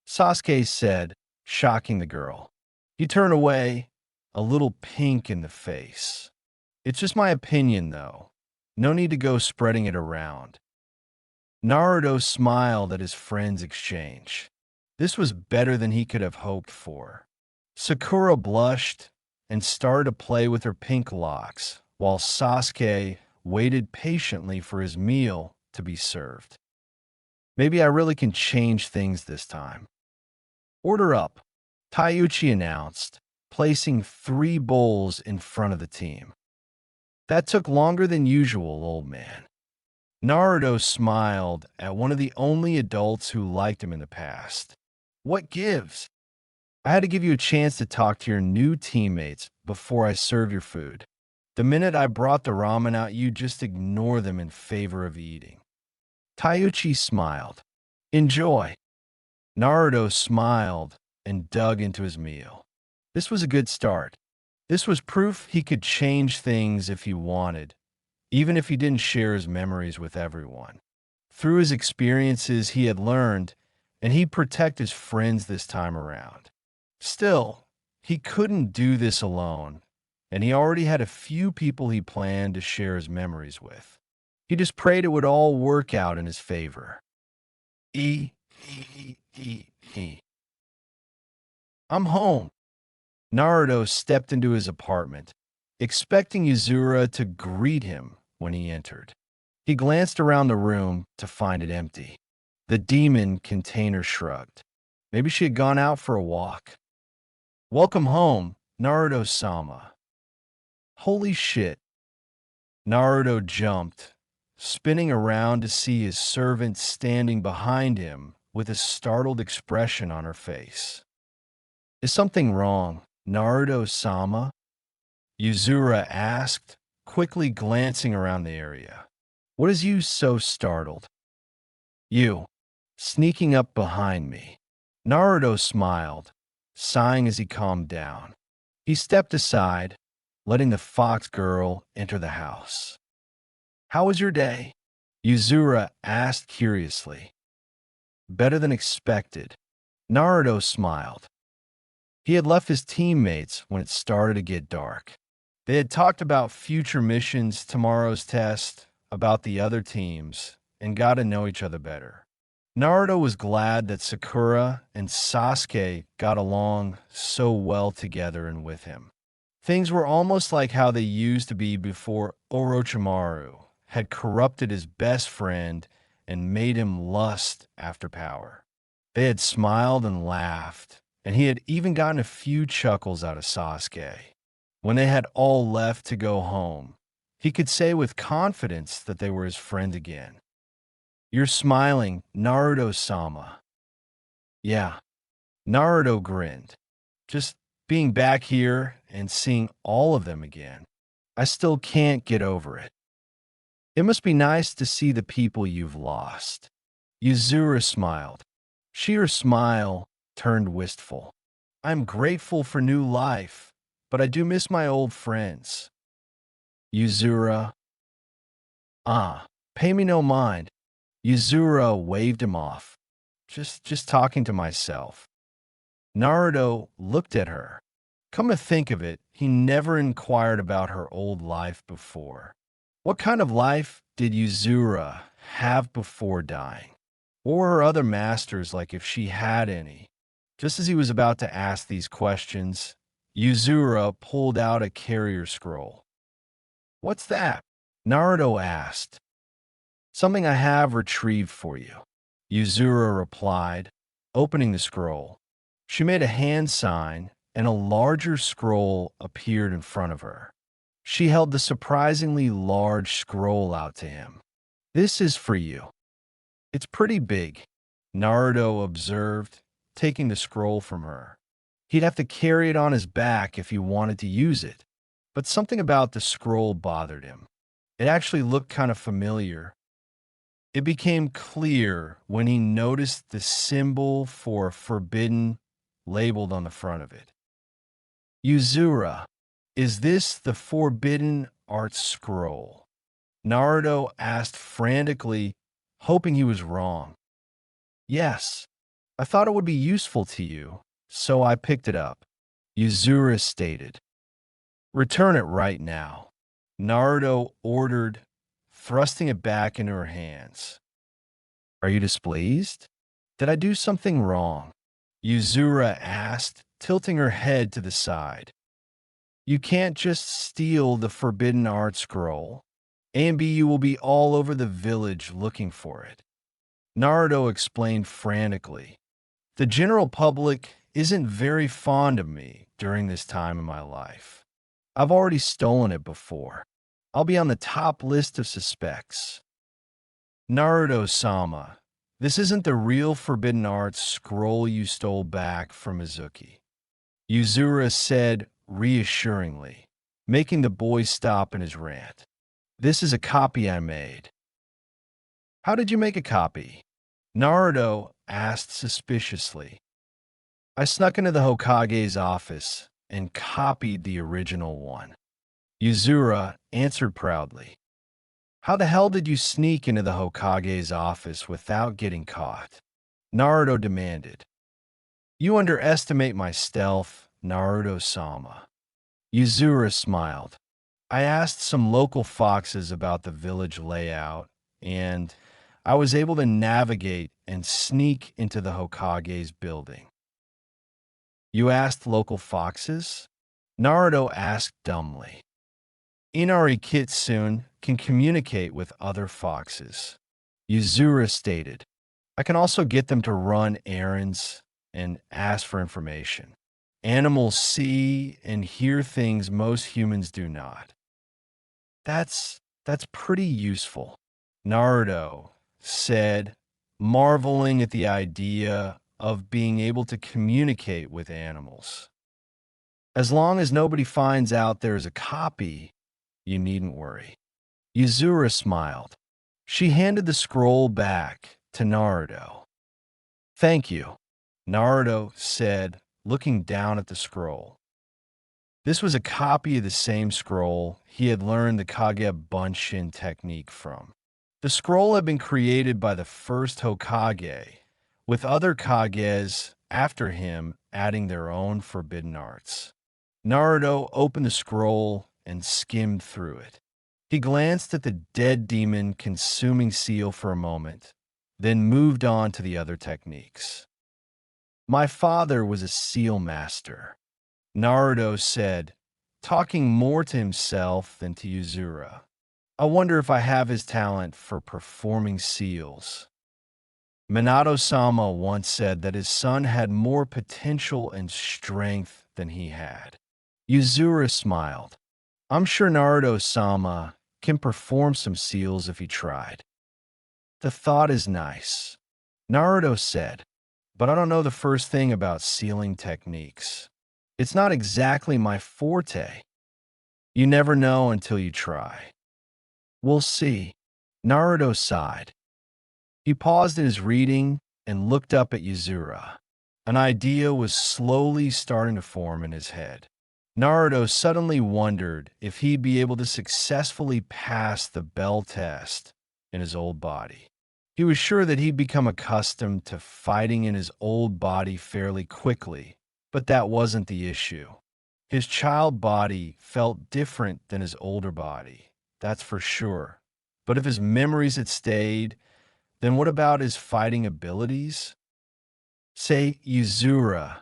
A: Sasuke said, shocking the girl. He turned away, a little pink in the face. It's just my opinion, though. No need to go spreading it around. Naruto smiled at his friend's exchange. This was better than he could have hoped for. Sakura blushed and started to play with her pink locks, while Sasuke waited patiently for his meal to be served. Maybe I really can change things this time. Order up, Taiuchi announced, placing 3 bowls in front of the team. That took longer than usual, old man. Naruto smiled at one of the only adults who liked him in the past. What gives? I had to give you a chance to talk to your new teammates before I serve your food. The minute I brought the ramen out, you just ignore them in favor of eating. Taiuchi smiled. Enjoy. Naruto smiled and dug into his meal. This was a good start. This was proof he could change things if he wanted, even if he didn't share his memories with everyone. Through his experiences, he had learned, and he'd protect his friends this time around. Still, he couldn't do this alone, and he already had a few people he planned to share his memories with. He just prayed it would all work out in his favor. I'm home. Naruto stepped into his apartment, expecting Yuzura to greet him when he entered. He glanced around the room to find it empty. The demon container shrugged. Maybe she had gone out for a walk. Welcome home, Naruto-sama. Holy shit. Naruto jumped, spinning around to see his servant standing behind him with a startled expression on her face. Is something wrong, Naruto-sama? Yuzura asked, quickly glancing around the area. What is you so startled? You, sneaking up behind me. Naruto smiled, sighing as he calmed down. He stepped aside, letting the fox girl enter the house. How was your day? Yuzura asked curiously. Better than expected. Naruto smiled. He had left his teammates when it started to get dark. They had talked about future missions, tomorrow's test, about the other teams, and got to know each other better. Naruto was glad that Sakura and Sasuke got along so well together and with him. Things were almost like how they used to be before Orochimaru had corrupted his best friend and made him lust after power. They had smiled and laughed, and he had even gotten a few chuckles out of Sasuke. When they had all left to go home, he could say with confidence that they were his friend again. You're smiling, Naruto-sama. Yeah, Naruto grinned. Just being back here and seeing all of them again. I still can't get over it. It must be nice to see the people you've lost. Yuzura smiled. Her smile turned wistful. I'm grateful for new life, but I do miss my old friends. Yuzura. Pay me no mind. Yuzura waved him off. Just talking to myself. Naruto looked at her. Come to think of it, he never inquired about her old life before. What kind of life did Yuzura have before dying? Or her other masters, like if she had any? Just as he was about to ask these questions, Yuzura pulled out a carrier scroll. What's that? Naruto asked. Something I have retrieved for you, Yuzura replied, opening the scroll. She made a hand sign, and a larger scroll appeared in front of her. She held the surprisingly large scroll out to him. This is for you. It's pretty big, Naruto observed, taking the scroll from her. He'd have to carry it on his back if he wanted to use it, but something about the scroll bothered him. It actually looked kind of familiar. It became clear when he noticed the symbol for forbidden labeled on the front of it. Yuzura, is this the forbidden art scroll? Naruto asked frantically, hoping he was wrong. Yes, I thought it would be useful to you, so I picked it up, Yuzura stated. Return it right now, Naruto ordered, thrusting it back into her hands. Are you displeased? Did I do something wrong? Yuzura asked, tilting her head to the side. You can't just steal the forbidden art scroll. AMBU will be all over the village looking for it. Naruto explained frantically. The general public isn't very fond of me during this time in my life. I've already stolen it before. I'll be on the top list of suspects. Naruto-sama, this isn't the real forbidden art scroll you stole back from Mizuki, Yuzura said reassuringly, making the boy stop in his rant. This is a copy I made. How did you make a copy? Naruto asked suspiciously. I snuck into the Hokage's office and copied the original one. Yuzura answered proudly. How the hell did you sneak into the Hokage's office without getting caught? Naruto demanded. You underestimate my stealth, Naruto-sama. Yuzura smiled. I asked some local foxes about the village layout, and I was able to navigate and sneak into the Hokage's building. You asked local foxes? Naruto asked dumbly. Inari Kitsune can communicate with other foxes, Yuzura stated. I can also get them to run errands and ask for information. Animals see and hear things most humans do not. That's pretty useful, Naruto said, marveling at the idea of being able to communicate with animals. As long as nobody finds out there's a copy, you needn't worry. Yuzura smiled. She handed the scroll back to Naruto. Thank you, Naruto said, looking down at the scroll. This was a copy of the same scroll he had learned the Kage Bunshin technique from. The scroll had been created by the first Hokage, with other Kages after him adding their own forbidden arts. Naruto opened the scroll and skimmed through it. He glanced at the dead demon consuming seal for a moment, then moved on to the other techniques. My father was a seal master, Naruto said, talking more to himself than to Yuzura. I wonder if I have his talent for performing seals. Minato-sama once said that his son had more potential and strength than he had. Yuzura smiled. I'm sure Naruto-sama can perform some seals if he tried. The thought is nice, Naruto said, but I don't know the first thing about sealing techniques. It's not exactly my forte. You never know until you try. We'll see, Naruto sighed. He paused in his reading and looked up at Yuzura. An idea was slowly starting to form in his head. Naruto suddenly wondered if he'd be able to successfully pass the Bell test in his old body. He was sure that he'd become accustomed to fighting in his old body fairly quickly But that wasn't the issue. His child body felt different than his older body, that's for sure. But if his memories had stayed, then what about his fighting abilities? Say, Yuzura,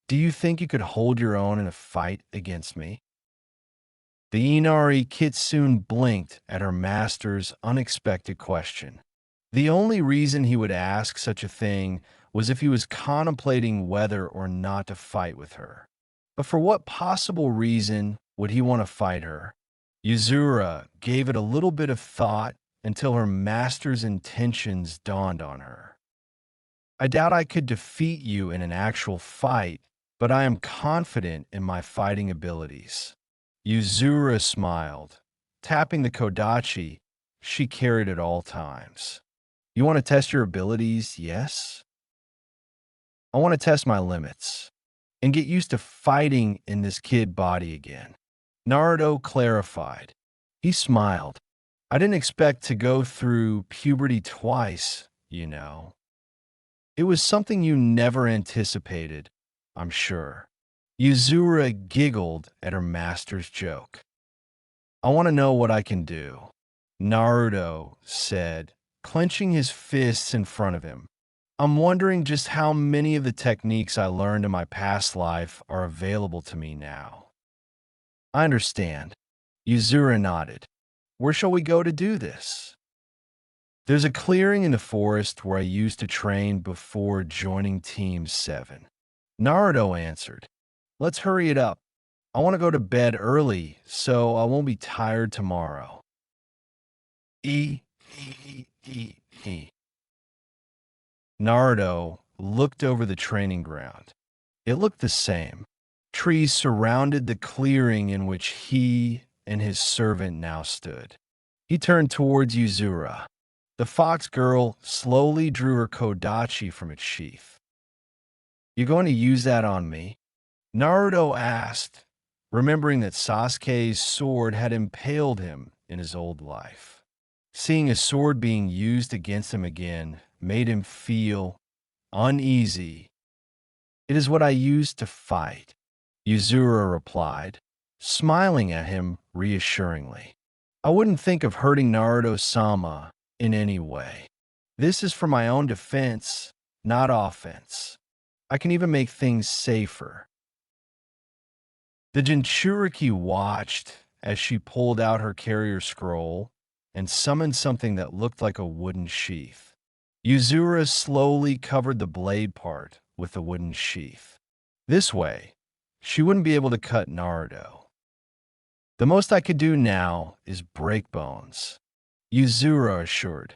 A: do you think you could hold your own in a fight against me? The Inari Kitsune blinked at her master's unexpected question. The only reason he would ask such a thing was if he was contemplating whether or not to fight with her. But for what possible reason would he want to fight her? Yuzura gave it a little bit of thought until her master's intentions dawned on her. I doubt I could defeat you in an actual fight, but I am confident in my fighting abilities. Yuzura smiled, tapping the kodachi she carried at all times. You want to test your abilities, yes? I want to test my limits and get used to fighting in this kid body again. Naruto clarified. He smiled. I didn't expect to go through puberty twice, you know. It was something you never anticipated, I'm sure. Yuzura giggled at her master's joke. I want to know what I can do, Naruto said, clenching his fists in front of him. I'm wondering just how many of the techniques I learned in my past life are available to me now. I understand. Yuzura nodded. Where shall we go to do this? There's a clearing in the forest where I used to train before joining Team 7. Naruto answered. Let's hurry it up. I want to go to bed early, so I won't be tired tomorrow. E. Naruto looked over the training ground. It looked the same. Trees surrounded the clearing in which he and his servant now stood. He turned towards Yuzura. The fox girl slowly drew her kodachi from its sheath. You going to use that on me? Naruto asked, remembering that Sasuke's sword had impaled him in his old life. Seeing his sword being used against him again made him feel uneasy. It is what I used to fight, Yuzura replied, smiling at him reassuringly. I wouldn't think of hurting Naruto-sama in any way. This is for my own defense, not offense. I can even make things safer. The Jinchuriki watched as she pulled out her carrier scroll and summoned something that looked like a wooden sheath. Yuzura slowly covered the blade part with the wooden sheath. This way, she wouldn't be able to cut Naruto. The most I could do now is break bones, Yuzura assured.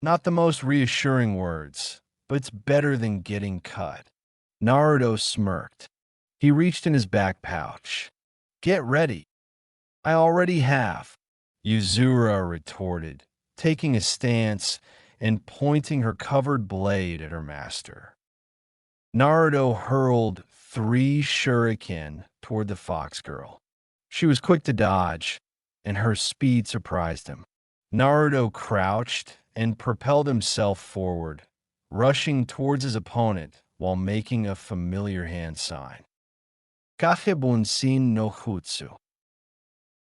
A: Not the most reassuring words, but it's better than getting cut. Naruto smirked. He reached in his back pouch. Get ready. I already have, Yuzura retorted, taking a stance and pointing her covered blade at her master. Naruto hurled 3 shuriken toward the fox girl. She was quick to dodge, and her speed surprised him. Naruto crouched and propelled himself forward, rushing towards his opponent while making a familiar hand sign. Kakebunsin no Jutsu.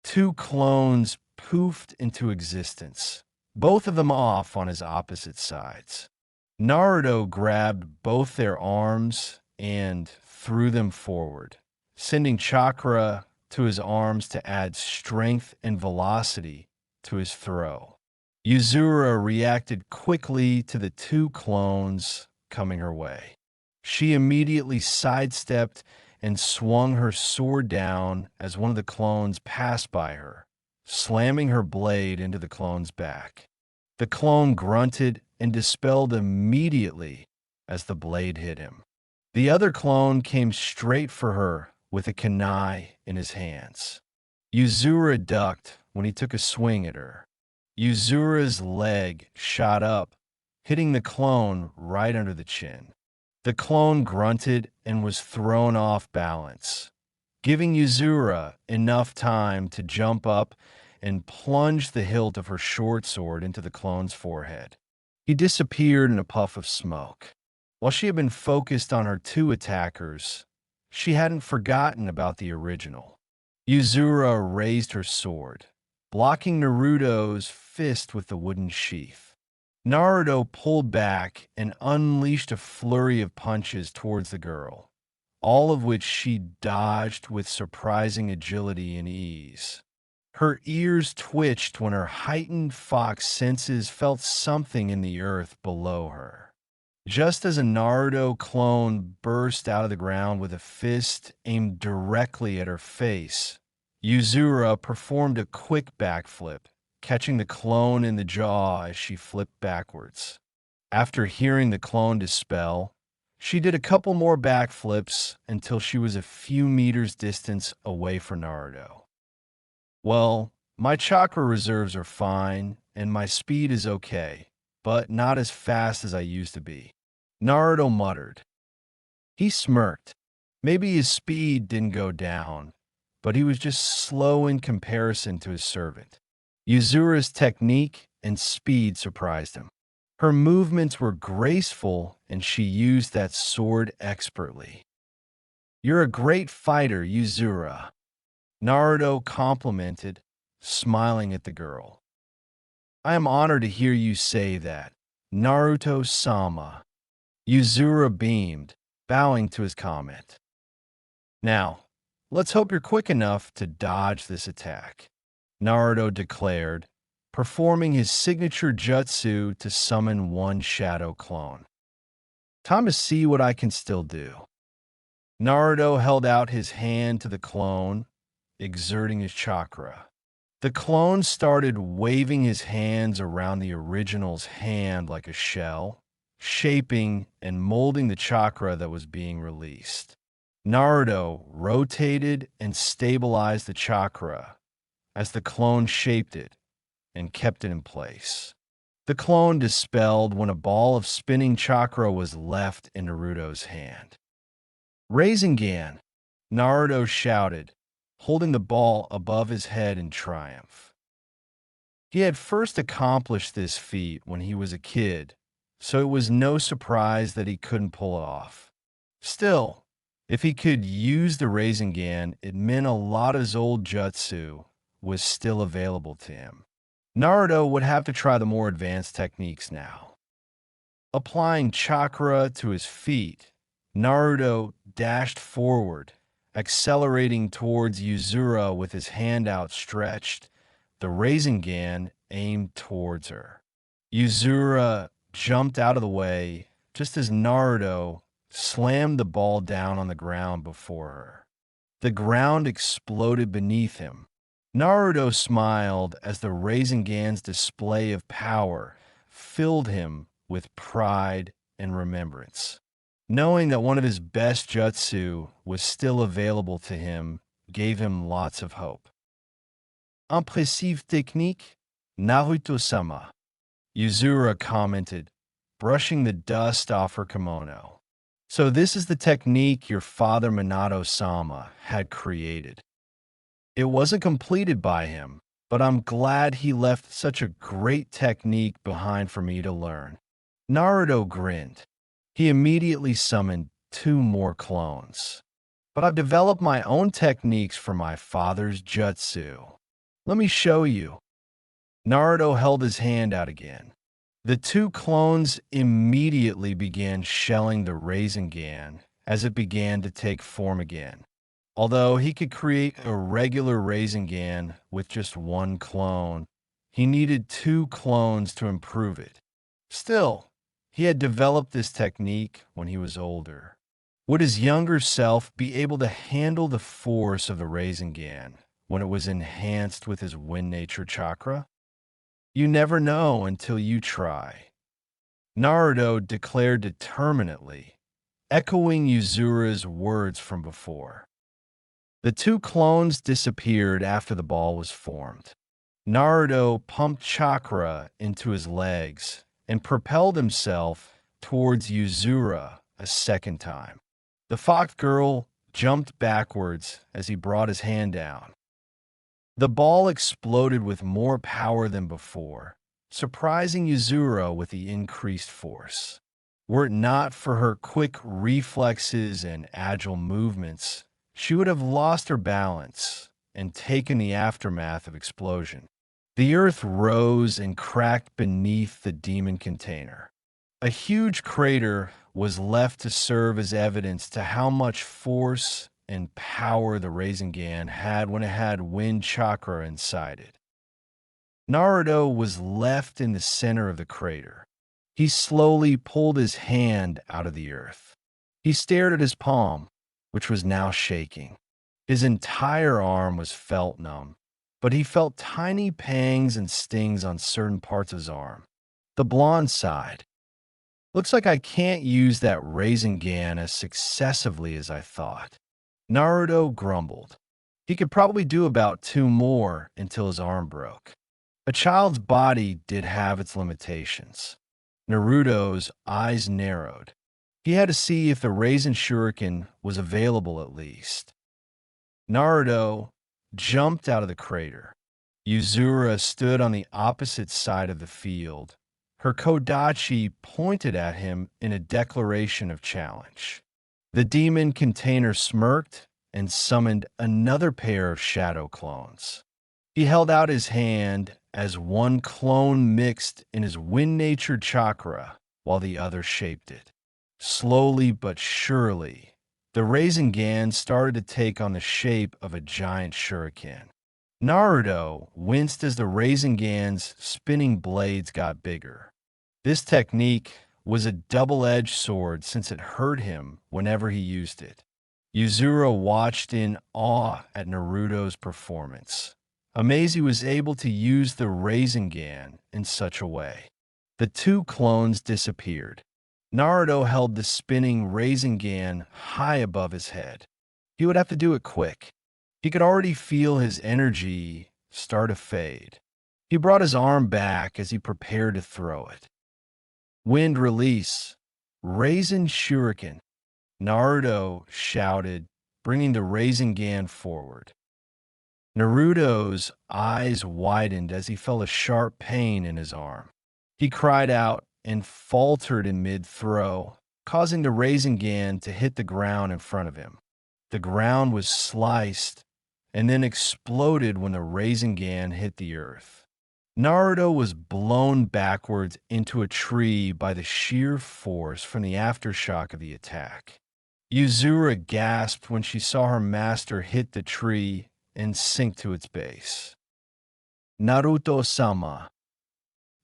A: 2 clones poofed into existence, both of them off on his opposite sides. Naruto grabbed both their arms and threw them forward, sending chakra to his arms to add strength and velocity to his throw. Yuzura reacted quickly to the 2 clones coming her way. She immediately sidestepped and swung her sword down as one of the clones passed by her, slamming her blade into the clone's back. The clone grunted and dispelled immediately as the blade hit him. The other clone came straight for her with a kunai in his hands. Yuzura ducked when he took a swing at her. Yuzura's leg shot up, hitting the clone right under the chin. The clone grunted and was thrown off balance, giving Yuzura enough time to jump up and plunge the hilt of her short sword into the clone's forehead. He disappeared in a puff of smoke. While she had been focused on her 2 attackers, she hadn't forgotten about the original. Yuzura raised her sword, blocking Naruto's fist with the wooden sheath. Naruto pulled back and unleashed a flurry of punches towards the girl, all of which she dodged with surprising agility and ease. Her ears twitched when her heightened fox senses felt something in the earth below her. Just as a Naruto clone burst out of the ground with a fist aimed directly at her face, Yuzura performed a quick backflip, catching the clone in the jaw as she flipped backwards. After hearing the clone dispel, she did a couple more backflips until she was a few meters distance away from Naruto. Well, my chakra reserves are fine, and my speed is okay, but not as fast as I used to be, Naruto muttered. He smirked. Maybe his speed didn't go down, but he was just slow in comparison to his servant. Yuzura's technique and speed surprised him. Her movements were graceful, and she used that sword expertly. "You're a great fighter, Yuzura," Naruto complimented, smiling at the girl. "I am honored to hear you say that, Naruto-sama." Yuzura beamed, bowing to his comment. "Now, let's hope you're quick enough to dodge this attack," Naruto declared, performing his signature jutsu to summon one shadow clone. "Time to see what I can still do." Naruto held out his hand to the clone, exerting his chakra. The clone started waving his hands around the original's hand like a shell, shaping and molding the chakra that was being released. Naruto rotated and stabilized the chakra as the clone shaped it and kept it in place. The clone dispelled when a ball of spinning chakra was left in Naruto's hand. "Rasengan!" Naruto shouted, holding the ball above his head in triumph. He had first accomplished this feat when he was a kid, so it was no surprise that he couldn't pull it off. Still, if he could use the Rasengan, it meant a lot of his old jutsu was still available to him. Naruto would have to try the more advanced techniques now. Applying chakra to his feet, Naruto dashed forward, accelerating towards Yuzura with his hand outstretched, the Rasengan aimed towards her. Yuzura jumped out of the way just as Naruto slammed the ball down on the ground before her. The ground exploded beneath him. Naruto smiled as the Rasengan's display of power filled him with pride and remembrance. Knowing that one of his best jutsu was still available to him gave him lots of hope. "Impressive technique, Naruto-sama," Yuzura commented, brushing the dust off her kimono. "So this is the technique your father Minato-sama had created. It wasn't completed by him, but I'm glad he left such a great technique behind for me to learn." Naruto grinned. He immediately summoned 2 more clones. "But I've developed my own techniques for my father's jutsu. Let me show you." Naruto held his hand out again. The 2 clones immediately began shelling the Rasengan as it began to take form again. Although he could create a regular Rasengan with just 1 clone, he needed 2 clones to improve it. Still, he had developed this technique when he was older. Would his younger self be able to handle the force of the Rasengan when it was enhanced with his Wind Nature chakra? You never know until you try. Naruto declared determinedly, echoing Yuzura's words from before. The 2 clones disappeared after the ball was formed. Naruto pumped chakra into his legs and propelled himself towards Yuzura a second time. The fox girl jumped backwards as he brought his hand down. The ball exploded with more power than before, surprising Yuzura with the increased force. Were it not for her quick reflexes and agile movements, she would have lost her balance and taken the aftermath of explosion. The earth rose and cracked beneath the demon container. A huge crater was left to serve as evidence to how much force and power the Rasengan had when it had wind chakra inside it. Naruto was left in the center of the crater. He slowly pulled his hand out of the earth. He stared at his palm, which was now shaking. His entire arm was felt numb, but he felt tiny pangs and stings on certain parts of his arm. The blonde sighed. Looks like I can't use that Rasengan as successively as I thought. Naruto grumbled. He could probably do about 2 more until his arm broke. A child's body did have its limitations. Naruto's eyes narrowed. He had to see if the Rasen Shuriken was available at least. Naruto jumped out of the crater. Yuzura stood on the opposite side of the field. Her Kodachi pointed at him in a declaration of challenge. The demon container smirked and summoned another pair of shadow clones. He held out his hand as one clone mixed in his wind-natured chakra while the other shaped it. Slowly but surely, the Rasengan started to take on the shape of a giant shuriken. Naruto winced as the Rasengan's spinning blades got bigger. This technique was a double-edged sword since it hurt him whenever he used it. Yuzura watched in awe at Naruto's performance. Amazed he was able to use the Rasengan in such a way. The two clones disappeared. Naruto held the spinning Rasengan high above his head. He would have to do it quick. He could already feel his energy start to fade. He brought his arm back as he prepared to throw it. Wind release. Rasen Shuriken. Naruto shouted, bringing the Rasengan forward. Naruto's eyes widened as he felt a sharp pain in his arm. He cried out and faltered in mid-throw, causing the Rasengan to hit the ground in front of him. The ground was sliced and then exploded when the Rasengan hit the earth. Naruto was blown backwards into a tree by the sheer force from the aftershock of the attack. Yuzura gasped when she saw her master hit the tree and sink to its base. Naruto-sama,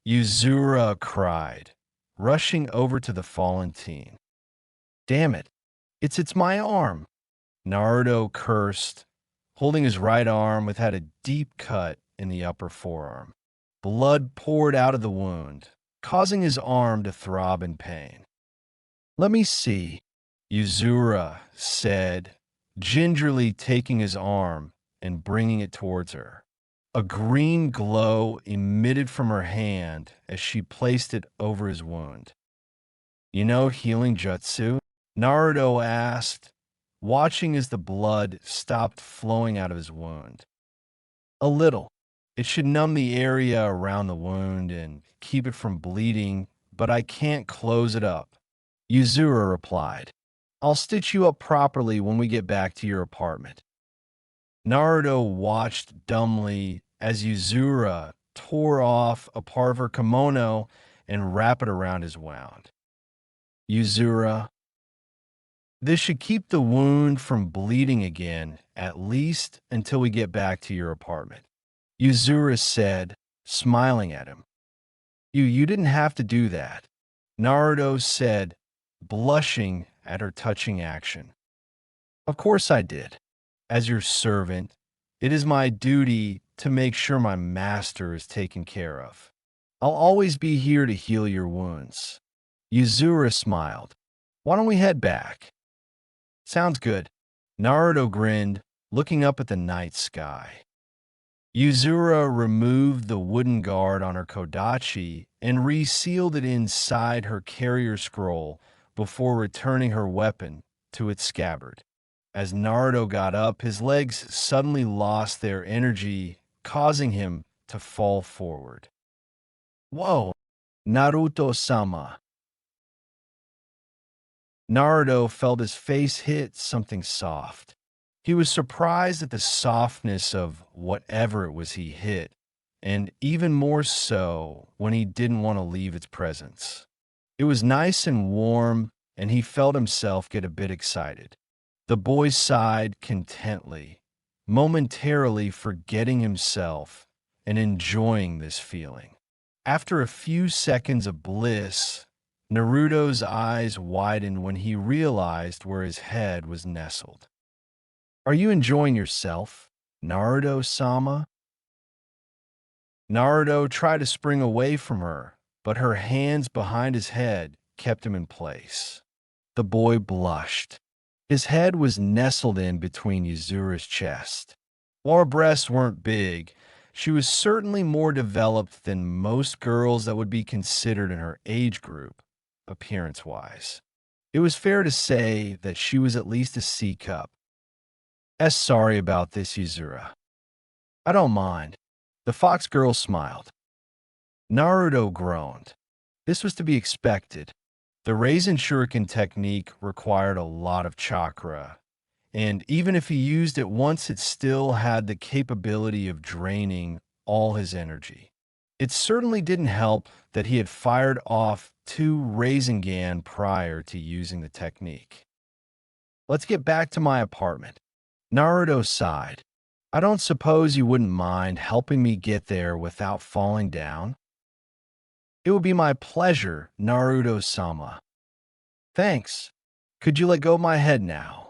A: Yuzura cried, rushing over to the fallen teen. Damn it, it's my arm. Naruto cursed, holding his right arm which had a deep cut in the upper forearm. Blood poured out of the wound, causing his arm to throb in pain. Let me see, Yuzura said, gingerly taking his arm and bringing it towards her. A green glow emitted from her hand as she placed it over his wound. You know healing jutsu? Naruto asked, watching as the blood stopped flowing out of his wound. A little. It should numb the area around the wound and keep it from bleeding, but I can't close it up. Yuzura replied. I'll stitch you up properly when we get back to your apartment. Naruto watched dumbly as Yuzura tore off a part of her kimono and wrapped it around his wound. Yuzura, this should keep the wound from bleeding again, at least until we get back to your apartment. Yuzura said, smiling at him. You didn't have to do that, Naruto said, blushing at her touching action. Of course I did. As your servant, it is my duty to make sure my master is taken care of. I'll always be here to heal your wounds. Yuzura smiled. Why don't we head back? Sounds good. Naruto grinned, looking up at the night sky. Yuzura removed the wooden guard on her Kodachi and resealed it inside her carrier scroll before returning her weapon to its scabbard. As Naruto got up, his legs suddenly lost their energy, causing him to fall forward. Whoa, Naruto-sama. Naruto felt his face hit something soft. He was surprised at the softness of whatever it was he hit, and even more so when he didn't want to leave its presence. It was nice and warm, and he felt himself get a bit excited. The boy sighed contently, momentarily forgetting himself and enjoying this feeling. After a few seconds of bliss, Naruto's eyes widened when he realized where his head was nestled. Are you enjoying yourself, Naruto-sama? Naruto tried to spring away from her, but her hands behind his head kept him in place. The boy blushed. His head was nestled in between Yuzura's chest. While her breasts weren't big, she was certainly more developed than most girls that would be considered in her age group, appearance-wise. It was fair to say that she was at least a C cup. Sorry about this, Yuzura. I don't mind. The fox girl smiled. Naruto groaned. This was to be expected. The Raisin Shuriken technique required a lot of chakra, and even if he used it once, it still had the capability of draining all his energy. It certainly didn't help that he had fired off 2 Rasengan prior to using the technique. Let's get back to my apartment. Naruto sighed. I don't suppose you wouldn't mind helping me get there without falling down? It would be my pleasure, Naruto-sama. Thanks. Could you let go of my head now?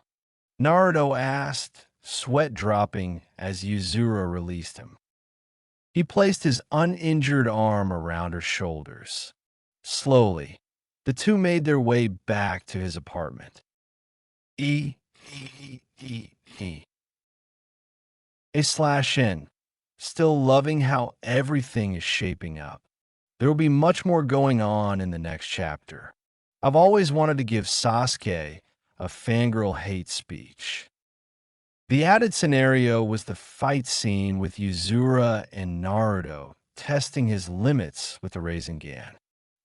A: Naruto asked, sweat dropping as Yuzura released him. He placed his uninjured arm around her shoulders. Slowly, the two made their way back to his apartment. E. A/N. Still loving how everything is shaping up. There will be much more going on in the next chapter. I've always wanted to give Sasuke a fangirl hate speech. The added scenario was the fight scene with Yuzura and Naruto testing his limits with the Rasengan.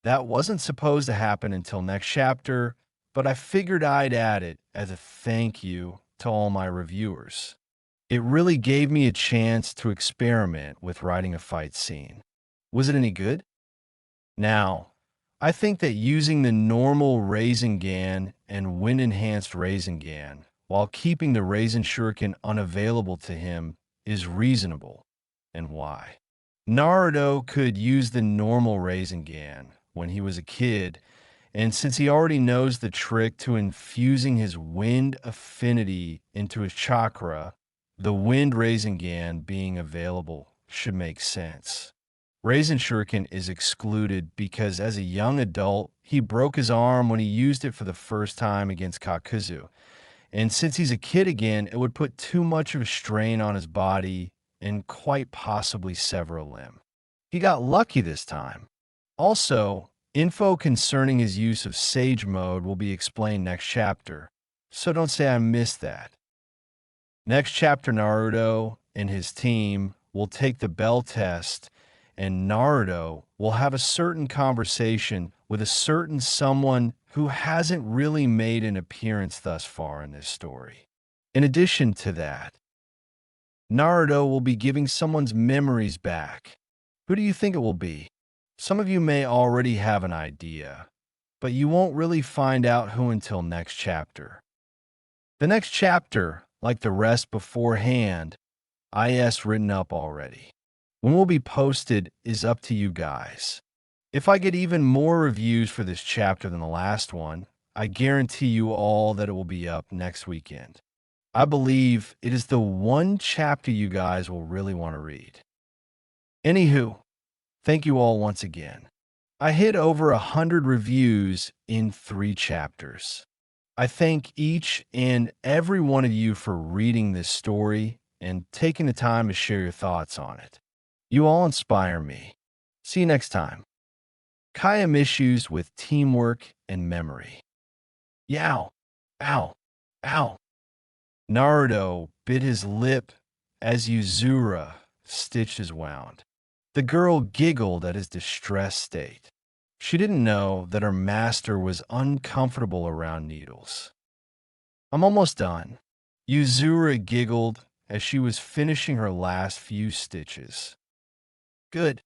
A: That wasn't supposed to happen until next chapter, but I figured I'd add it as a thank you to all my reviewers. It really gave me a chance to experiment with writing a fight scene. Was it any good? Now, I think that using the normal Rasengan and wind-enhanced Rasengan while keeping the Raisin Shuriken unavailable to him is reasonable. And why? Naruto could use the normal Rasengan when he was a kid, and since he already knows the trick to infusing his wind affinity into his chakra, the wind Rasengan being available should make sense. Raisin Shuriken is excluded because as a young adult, he broke his arm when he used it for the first time against Kakuzu. And since he's a kid again, it would put too much of a strain on his body and quite possibly sever a limb. He got lucky this time. Also, info concerning his use of Sage Mode will be explained next chapter, so don't say I missed that. Next chapter, Naruto and his team will take the bell test, and Naruto will have a certain conversation with a certain someone who hasn't really made an appearance thus far in this story. In addition to that, Naruto will be giving someone's memories back. Who do you think it will be? Some of you may already have an idea, but you won't really find out who until next chapter. The next chapter, like the rest beforehand, is written up already. When will be posted is up to you guys. If I get even more reviews for this chapter than the last one, I guarantee you all that it will be up next weekend. I believe it is the one chapter you guys will really want to read. Anywho, thank you all once again. I hit over 100 reviews in 3 chapters. I thank each and every one of you for reading this story and taking the time to share your thoughts on it. You all inspire me. See you next time. Kayam issues with teamwork and memory. Yow, ow, ow. Naruto bit his lip as Yuzura stitched his wound. The girl giggled at his distressed state. She didn't know that her master was uncomfortable around needles. I'm almost done. Yuzura giggled as she was finishing her last few stitches. Good.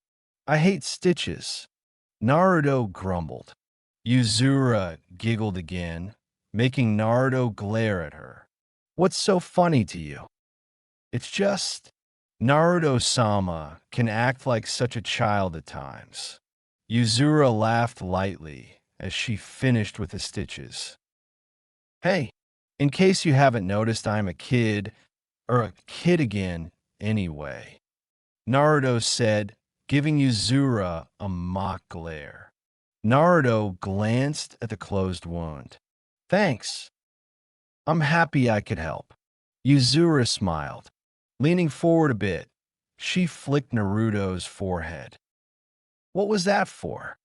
A: I hate stitches. Naruto grumbled. Yuzura giggled again, making Naruto glare at her. What's so funny to you? It's just Naruto-sama can act like such a child at times. Yuzura laughed lightly as she finished with the stitches. Hey, in case you haven't noticed, I'm a kid, or a kid again, anyway, Naruto said, giving Yuzura a mock glare. Naruto glanced at the closed wound. Thanks. I'm happy I could help. Yuzura smiled. Leaning forward a bit, she flicked Naruto's forehead. What was that for?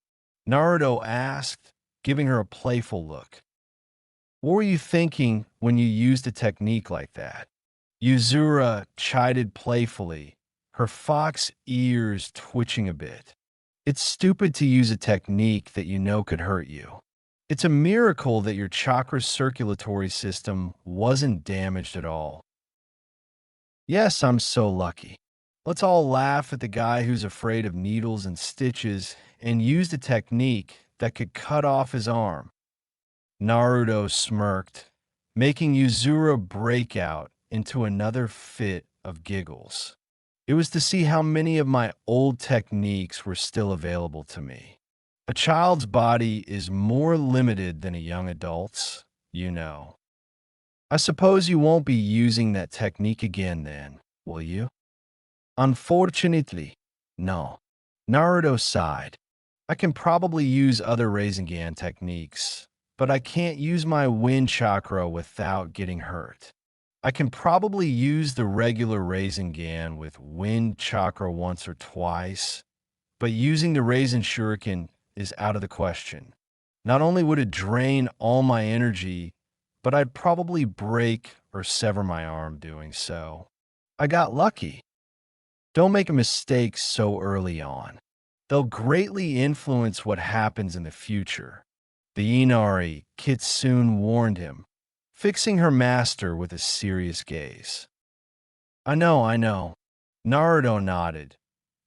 A: Naruto asked, giving her a playful look. What were you thinking when you used a technique like that? Yuzura chided playfully, her fox ears twitching a bit. It's stupid to use a technique that you know could hurt you. It's a miracle that your chakra circulatory system wasn't damaged at all. Yes, I'm so lucky. Let's all laugh at the guy who's afraid of needles and stitches and used a technique that could cut off his arm. Naruto smirked, making Yuzura break out into another fit of giggles. It was to see how many of my old techniques were still available to me. A child's body is more limited than a young adult's, you know. I suppose you won't be using that technique again then, will you? Unfortunately, no. Naruto sighed. I can probably use other Rasengan techniques, but I can't use my wind chakra without getting hurt. I can probably use the regular Rasengan with wind chakra once or twice, but using the Rasen Shuriken is out of the question. Not only would it drain all my energy, but I'd probably break or sever my arm doing so. I got lucky. Don't make a mistake so early on. They'll greatly influence what happens in the future. The Inari, Kitsune warned him, fixing her master with a serious gaze. I know. Naruto nodded,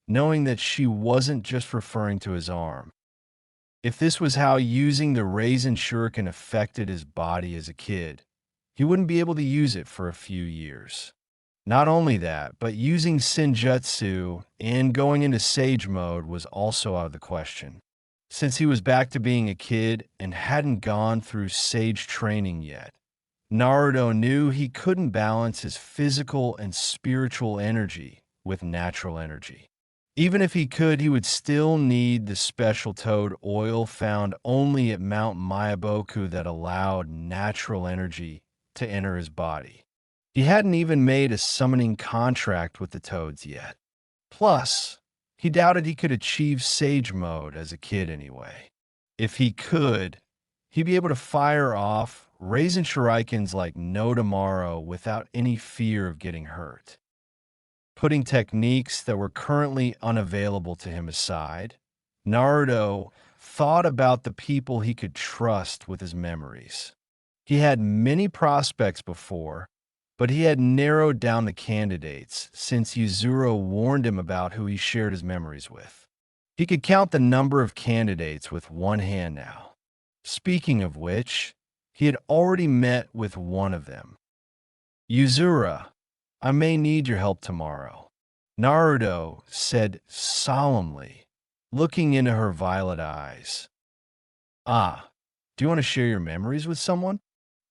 A: knowing that she wasn't just referring to his arm. If this was how using the Rasen Shuriken affected his body as a kid, he wouldn't be able to use it for a few years. Not only that, but using Senjutsu and going into Sage mode was also out of the question, since he was back to being a kid and hadn't gone through Sage training yet. Naruto knew he couldn't balance his physical and spiritual energy with natural energy. Even if he could, he would still need the special toad oil found only at Mount Mayaboku that allowed natural energy to enter his body. He hadn't even made a summoning contract with the toads yet. Plus, he doubted he could achieve Sage mode as a kid anyway. If he could, he'd be able to fire off Rasen Shurikens like no tomorrow without any fear of getting hurt. Putting techniques that were currently unavailable to him aside, Naruto thought about the people he could trust with his memories. He had many prospects before, but he had narrowed down the candidates since Yuzura warned him about who he shared his memories with. He could count the number of candidates with one hand now. Speaking of which, he had already met with one of them. Yuzura, I may need your help tomorrow, Naruto said solemnly, looking into her violet eyes. Ah, do you want to share your memories with someone?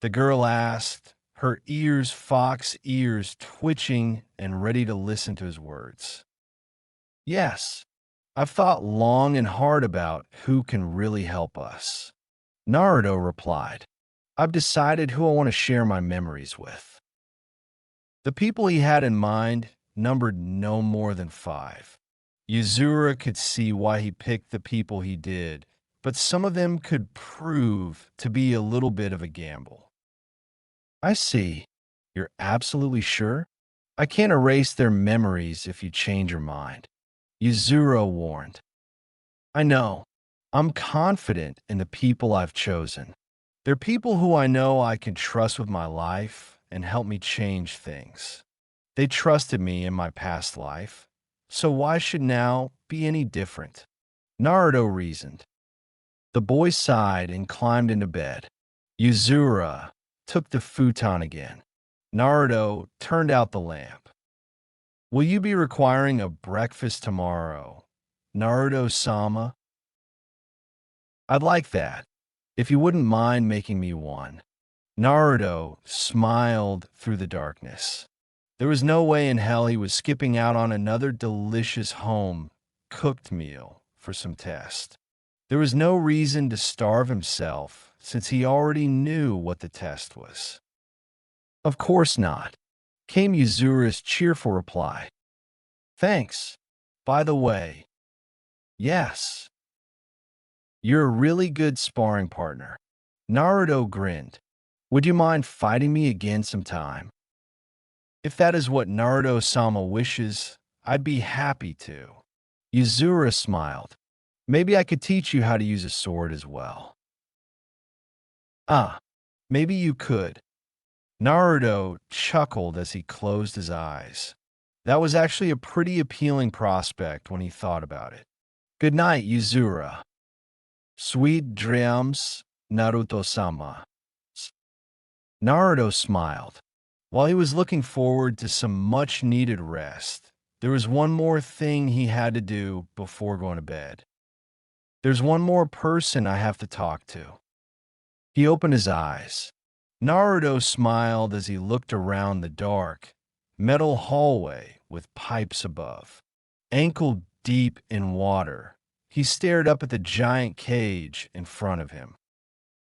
A: The girl asked, her fox ears twitching and ready to listen to his words. Yes, I've thought long and hard about who can really help us. Naruto replied, I've decided who I want to share my memories with. The people he had in mind numbered no more than 5. Yuzura could see why he picked the people he did, but some of them could prove to be a little bit of a gamble. I see. You're absolutely sure? I can't erase their memories if you change your mind. Yuzura warned. I know. I'm confident in the people I've chosen. They're people who I know I can trust with my life and help me change things. They trusted me in my past life, so why should now be any different? Naruto reasoned. The boy sighed and climbed into bed. Yuzura took the futon again. Naruto turned out the lamp. Will you be requiring a breakfast tomorrow, Naruto-sama? I'd like that, if you wouldn't mind making me one. Naruto smiled through the darkness. There was no way in hell he was skipping out on another delicious home-cooked meal for some test. There was no reason to starve himself, since he already knew what the test was. Of course not, came Yuzura's cheerful reply. Thanks. By the way, yes. You're a really good sparring partner. Naruto grinned. Would you mind fighting me again sometime? If that is what Naruto-sama wishes, I'd be happy to. Yuzura smiled. Maybe I could teach you how to use a sword as well. Ah, maybe you could. Naruto chuckled as he closed his eyes. That was actually a pretty appealing prospect when he thought about it. Good night, Yuzura. Sweet dreams, Naruto-sama. Naruto smiled. While he was looking forward to some much-needed rest, there was one more thing he had to do before going to bed. There's one more person I have to talk to. He opened his eyes. Naruto smiled as he looked around the dark, metal hallway with pipes above. Ankle deep in water, he stared up at the giant cage in front of him.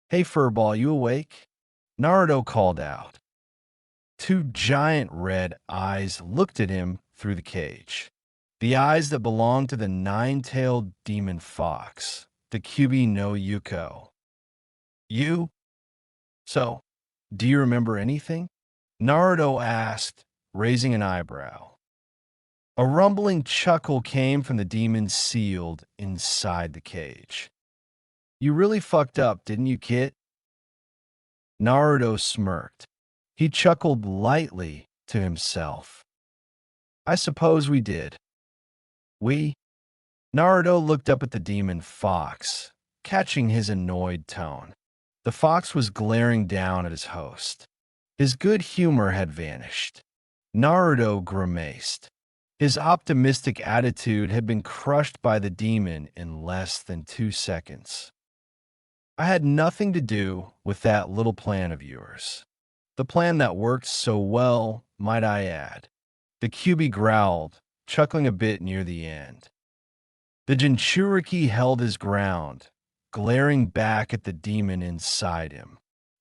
A: Hey, Furball, you awake? Naruto called out. Two giant red eyes looked at him through the cage. The eyes that belonged to the nine-tailed demon fox, the Kyubi no Yuko. You? So, do you remember anything? Naruto asked, raising an eyebrow. A rumbling chuckle came from the demon sealed inside the cage. You really fucked up, didn't you, kid? Naruto smirked. He chuckled lightly to himself. I suppose we did. We? Naruto looked up at the demon fox, catching his annoyed tone. The fox was glaring down at his host. His good humor had vanished. Naruto grimaced. His optimistic attitude had been crushed by the demon in less than 2 seconds. I had nothing to do with that little plan of yours. The plan that worked so well, might I add. The Kyubi growled, chuckling a bit near the end. The Jinchuriki held his ground, glaring back at the demon inside him.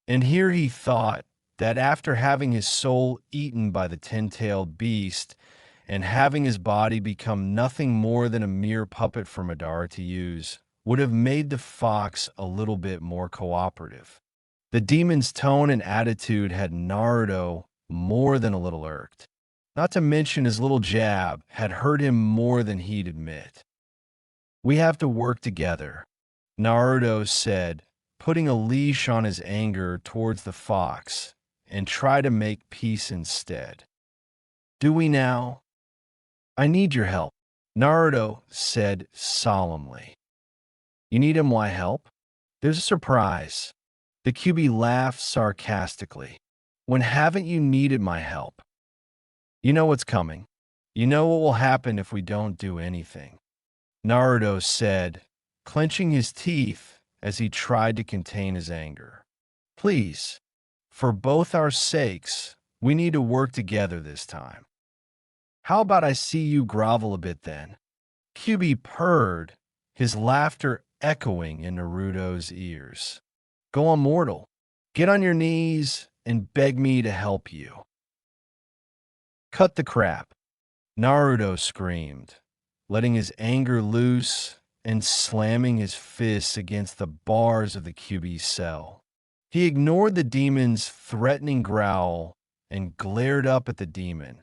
A: And here he thought that after having his soul eaten by the ten-tailed beast and having his body become nothing more than a mere puppet for Madara to use, would have made the fox a little bit more cooperative. The demon's tone and attitude had Naruto more than a little irked. Not to mention his little jab had hurt him more than he'd admit. We have to work together, Naruto said, putting a leash on his anger towards the fox, and try to make peace instead. Do we now? I need your help, Naruto said solemnly. You need him? Why help? There's a surprise. The Kyubi laughed sarcastically. When haven't you needed my help? You know what's coming. You know what will happen if we don't do anything, Naruto said, clenching his teeth as he tried to contain his anger. Please, for both our sakes, we need to work together this time. How about I see you grovel a bit then? Kyubi purred, his laughter echoing in Naruto's ears. Go on, mortal. Get on your knees and beg me to help you. Cut the crap, Naruto screamed, letting his anger loose and slamming his fists against the bars of the Kyubi's cell. He ignored the demon's threatening growl and glared up at the demon,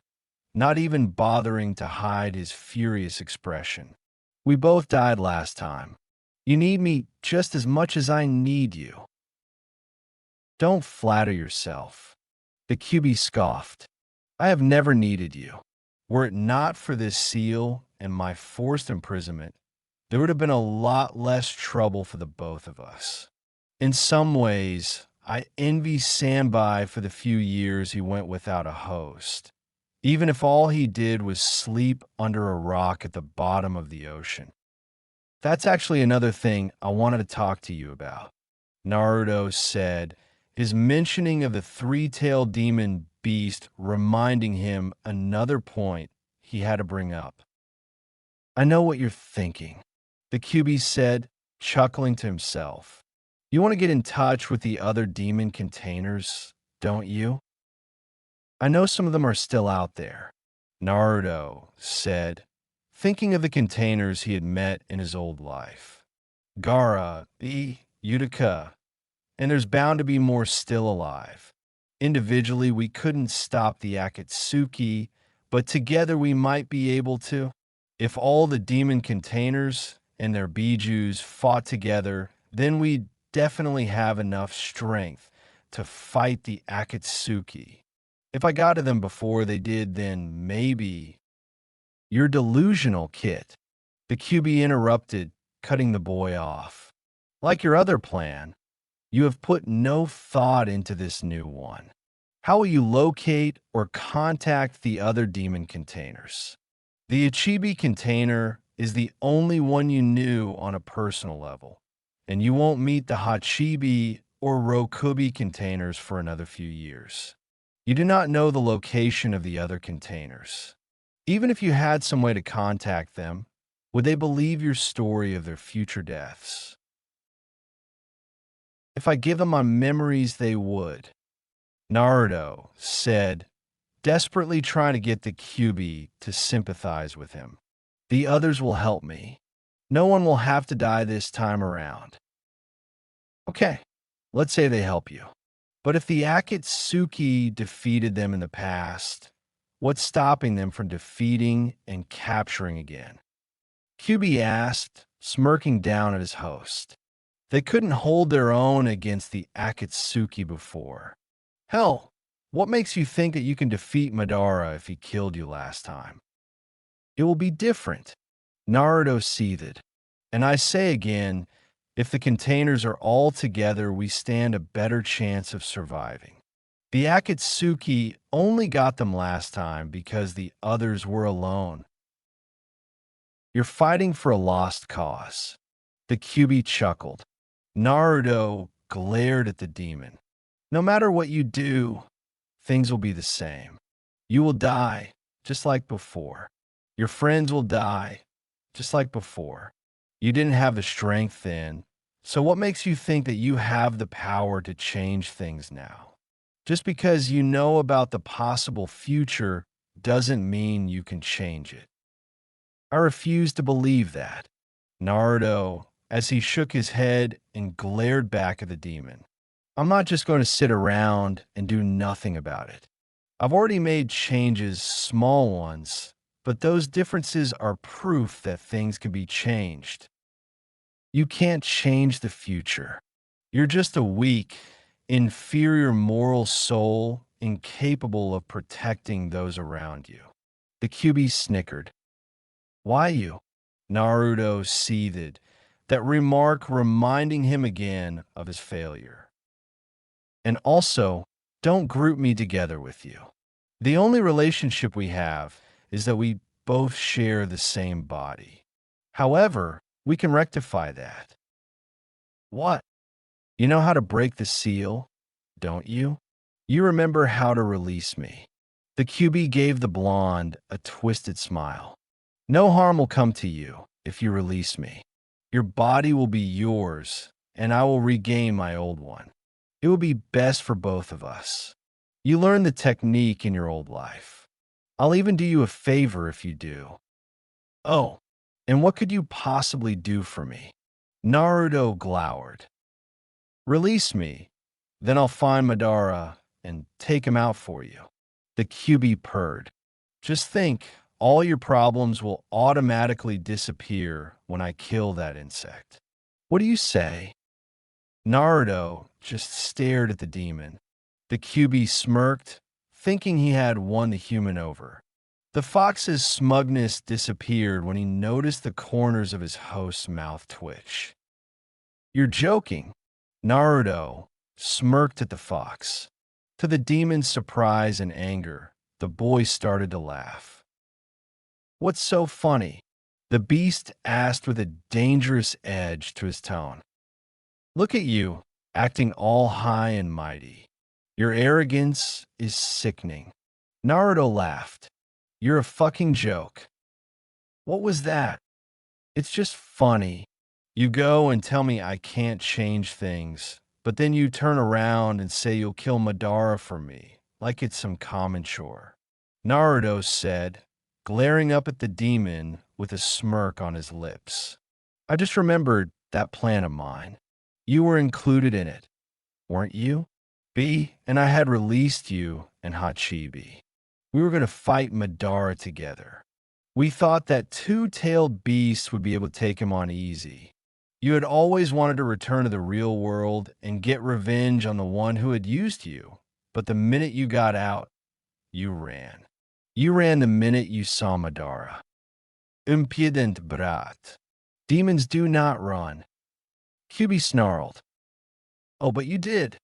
A: not even bothering to hide his furious expression. We both died last time. You need me just as much as I need you. Don't flatter yourself. The QB scoffed. I have never needed you. Were it not for this seal and my forced imprisonment, there would have been a lot less trouble for the both of us. In some ways, I envy Sanbai for the few years he went without a host, even if all he did was sleep under a rock at the bottom of the ocean. That's actually another thing I wanted to talk to you about. Naruto said, his mentioning of the three-tailed demon beast reminding him another point he had to bring up. I know what you're thinking, the QB said, chuckling to himself. You want to get in touch with the other demon containers, don't you? I know some of them are still out there, Naruto said, thinking of the containers he had met in his old life. Gaara, Utica, and there's bound to be more still alive. Individually, we couldn't stop the Akatsuki, but together we might be able to. If all the demon containers and their bijus fought together, then we'd definitely have enough strength to fight the Akatsuki. If I got to them before they did, then maybe. You're delusional, Kit. The QB interrupted, cutting the boy off. Like your other plan, you have put no thought into this new one. How will you locate or contact the other demon containers? The Ichibi container is the only one you knew on a personal level, and you won't meet the Hachibi or Rokubi containers for another few years. You do not know the location of the other containers. Even if you had some way to contact them, would they believe your story of their future deaths? If I give them my memories, they would, Naruto said, desperately trying to get the QB to sympathize with him. The others will help me. No one will have to die this time around. Okay, let's say they help you. But if the Akatsuki defeated them in the past, what's stopping them from defeating and capturing again? QB asked, smirking down at his host. They couldn't hold their own against the Akatsuki before. Hell, what makes you think that you can defeat Madara if he killed you last time? It will be different. Naruto seethed. And I say again, if the containers are all together, we stand a better chance of surviving. The Akatsuki only got them last time because the others were alone. You're fighting for a lost cause. The QB chuckled. Naruto glared at the demon. No matter what you do, things will be the same. You will die, just like before. Your friends will die, just like before. You didn't have the strength then, so what makes you think that you have the power to change things now? Just because you know about the possible future doesn't mean you can change it. I refuse to believe that. Naruto, as he shook his head and glared back at the demon. I'm not just going to sit around and do nothing about it. I've already made changes, small ones, but those differences are proof that things can be changed. You can't change the future. You're just a weak, inferior moral soul incapable of protecting those around you. The QB snickered. Why you? Naruto seethed, that remark reminding him again of his failure. And also, don't group me together with you. The only relationship we have is that we both share the same body. However, we can rectify that. What? You know how to break the seal, don't you? You remember how to release me. The QB gave the blonde a twisted smile. No harm will come to you if you release me. Your body will be yours, and I will regain my old one. It will be best for both of us. You learned the technique in your old life. I'll even do you a favor if you do. Oh, and what could you possibly do for me? Naruto glowered. Release me, then I'll find Madara and take him out for you. The QB purred. Just think, all your problems will automatically disappear when I kill that insect. What do you say? Naruto just stared at the demon. The QB smirked, thinking he had won the human over. The fox's smugness disappeared when he noticed the corners of his host's mouth twitch. You're joking. Naruto smirked at the fox. To the demon's surprise and anger, the boy started to laugh. What's so funny? The beast asked with a dangerous edge to his tone. Look at you, acting all high and mighty. Your arrogance is sickening. Naruto laughed. You're a fucking joke. What was that? It's just funny. You go and tell me I can't change things, but then you turn around and say you'll kill Madara for me, like it's some common chore. Naruto said, glaring up at the demon with a smirk on his lips. I just remembered that plan of mine. You were included in it, weren't you? B and I had released you and Hachibi. We were going to fight Madara together. We thought that two-tailed beasts would be able to take him on easy. You had always wanted to return to the real world and get revenge on the one who had used you, but the minute you got out, you ran. You ran the minute you saw Madara. Impudent brat. Demons do not run. QB snarled. Oh, but you did.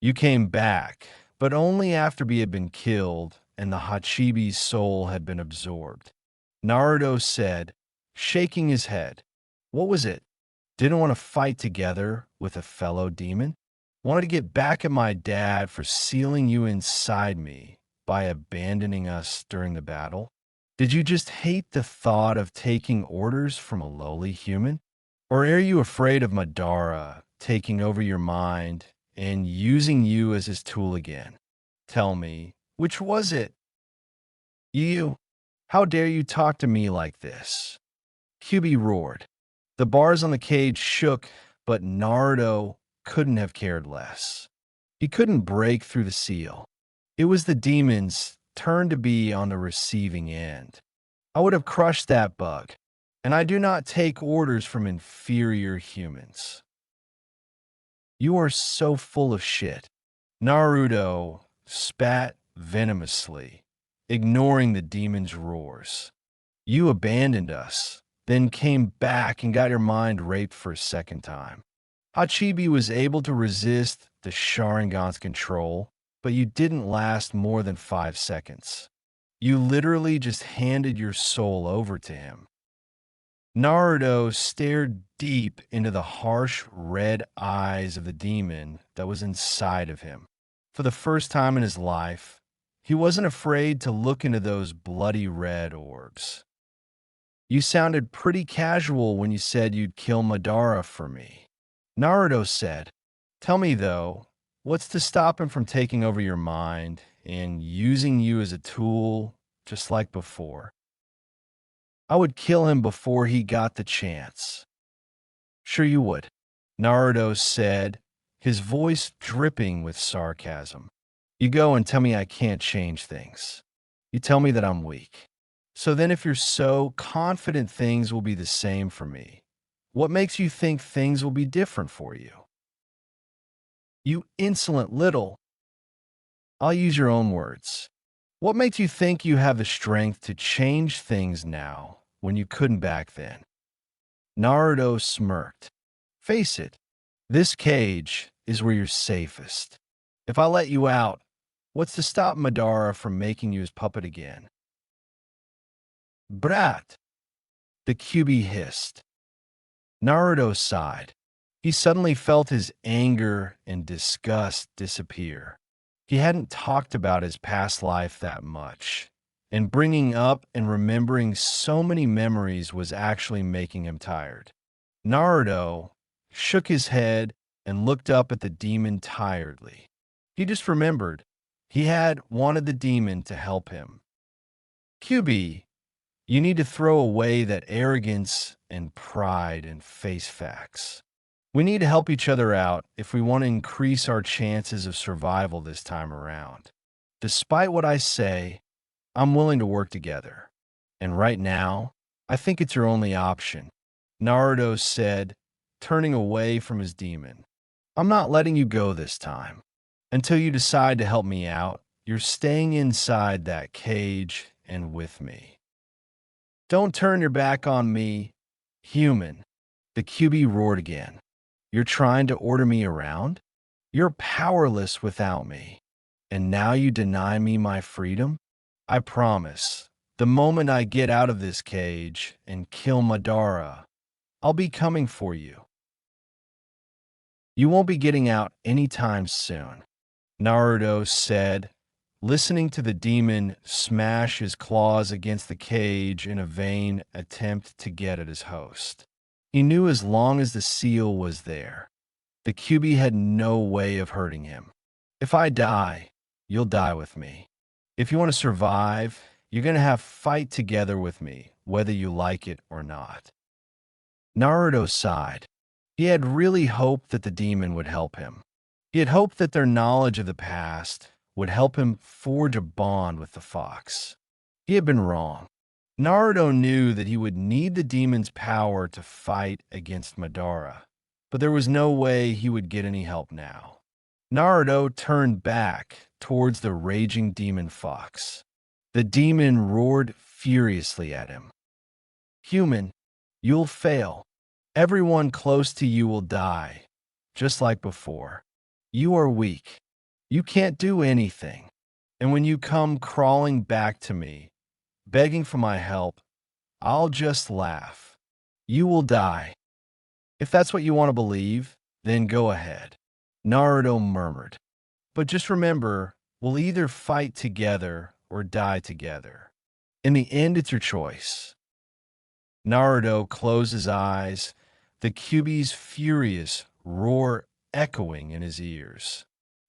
A: You came back, but only after we had been killed and the Hachibi's soul had been absorbed. Naruto said, shaking his head. What was it? Didn't want to fight together with a fellow demon? Wanted to get back at my dad for sealing you inside me by abandoning us during the battle? Did you just hate the thought of taking orders from a lowly human? Or are you afraid of Madara taking over your mind and using you as his tool again? Tell me, which was it? You, how dare you talk to me like this? QB roared. The bars on the cage shook, but Naruto couldn't have cared less. He couldn't break through the seal. It was the demon's turn to be on the receiving end. I would have crushed that bug, and I do not take orders from inferior humans. You are so full of shit. Naruto spat venomously, ignoring the demon's roars. You abandoned us, then came back and got your mind raped for a second time. Hachibi was able to resist the Sharingan's control, but you didn't last more than 5 seconds. You literally just handed your soul over to him. Naruto stared deep into the harsh red eyes of the demon that was inside of him. For the first time in his life, he wasn't afraid to look into those bloody red orbs. You sounded pretty casual when you said you'd kill Madara for me. Naruto said, tell me though, what's to stop him from taking over your mind and using you as a tool just like before? I would kill him before he got the chance. Sure you would, Naruto said, his voice dripping with sarcasm. You go and tell me I can't change things. You tell me that I'm weak. So then if you're so confident things will be the same for me, what makes you think things will be different for you? You insolent little. I'll use your own words. What makes you think you have the strength to change things now when you couldn't back then? Naruto smirked. Face it, this cage is where you're safest. If I let you out, what's to stop Madara from making you his puppet again? Brat, the QB hissed. Naruto sighed. He suddenly felt his anger and disgust disappear. He hadn't talked about his past life that much, and bringing up and remembering so many memories was actually making him tired. Naruto shook his head and looked up at the demon tiredly. He just remembered he had wanted the demon to help him. QB, you need to throw away that arrogance and pride and face facts. We need to help each other out if we want to increase our chances of survival this time around. Despite what I say, I'm willing to work together. And right now, I think it's your only option. Naruto said, turning away from his demon. I'm not letting you go this time. Until you decide to help me out, you're staying inside that cage and with me. Don't turn your back on me, human. The QB roared again. You're trying to order me around? You're powerless without me. And now you deny me my freedom? I promise, the moment I get out of this cage and kill Madara, I'll be coming for you. You won't be getting out anytime soon, Naruto said, listening to the demon smash his claws against the cage in a vain attempt to get at his host. He knew as long as the seal was there, the QB had no way of hurting him. If I die, you'll die with me. If you want to survive, you're going to have to fight together with me, whether you like it or not. Naruto sighed. He had really hoped that the demon would help him. He had hoped that their knowledge of the past would help him forge a bond with the fox. He had been wrong. Naruto knew that he would need the demon's power to fight against Madara, but there was no way he would get any help now. Naruto turned back towards the raging demon fox. The demon roared furiously at him. Human, you'll fail. Everyone close to you will die, just like before. You are weak. You can't do anything. And when you come crawling back to me, begging for my help, I'll just laugh. You will die. If that's what you want to believe, then go ahead, Naruto murmured. But just remember, we'll either fight together or die together. In the end, it's your choice. Naruto closed his eyes, the QB's furious roar echoing in his ears.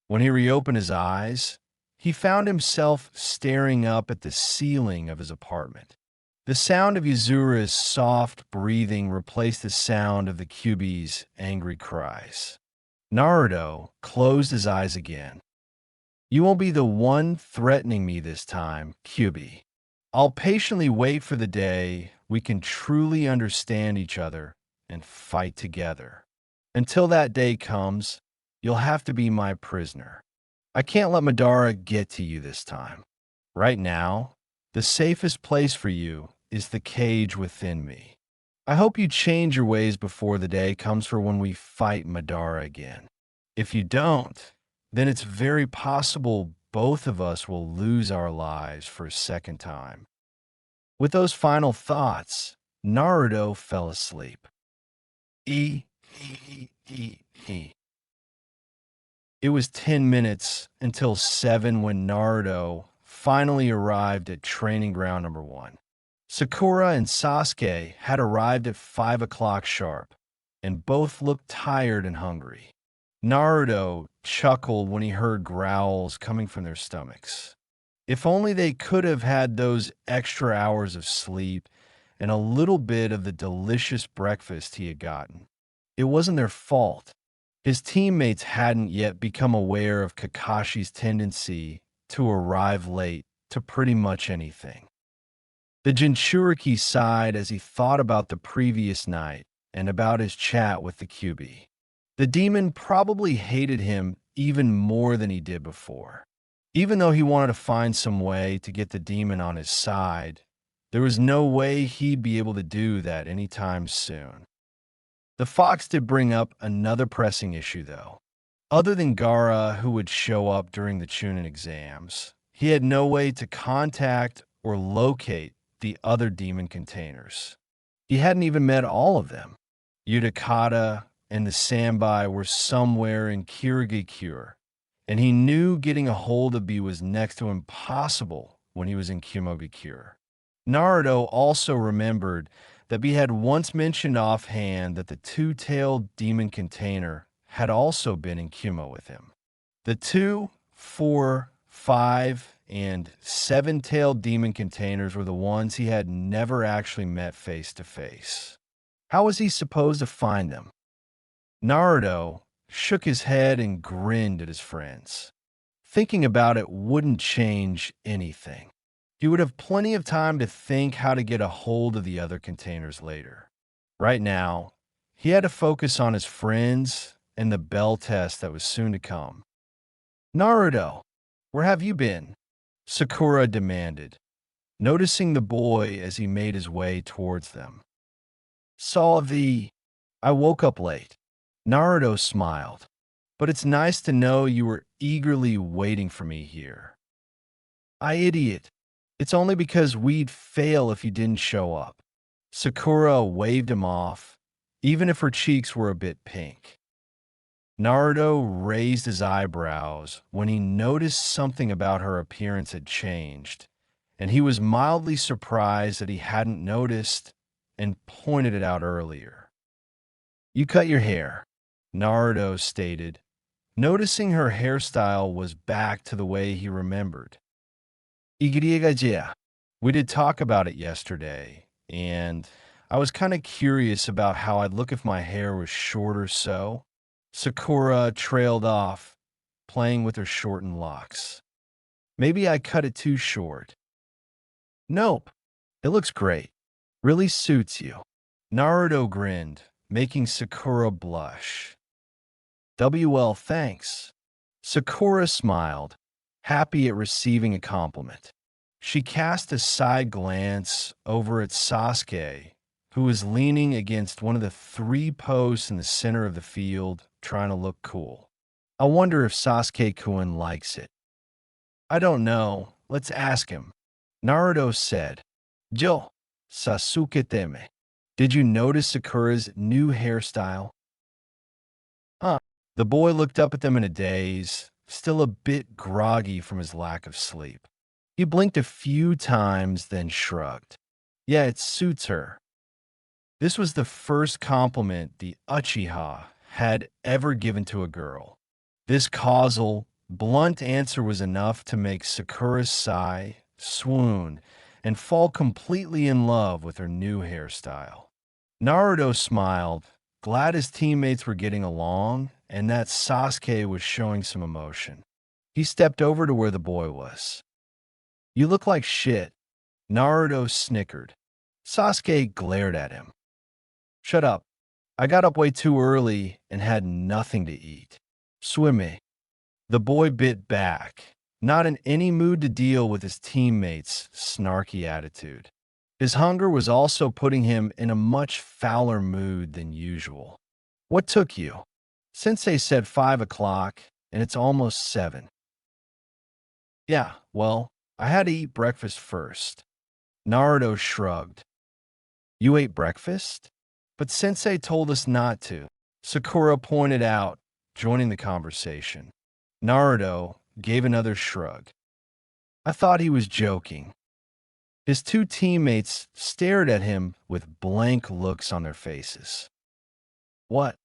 A: When he reopened his eyes, he found himself staring up at the ceiling of his apartment. The sound of Yuzura's soft breathing replaced the sound of the QB's angry cries. Naruto closed his eyes again. You won't be the one threatening me this time, QB. I'll patiently wait for the day we can truly understand each other and fight together. Until that day comes, you'll have to be my prisoner. I can't let Madara get to you this time. Right now, the safest place for you is the cage within me. I hope you change your ways before the day comes for when we fight Madara again. If you don't, then it's very possible both of us will lose our lives for a second time. With those final thoughts, Naruto fell asleep. It was 10 minutes until 7 when Naruto finally arrived at training ground number 1. Sakura and Sasuke had arrived at 5 o'clock sharp, and both looked tired and hungry. Naruto chuckled when he heard growls coming from their stomachs. If only they could have had those extra hours of sleep and a little bit of the delicious breakfast he had gotten. It wasn't their fault. His teammates hadn't yet become aware of Kakashi's tendency to arrive late to pretty much anything. The Jinchuriki sighed as he thought about the previous night and about his chat with the QB. The demon probably hated him even more than he did before. Even though he wanted to find some way to get the demon on his side, there was no way he'd be able to do that anytime soon. The fox did bring up another pressing issue, though. Other than Gaara, who would show up during the Chunin exams, he had no way to contact or locate the other demon containers. He hadn't even met all of them. Utakata and the Sanbai were somewhere in Kirigakure, and he knew getting a hold of B was next to impossible when he was in Kumogakure. Naruto also remembered that B had once mentioned offhand that the two-tailed demon container had also been in Kumo with him. The 2, 4, 5, and 7-tailed demon containers were the ones he had never actually met face to face. How was he supposed to find them? Naruto shook his head and grinned at his friends. Thinking about it wouldn't change anything. He would have plenty of time to think how to get a hold of the other containers later. Right now, He had to focus on his friends and the bell test that was soon to come. Naruto, where have you been? Sakura demanded, noticing the boy as he made his way towards them. I woke up late. Naruto smiled, but it's nice to know you were eagerly waiting for me here. Idiot. It's only because we'd fail if you didn't show up. Sakura waved him off, even if her cheeks were a bit pink. Naruto raised his eyebrows when he noticed something about her appearance had changed, and he was mildly surprised that he hadn't noticed and pointed it out earlier. You cut your hair, Naruto stated, noticing her hairstyle was back to the way he remembered. Igiriga, we did talk about it yesterday, and I was kind of curious about how I'd look if my hair was shorter so. Sakura trailed off, playing with her shortened locks. Maybe I cut it too short. Nope, it looks great. Really suits you. Naruto grinned, making Sakura blush. WL, thanks. Sakura smiled, happy at receiving a compliment. She cast a side glance over at Sasuke, who was leaning against one of the 3 posts in the center of the field, trying to look cool. I wonder if Sasuke-kun likes it. I don't know. Let's ask him. Naruto said, Jo, Sasuke teme. Did you notice Sakura's new hairstyle? Huh. The boy looked up at them in a daze, still a bit groggy from his lack of sleep. He blinked a few times, then shrugged. Yeah, it suits her. This was the first compliment the Uchiha had ever given to a girl. This causal, blunt answer was enough to make Sakura sigh, swoon, and fall completely in love with her new hairstyle. Naruto smiled, glad his teammates were getting along and that Sasuke was showing some emotion. He stepped over to where the boy was. You look like shit. Naruto snickered. Sasuke glared at him. Shut up. I got up way too early and had nothing to eat. Swimme. The boy bit back, not in any mood to deal with his teammates' snarky attitude. His hunger was also putting him in a much fouler mood than usual. What took you? Sensei said 5 o'clock, and it's almost 7. Yeah, well, I had to eat breakfast first. Naruto shrugged. You ate breakfast? But Sensei told us not to, Sakura pointed out, joining the conversation. Naruto gave another shrug. I thought he was joking. His 2 teammates stared at him with blank looks on their faces. What?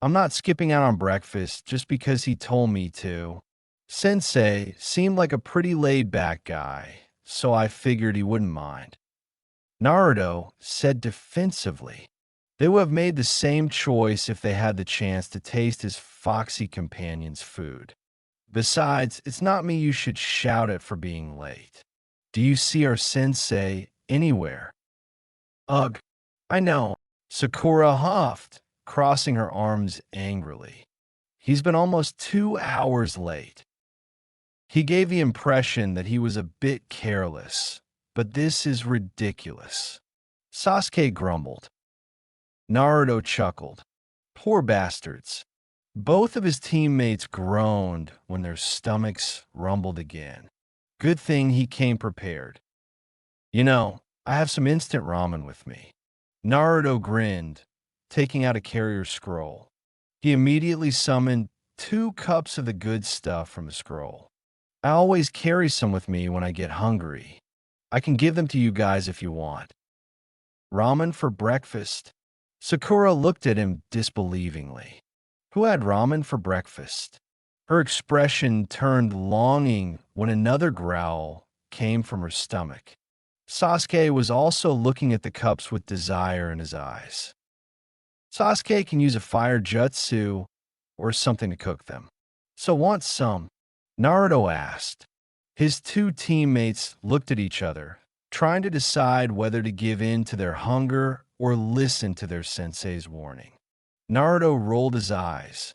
A: I'm not skipping out on breakfast just because he told me to. Sensei seemed like a pretty laid-back guy, so I figured he wouldn't mind. Naruto said defensively. They would have made the same choice if they had the chance to taste his foxy companion's food. Besides, it's not me you should shout at for being late. Do you see our sensei anywhere? Ugh, I know. Sakura huffed, crossing her arms angrily. He's been almost 2 hours late. He gave the impression that he was a bit careless, but this is ridiculous. Sasuke grumbled. Naruto chuckled. Poor bastards. Both of his teammates groaned when their stomachs rumbled again. Good thing he came prepared. You know, I have some instant ramen with me. Naruto grinned, taking out a carrier scroll. He immediately summoned 2 cups of the good stuff from the scroll. I always carry some with me when I get hungry. I can give them to you guys if you want. Ramen for breakfast? Sakura looked at him disbelievingly. Who had ramen for breakfast? Her expression turned longing when another growl came from her stomach. Sasuke was also looking at the cups with desire in his eyes. Sasuke can use a fire jutsu or something to cook them. So want some? Naruto asked. His 2 teammates looked at each other, trying to decide whether to give in to their hunger or listen to their sensei's warning. Naruto rolled his eyes.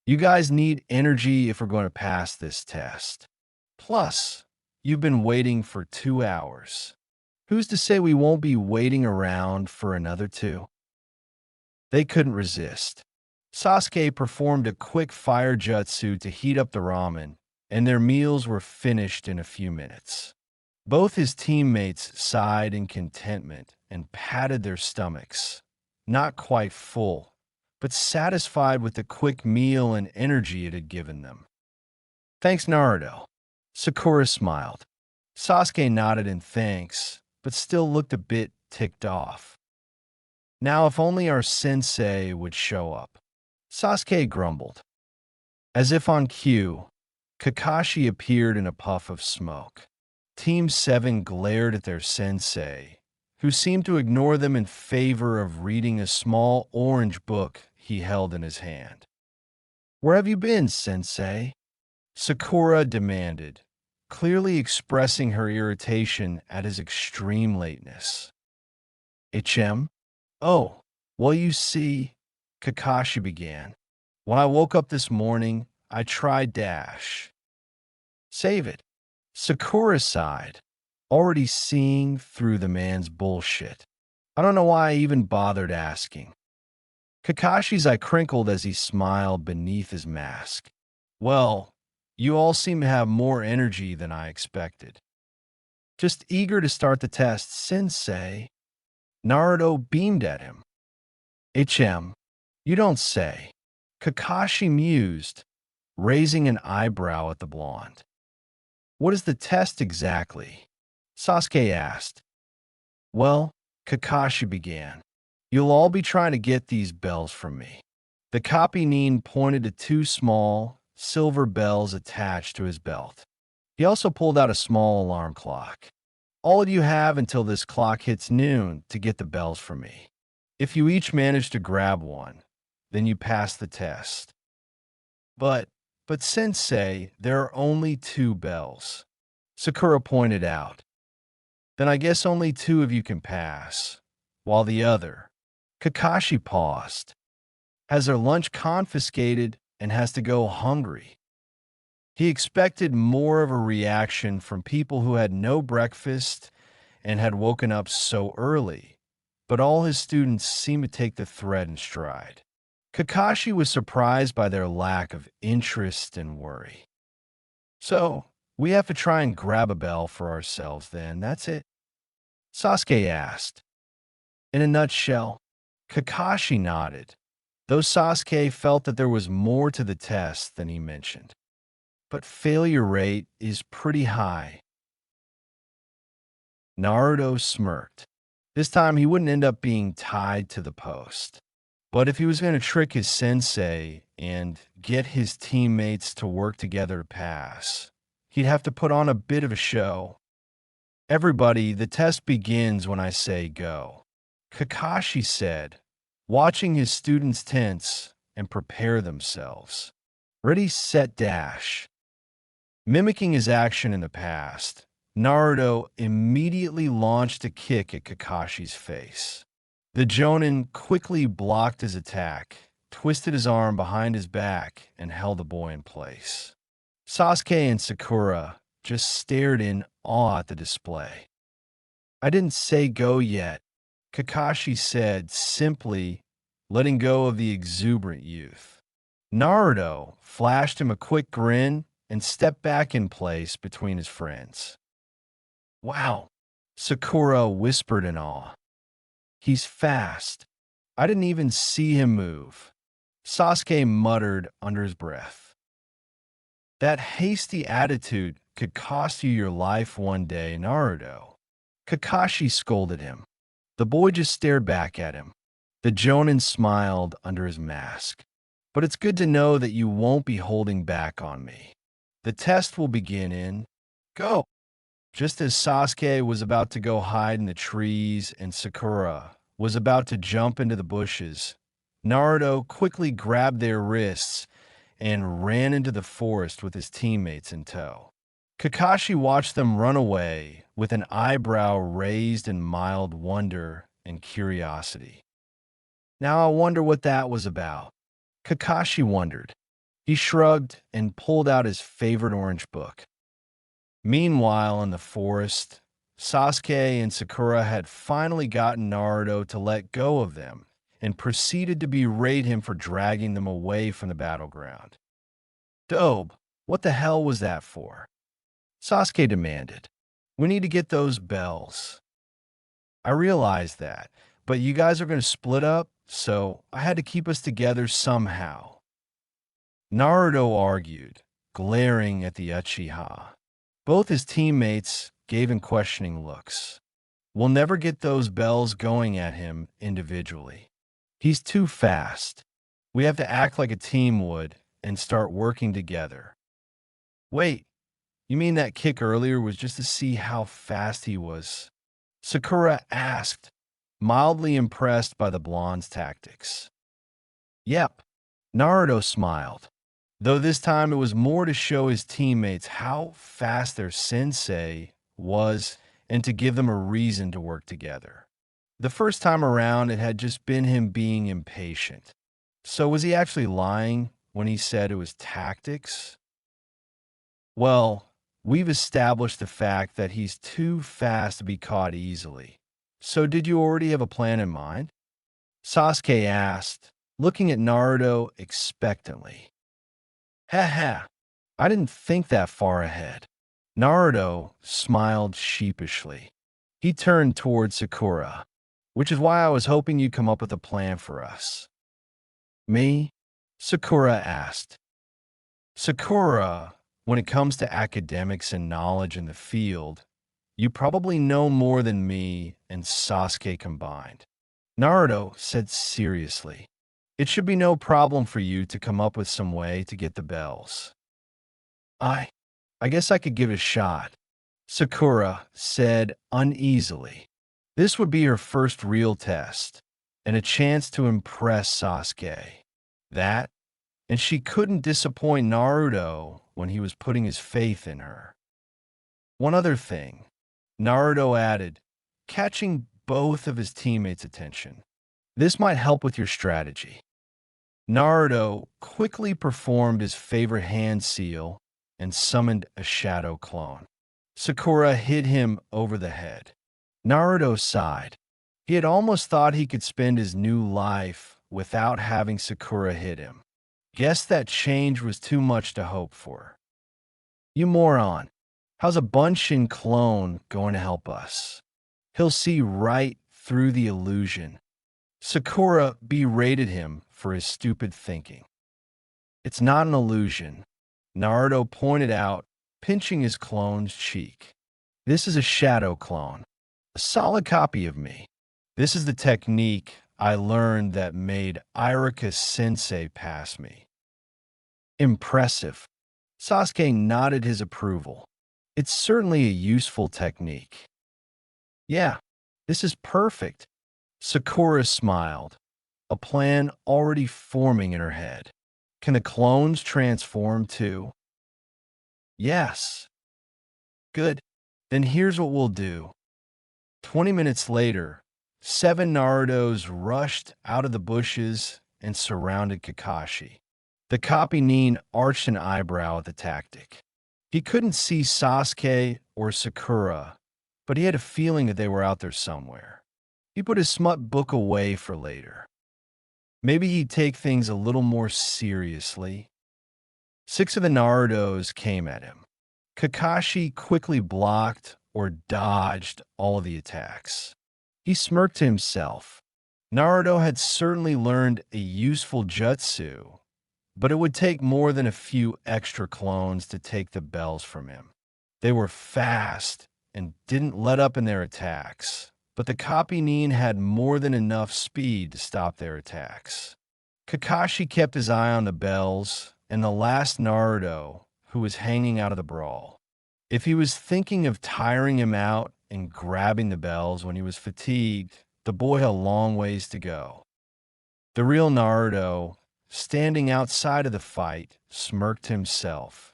A: You guys need energy if we're going to pass this test. Plus, you've been waiting for 2 hours. Who's to say we won't be waiting around for another two? They couldn't resist. Sasuke performed a quick fire jutsu to heat up the ramen, and their meals were finished in a few minutes. Both his teammates sighed in contentment and patted their stomachs, not quite full, but satisfied with the quick meal and energy it had given them. Thanks, Naruto. Sakura smiled. Sasuke nodded in thanks, but still looked a bit ticked off. Now, if only our sensei would show up. Sasuke grumbled. As if on cue, Kakashi appeared in a puff of smoke. Team 7 glared at their sensei, who seemed to ignore them in favor of reading a small orange book he held in his hand. Where have you been, sensei? Sakura demanded, clearly expressing her irritation at his extreme lateness. HM? Oh, well, you see, Kakashi began. When I woke up this morning, I tried Dash. Save it. Sakura sighed, already seeing through the man's bullshit. I don't know why I even bothered asking. Kakashi's eye crinkled as he smiled beneath his mask. Well, you all seem to have more energy than I expected. Just eager to start the test, sensei. Naruto beamed at him. HM, you don't say. Kakashi mused, raising an eyebrow at the blonde. What is the test exactly? Sasuke asked. Well, Kakashi began. You'll all be trying to get these bells from me. The copy Nin pointed to two small, silver bells attached to his belt. He also pulled out a small alarm clock. All of you have until this clock hits noon to get the bells from me. If you each manage to grab one, then you pass the test. But sensei, there are only two bells. Sakura pointed out. Then I guess only two of you can pass, while the other, Kakashi paused, has their lunch confiscated and has to go hungry. He expected more of a reaction from people who had no breakfast and had woken up so early, but all his students seemed to take the threat in stride. Kakashi was surprised by their lack of interest and worry. So, we have to try and grab a bell for ourselves then, that's it? Sasuke asked. In a nutshell, Kakashi nodded, though Sasuke felt that there was more to the test than he mentioned. But failure rate is pretty high. Naruto smirked. This time he wouldn't end up being tied to the post. But if he was going to trick his sensei and get his teammates to work together to pass, he'd have to put on a bit of a show. Everybody, the test begins when I say go, Kakashi said, watching his students tense and prepare themselves. Ready, set, dash. Mimicking his action in the past, Naruto immediately launched a kick at Kakashi's face. The Jonin quickly blocked his attack, twisted his arm behind his back, and held the boy in place. Sasuke and Sakura just stared in awe at the display. I didn't say go yet, Kakashi said, simply letting go of the exuberant youth. Naruto flashed him a quick grin and stepped back in place between his friends. Wow, Sakura whispered in awe. He's fast. I didn't even see him move. Sasuke muttered under his breath. That hasty attitude could cost you your life one day, Naruto. Kakashi scolded him. The boy just stared back at him. The Jonin smiled under his mask. But it's good to know that you won't be holding back on me. The test will begin in go. Just as Sasuke was about to go hide in the trees and Sakura was about to jump into the bushes, Naruto quickly grabbed their wrists and ran into the forest with his teammates in tow. Kakashi watched them run away with an eyebrow raised in mild wonder and curiosity. Now I wonder what that was about. Kakashi wondered. He shrugged and pulled out his favorite orange book. Meanwhile, in the forest, Sasuke and Sakura had finally gotten Naruto to let go of them and proceeded to berate him for dragging them away from the battleground. Dobe, what the hell was that for? Sasuke demanded. We need to get those bells. I realized that, but you guys are going to split up, so I had to keep us together somehow. Naruto argued, glaring at the Uchiha. Both his teammates gave him questioning looks. We'll never get those bells going at him individually. He's too fast. We have to act like a team would and start working together. Wait, you mean that kick earlier was just to see how fast he was? Sakura asked, mildly impressed by the blonde's tactics. Yep, Naruto smiled, though this time it was more to show his teammates how fast their sensei was and to give them a reason to work together. The first time around, it had just been him being impatient. So was he actually lying when he said it was tactics? Well, we've established the fact that he's too fast to be caught easily. So did you already have a plan in mind? Sasuke asked, looking at Naruto expectantly. Ha ha, I didn't think that far ahead. Naruto smiled sheepishly. He turned toward Sakura, which is why I was hoping you'd come up with a plan for us. Me? Sakura asked. Sakura, when it comes to academics and knowledge in the field, you probably know more than me and Sasuke combined. Naruto said seriously. It should be no problem for you to come up with some way to get the bells. I guess I could give it a shot, Sakura said uneasily. This would be her first real test, and a chance to impress Sasuke. That, and she couldn't disappoint Naruto when he was putting his faith in her. One other thing, Naruto added, catching both of his teammates' attention. This might help with your strategy. Naruto quickly performed his favorite hand seal and summoned a shadow clone. Sakura hit him over the head. Naruto sighed. He had almost thought he could spend his new life without having Sakura hit him. Guess that change was too much to hope for. You moron. How's a Bunshin clone going to help us? He'll see right through the illusion. Sakura berated him for his stupid thinking. It's not an illusion, Naruto pointed out, pinching his clone's cheek. This is a shadow clone, a solid copy of me. This is the technique I learned that made Irika Sensei pass me. Impressive. Sasuke nodded his approval. It's certainly a useful technique. Yeah, this is perfect. Sakura smiled, a plan already forming in her head. Can the clones transform too? Yes. Good. Then here's what we'll do. 20 minutes later, 7 Narutos rushed out of the bushes and surrounded Kakashi. The copy Nin arched an eyebrow at the tactic. He couldn't see Sasuke or Sakura, but he had a feeling that they were out there somewhere. He put his smut book away for later. Maybe he'd take things a little more seriously. 6 of the Narutos came at him. Kakashi quickly blocked or dodged all of the attacks. He smirked to himself. Naruto had certainly learned a useful jutsu, but it would take more than a few extra clones to take the bells from him. They were fast and didn't let up in their attacks, but the copy Nin had more than enough speed to stop their attacks. Kakashi kept his eye on the bells and the last Naruto who was hanging out of the brawl. If he was thinking of tiring him out and grabbing the bells when he was fatigued, the boy had a long ways to go. The real Naruto, standing outside of the fight, smirked himself.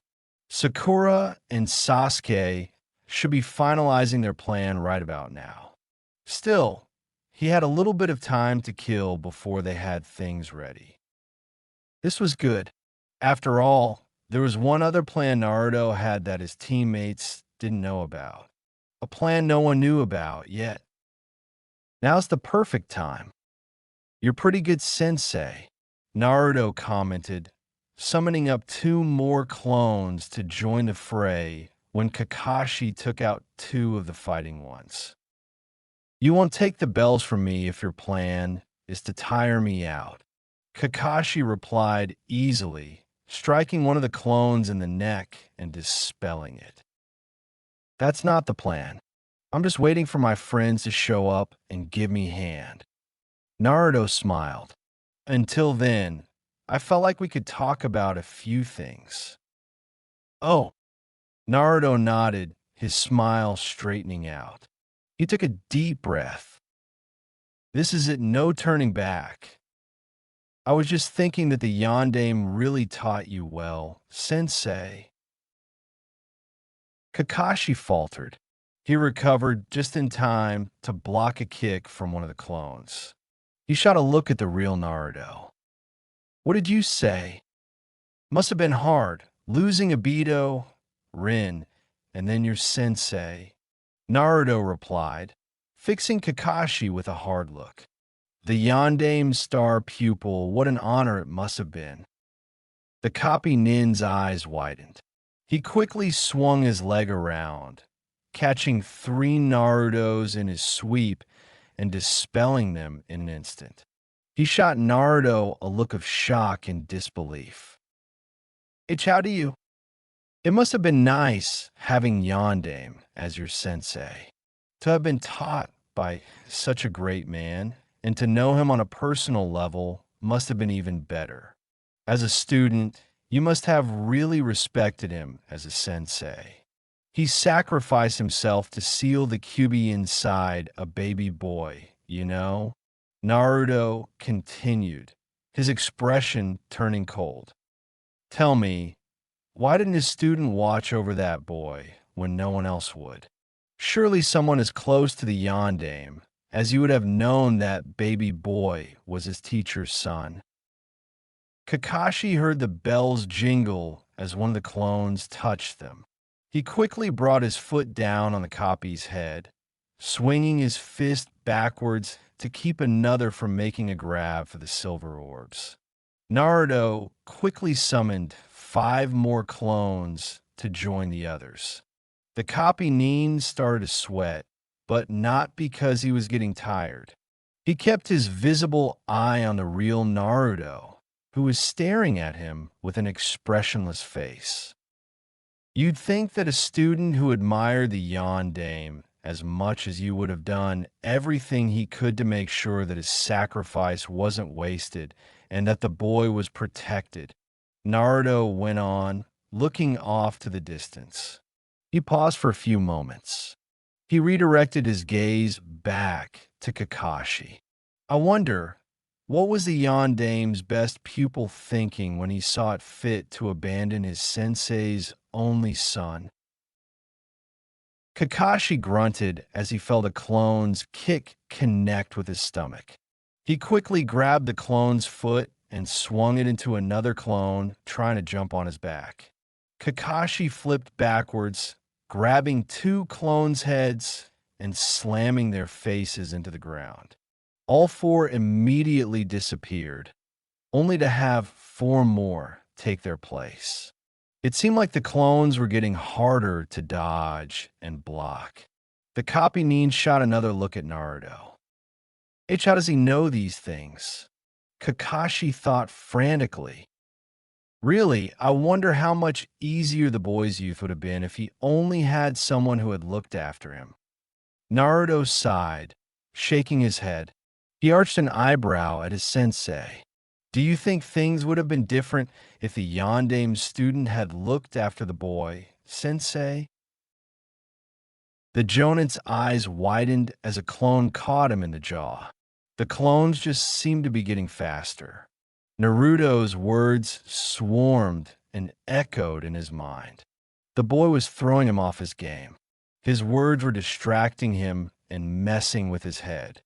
A: Sakura and Sasuke should be finalizing their plan right about now. Still, He had a little bit of time to kill before they had things ready. This was good. After all, there was one other plan Naruto had that his teammates didn't know about. A plan no one knew about yet. Now's the perfect time. You're pretty good, sensei, Naruto commented, summoning up two more clones to join the fray when Kakashi took out two of the fighting ones. You won't take the bells from me if your plan is to tire me out. Kakashi replied easily, striking one of the clones in the neck and dispelling it. That's not the plan. I'm just waiting for my friends to show up and give me a hand. Naruto smiled. Until then, I felt like we could talk about a few things. Oh, Naruto nodded, his smile straightening out. He took a deep breath. This is it, no turning back. I was just thinking that the Yondaime really taught you well, sensei. Kakashi faltered. He recovered just in time to block a kick from one of the clones. He shot a look at the real Naruto. What did you say? Must have been hard, losing Obito, Rin, and then your sensei. Naruto replied, fixing Kakashi with a hard look. The Yondaime star pupil, what an honor it must have been. The copy nin's eyes widened. He quickly swung his leg around, catching three Narutos in his sweep and dispelling them in an instant. He shot Naruto a look of shock and disbelief. It's how do you? It must have been nice having Yondaime as your sensei. To have been taught by such a great man, and to know him on a personal level must have been even better. As a student, you must have really respected him as a sensei. He sacrificed himself to seal the Kyuubi inside a baby boy, you know? Naruto continued, his expression turning cold. Tell me, why didn't his student watch over that boy when no one else would? Surely someone as close to the Yondaime as you would have known that baby boy was his teacher's son. Kakashi heard the bells jingle as one of the clones touched them. He quickly brought his foot down on the copy's head, swinging his fist backwards to keep another from making a grab for the silver orbs. Naruto quickly summoned 5 more clones to join the others. The copy nin started to sweat, but not because he was getting tired. He kept his visible eye on the real Naruto, who was staring at him with an expressionless face. You'd think that a student who admired the Yondaime as much as you would have done everything he could to make sure that his sacrifice wasn't wasted and that the boy was protected. Naruto went on, looking off to the distance. He paused for a few moments. He redirected his gaze back to Kakashi. I wonder, what was the Yondaime's best pupil thinking when he saw it fit to abandon his sensei's only son? Kakashi grunted as he felt a clone's kick connect with his stomach. He quickly grabbed the clone's foot and swung it into another clone, trying to jump on his back. Kakashi flipped backwards, grabbing 2 clones' heads and slamming their faces into the ground. All 4 immediately disappeared, only to have 4 more take their place. It seemed like the clones were getting harder to dodge and block. The copy nin shot another look at Naruto. How does he know these things? Kakashi thought frantically. Really, I wonder how much easier the boy's youth would have been if he only had someone who had looked after him. Naruto sighed, shaking his head. He arched an eyebrow at his sensei. Do you think things would have been different if the Yondaime student had looked after the boy, sensei? The Jonet's eyes widened as a clone caught him in the jaw. The clones just seemed to be getting faster. Naruto's words swarmed and echoed in his mind. The boy was throwing him off his game. His words were distracting him and messing with his head.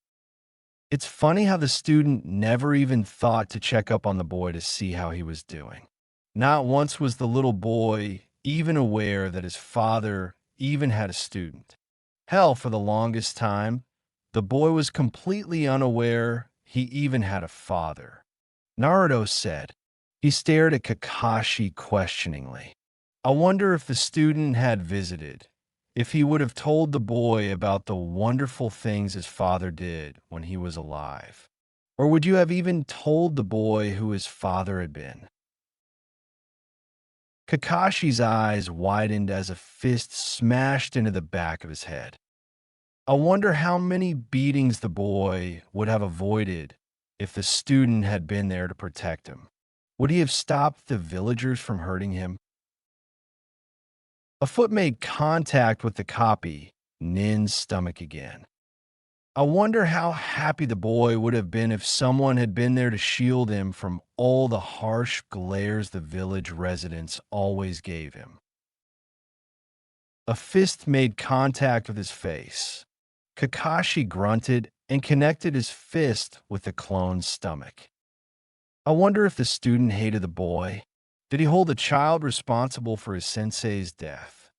A: It's funny how the student never even thought to check up on the boy to see how he was doing. Not once was the little boy even aware that his father even had a student. Hell, for the longest time, the boy was completely unaware he even had a father. Naruto said. He stared at Kakashi questioningly. I wonder if the student had visited, if he would have told the boy about the wonderful things his father did when he was alive. Or would you have even told the boy who his father had been? Kakashi's eyes widened as a fist smashed into the back of his head. I wonder how many beatings the boy would have avoided if the student had been there to protect him. Would he have stopped the villagers from hurting him? A foot made contact with the copy, Nin's stomach again. I wonder how happy the boy would have been if someone had been there to shield him from all the harsh glares the village residents always gave him. A fist made contact with his face. Kakashi grunted and connected his fist with the clone's stomach. I wonder if the student hated the boy. Did he hold the child responsible for his sensei's death?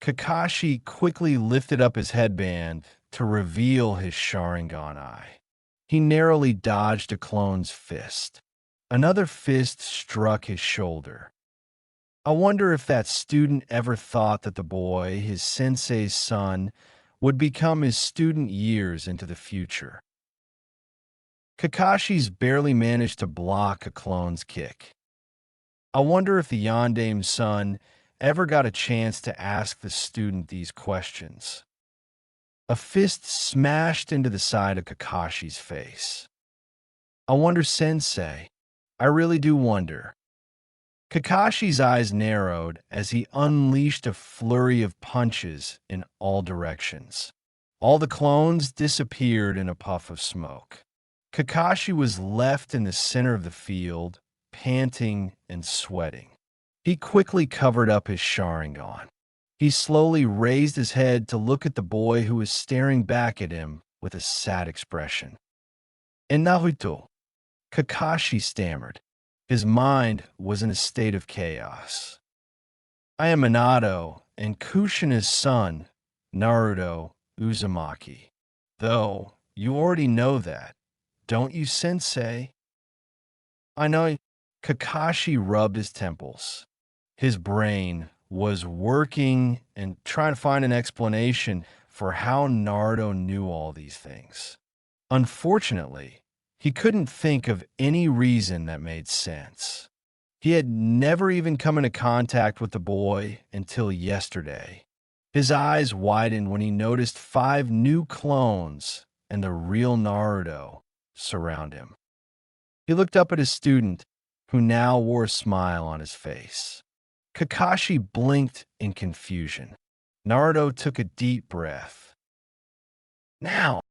A: Kakashi quickly lifted up his headband to reveal his Sharingan eye. He narrowly dodged a clone's fist. Another fist struck his shoulder. I wonder if that student ever thought that the boy, his sensei's son, would become his student years into the future. Kakashi's barely managed to block a clone's kick. I wonder if the Yandame's son ever got a chance to ask the student these questions. A fist smashed into the side of Kakashi's face. I wonder, Sensei. I really do wonder. Kakashi's eyes narrowed as he unleashed a flurry of punches in all directions. All the clones disappeared in a puff of smoke. Kakashi was left in the center of the field, panting and sweating. He quickly covered up his Sharingan. He slowly raised his head to look at the boy who was staring back at him with a sad expression. "And Naruto," Kakashi stammered. His mind was in a state of chaos. "I am Minato and Kushina's son, Naruto Uzumaki. Though, you already know that, don't you, Sensei?" "I know." Kakashi rubbed his temples. His brain was working and trying to find an explanation for how Naruto knew all these things. Unfortunately, he couldn't think of any reason that made sense. He had never even come into contact with the boy until yesterday. His eyes widened when he noticed 5 new clones and the real Naruto surround him. He looked up at his student, who now wore a smile on his face. Kakashi blinked in confusion. Naruto took a deep breath. Now,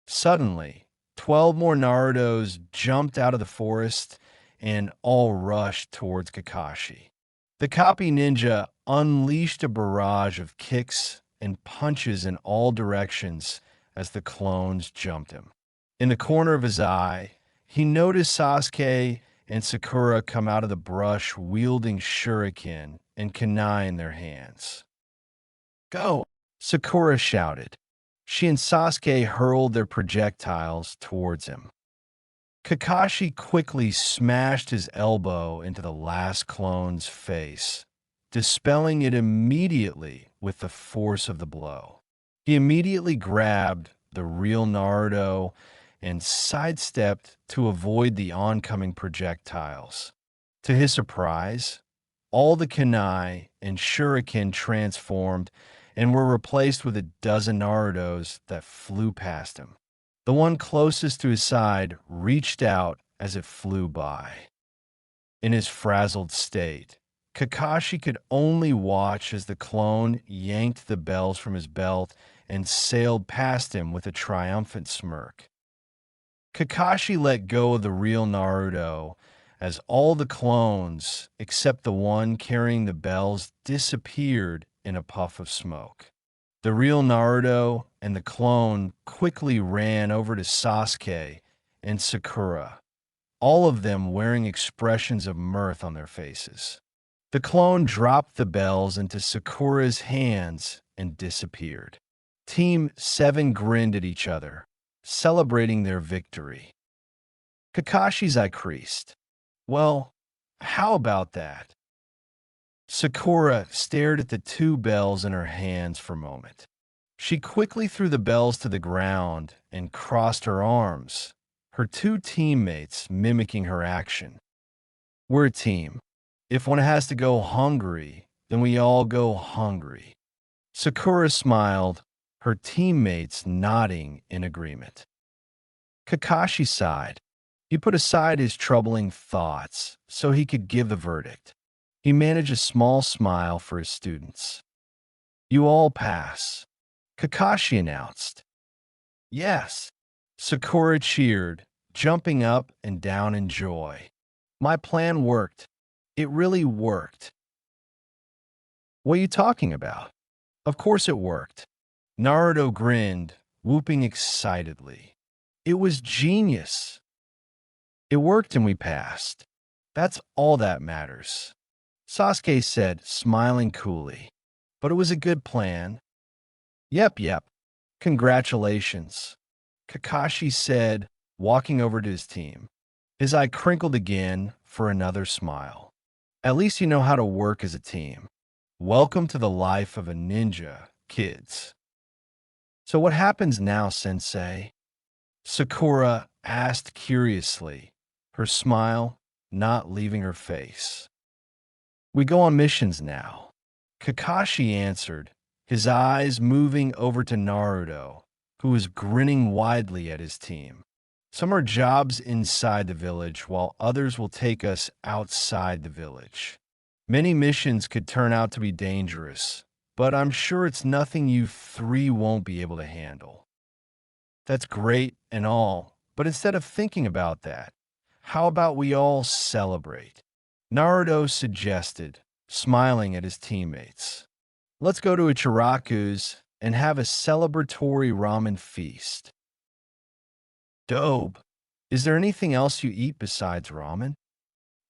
A: suddenly, 12 more Narutos jumped out of the forest and all rushed towards Kakashi. The copy ninja unleashed a barrage of kicks and punches in all directions as the clones jumped him. In the corner of his eye, he noticed Sasuke and Sakura come out of the brush wielding shuriken and kunai in their hands. "Go!" Sakura shouted. She and Sasuke hurled their projectiles towards him. Kakashi quickly smashed his elbow into the last clone's face, dispelling it immediately with the force of the blow. He immediately grabbed the real Naruto and sidestepped to avoid the oncoming projectiles. To his surprise, all the kunai and shuriken transformed and were replaced with a dozen Narutos that flew past him. The one closest to his side reached out as it flew by. In his frazzled state, Kakashi could only watch as the clone yanked the bells from his belt and sailed past him with a triumphant smirk. Kakashi let go of the real Naruto as all the clones, except the one carrying the bells, disappeared in a puff of smoke. The real Naruto and the clone quickly ran over to Sasuke and Sakura, all of them wearing expressions of mirth on their faces. The clone dropped the bells into Sakura's hands and disappeared. Team 7 grinned at each other, celebrating their victory. Kakashi's eye creased. Well, how about that? Sakura stared at the two bells in her hands for a moment. She quickly threw the bells to the ground and crossed her arms, her two teammates mimicking her action. We're a team. If one has to go hungry, then we all go hungry. Sakura smiled, her teammates nodding in agreement. Kakashi sighed. He put aside his troubling thoughts so he could give the verdict. He managed a small smile for his students. You all pass, Kakashi announced. Yes, Sakura cheered, jumping up and down in joy. My plan worked. It really worked. What are you talking about? Of course it worked. Naruto grinned, whooping excitedly. It was genius. It worked and we passed. That's all that matters. Sasuke said, smiling coolly. But it was a good plan. Yep. Congratulations. Kakashi said, walking over to his team. His eye crinkled again for another smile. At least you know how to work as a team. Welcome to the life of a ninja, kids. So what happens now, sensei? Sakura asked curiously, her smile not leaving her face. We go on missions now. Kakashi answered, his eyes moving over to Naruto, who was grinning widely at his team. Some are jobs inside the village, while others will take us outside the village. Many missions could turn out to be dangerous, but I'm sure it's nothing you three won't be able to handle. That's great and all, but instead of thinking about that, how about we all celebrate? Naruto suggested, smiling at his teammates. Let's go to Ichiraku's and have a celebratory ramen feast. Dope. Is there anything else you eat besides ramen?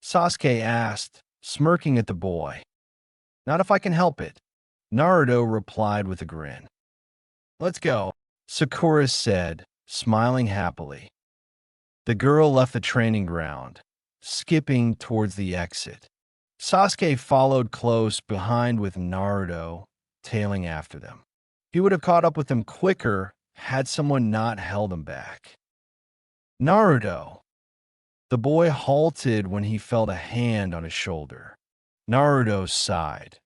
A: Sasuke asked, smirking at the boy. Not if I can help it. Naruto replied with a grin. Let's go, Sakura said, smiling happily. The girl left the training ground, skipping towards the exit. Sasuke followed close behind with Naruto, tailing after them. He would have caught up with them quicker had someone not held him back. Naruto! The boy halted when he felt a hand on his shoulder. Naruto sighed,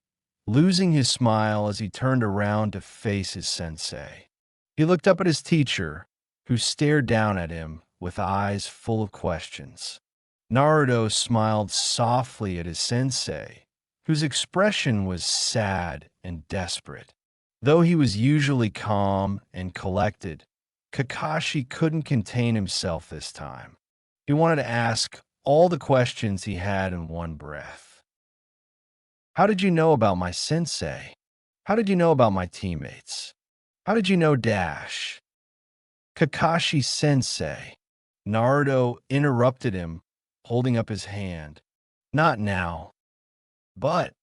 A: losing his smile as he turned around to face his sensei. He looked up at his teacher, who stared down at him with eyes full of questions. Naruto smiled softly at his sensei, whose expression was sad and desperate. Though he was usually calm and collected, Kakashi couldn't contain himself this time. He wanted to ask all the questions he had in one breath. How did you know about my sensei? How did you know about my teammates? How did you know Dash? Kakashi sensei. Naruto interrupted him, holding up his hand. Not now. But.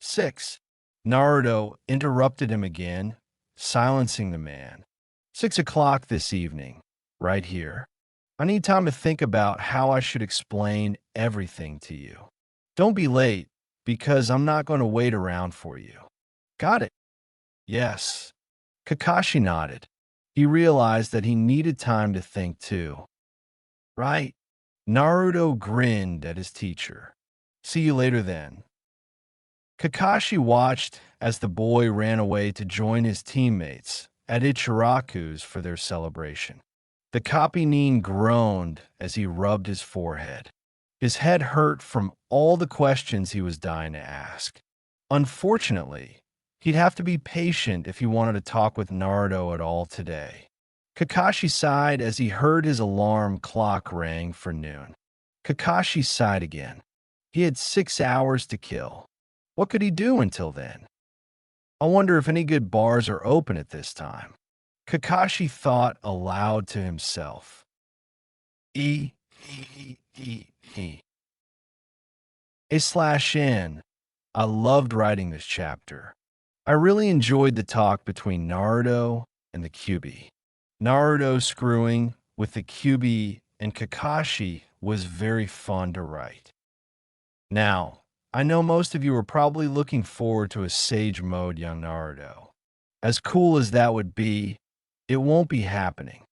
A: 6. Naruto interrupted him again, silencing the man. 6 o'clock this evening, right here. I need time to think about how I should explain everything to you. Don't be late, because I'm not going to wait around for you. Got it? Yes. Kakashi nodded. He realized that he needed time to think too. Right. Naruto grinned at his teacher. See you later then. Kakashi watched as the boy ran away to join his teammates at Ichiraku's for their celebration. The copy nin groaned as he rubbed his forehead. His head hurt from all the questions he was dying to ask. Unfortunately, he'd have to be patient if he wanted to talk with Naruto at all today. Kakashi sighed as he heard his alarm clock ring for noon. Kakashi sighed again. He had 6 hours to kill. What could he do until then? I wonder if any good bars are open at this time. Kakashi thought aloud to himself. E, E, E, E. A/N. I loved writing this chapter. I really enjoyed the talk between Naruto and the Kyuubi. Naruto screwing with the Kyuubi and Kakashi was very fun to write. Now, I know most of you are probably looking forward to a Sage Mode young Naruto. As cool as that would be, it won't be happening.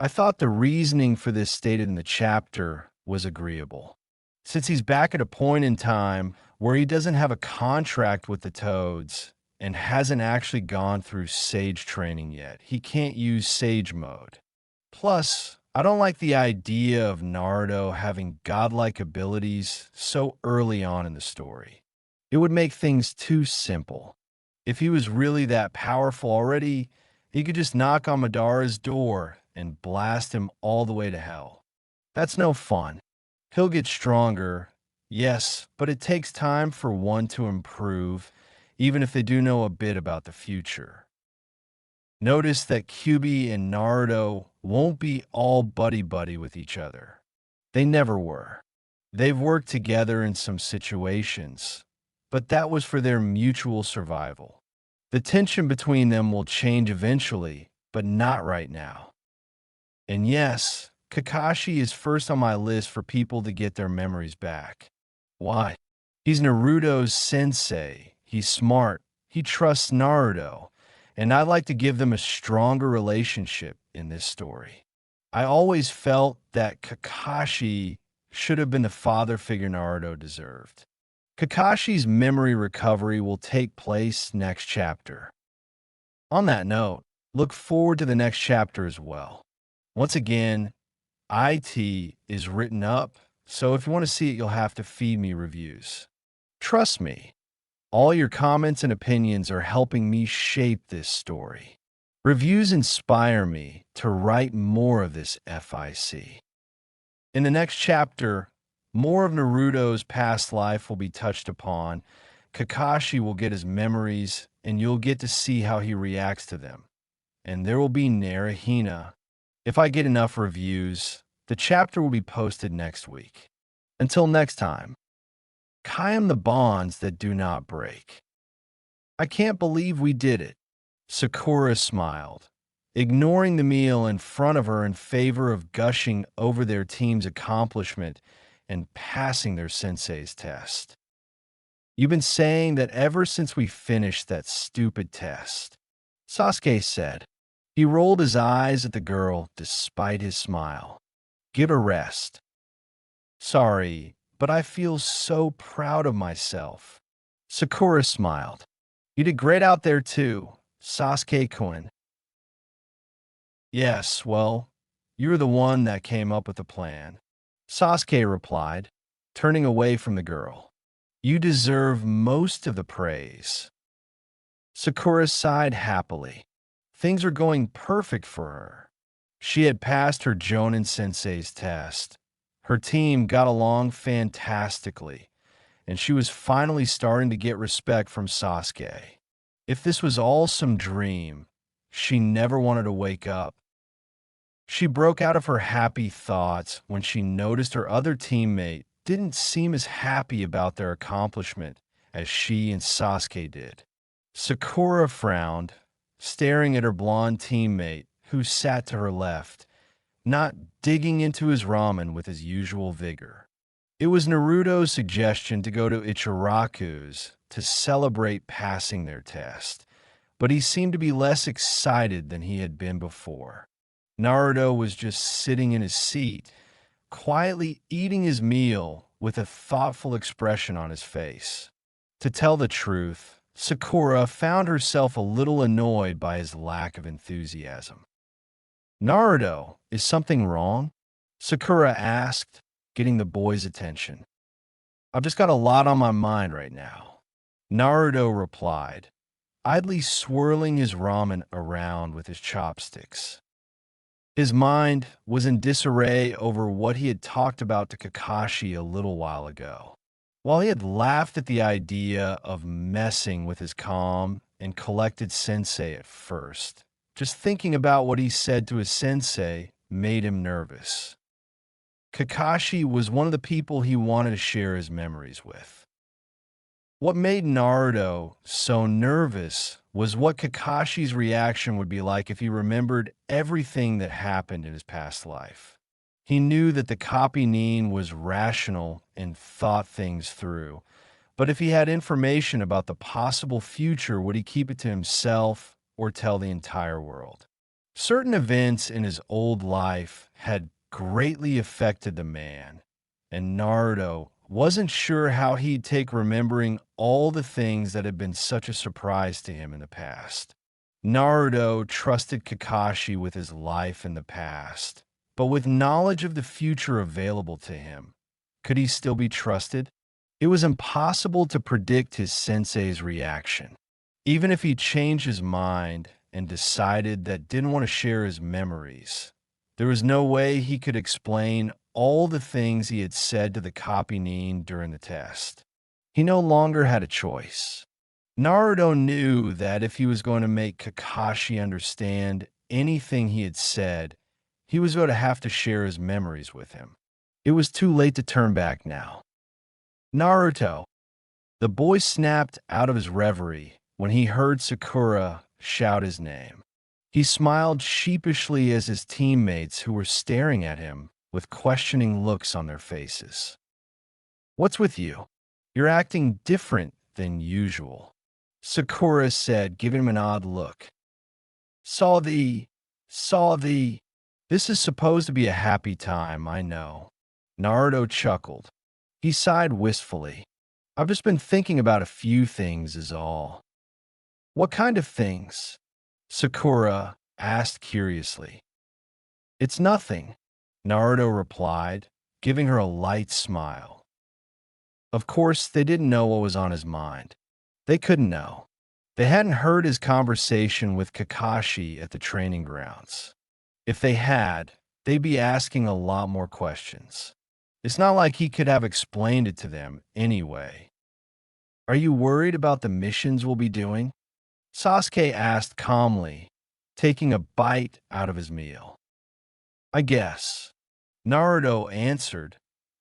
A: I thought the reasoning for this stated in the chapter was agreeable. Since he's back at a point in time where he doesn't have a contract with the Toads and hasn't actually gone through Sage training yet, he can't use Sage Mode. Plus, I don't like the idea of Naruto having godlike abilities so early on in the story. It would make things too simple. If he was really that powerful already, he could just knock on Madara's door and blast him all the way to hell. That's no fun. He'll get stronger, yes, but it takes time for one to improve, even if they do know a bit about the future. Notice that Kyuubi and Naruto won't be all buddy-buddy with each other. They never were. They've worked together in some situations, but that was for their mutual survival. The tension between them will change eventually, but not right now. And yes, Kakashi is first on my list for people to get their memories back. Why? He's Naruto's sensei. He's smart. He trusts Naruto. And I'd like to give them a stronger relationship in this story. I always felt that Kakashi should have been the father figure Naruto deserved. Kakashi's memory recovery will take place next chapter. On that note, look forward to the next chapter as well. Once again, IT is written up, so if you want to see it, you'll have to feed me reviews. Trust me, all your comments and opinions are helping me shape this story. Reviews inspire me to write more of this FIC. In the next chapter, more of Naruto's past life will be touched upon. Kakashi will get his memories, and you'll get to see how he reacts to them. And there will be Hina. If I get enough reviews, the chapter will be posted next week. Until next time, Kaim the bonds that do not break. I can't believe we did it. Sakura smiled, ignoring the meal in front of her in favor of gushing over their team's accomplishment and passing their sensei's test. You've been saying that ever since we finished that stupid test, Sasuke said. He rolled his eyes at the girl despite his smile. Give a rest. Sorry, but I feel so proud of myself. Sakura smiled. You did great out there too, Sasuke-kun. Yes, well, you're the one that came up with the plan. Sasuke replied, turning away from the girl. You deserve most of the praise. Sakura sighed happily. Things were going perfect for her. She had passed her Jonin sensei's test. Her team got along fantastically, and she was finally starting to get respect from Sasuke. If this was all some dream, she never wanted to wake up. She broke out of her happy thoughts when she noticed her other teammate didn't seem as happy about their accomplishment as she and Sasuke did. Sakura frowned, staring at her blonde teammate who sat to her left, not digging into his ramen with his usual vigor. It was Naruto's suggestion to go to Ichiraku's to celebrate passing their test, but he seemed to be less excited than he had been before. Naruto was just sitting in his seat, quietly eating his meal with a thoughtful expression on his face. To tell the truth, Sakura found herself a little annoyed by his lack of enthusiasm. Naruto, is something wrong? Sakura asked, getting the boy's attention. I've just got a lot on my mind right now. Naruto replied, idly swirling his ramen around with his chopsticks. His mind was in disarray over what he had talked about to Kakashi a little while ago. While he had laughed at the idea of messing with his calm and collected sensei at first. Just thinking about what he said to his sensei made him nervous. Kakashi was one of the people he wanted to share his memories with. What made Naruto so nervous was what Kakashi's reaction would be like if he remembered everything that happened in his past life. He knew that the copy Nin was rational and thought things through, but if he had information about the possible future, would he keep it to himself or tell the entire world? Certain events in his old life had greatly affected the man, and Naruto wasn't sure how he'd take remembering all the things that had been such a surprise to him in the past. Naruto trusted Kakashi with his life in the past, but with knowledge of the future available to him, could he still be trusted? It was impossible to predict his sensei's reaction. Even if he changed his mind and decided that didn't want to share his memories, there was no way he could explain all the things he had said to the copy Nin during the test. He no longer had a choice. Naruto knew that if he was going to make Kakashi understand anything he had said, he was going to have to share his memories with him. It was too late to turn back now. Naruto. The boy snapped out of his reverie when he heard Sakura shout his name. He smiled sheepishly as his teammates, who were staring at him with questioning looks on their faces. "What's with you? You're acting different than usual," Sakura said, giving him an odd look. Saw thee. This is supposed to be a happy time, I know." Naruto chuckled. He sighed wistfully. "I've just been thinking about a few things is all." "What kind of things?" Sakura asked curiously. "It's nothing," Naruto replied, giving her a light smile. Of course, they didn't know what was on his mind. They couldn't know. They hadn't heard his conversation with Kakashi at the training grounds. If they had, they'd be asking a lot more questions. It's not like he could have explained it to them anyway. "Are you worried about the missions we'll be doing?" Sasuke asked calmly, taking a bite out of his meal. "I guess," Naruto answered,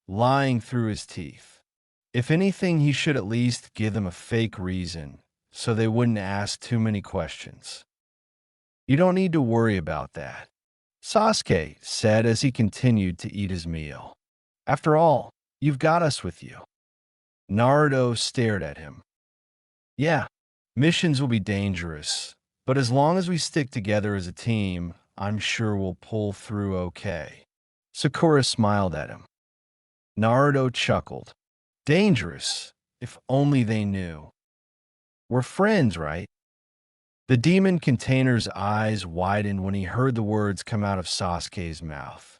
A: lying through his teeth. If anything, he should at least give them a fake reason, so they wouldn't ask too many questions. "You don't need to worry about that," Sasuke said as he continued to eat his meal. "After all, you've got us with you." Naruto stared at him. "Yeah, missions will be dangerous, but as long as we stick together as a team, I'm sure we'll pull through okay." Sakura smiled at him. Naruto chuckled. "Dangerous, if only they knew. We're friends, right?" The demon container's eyes widened when he heard the words come out of Sasuke's mouth.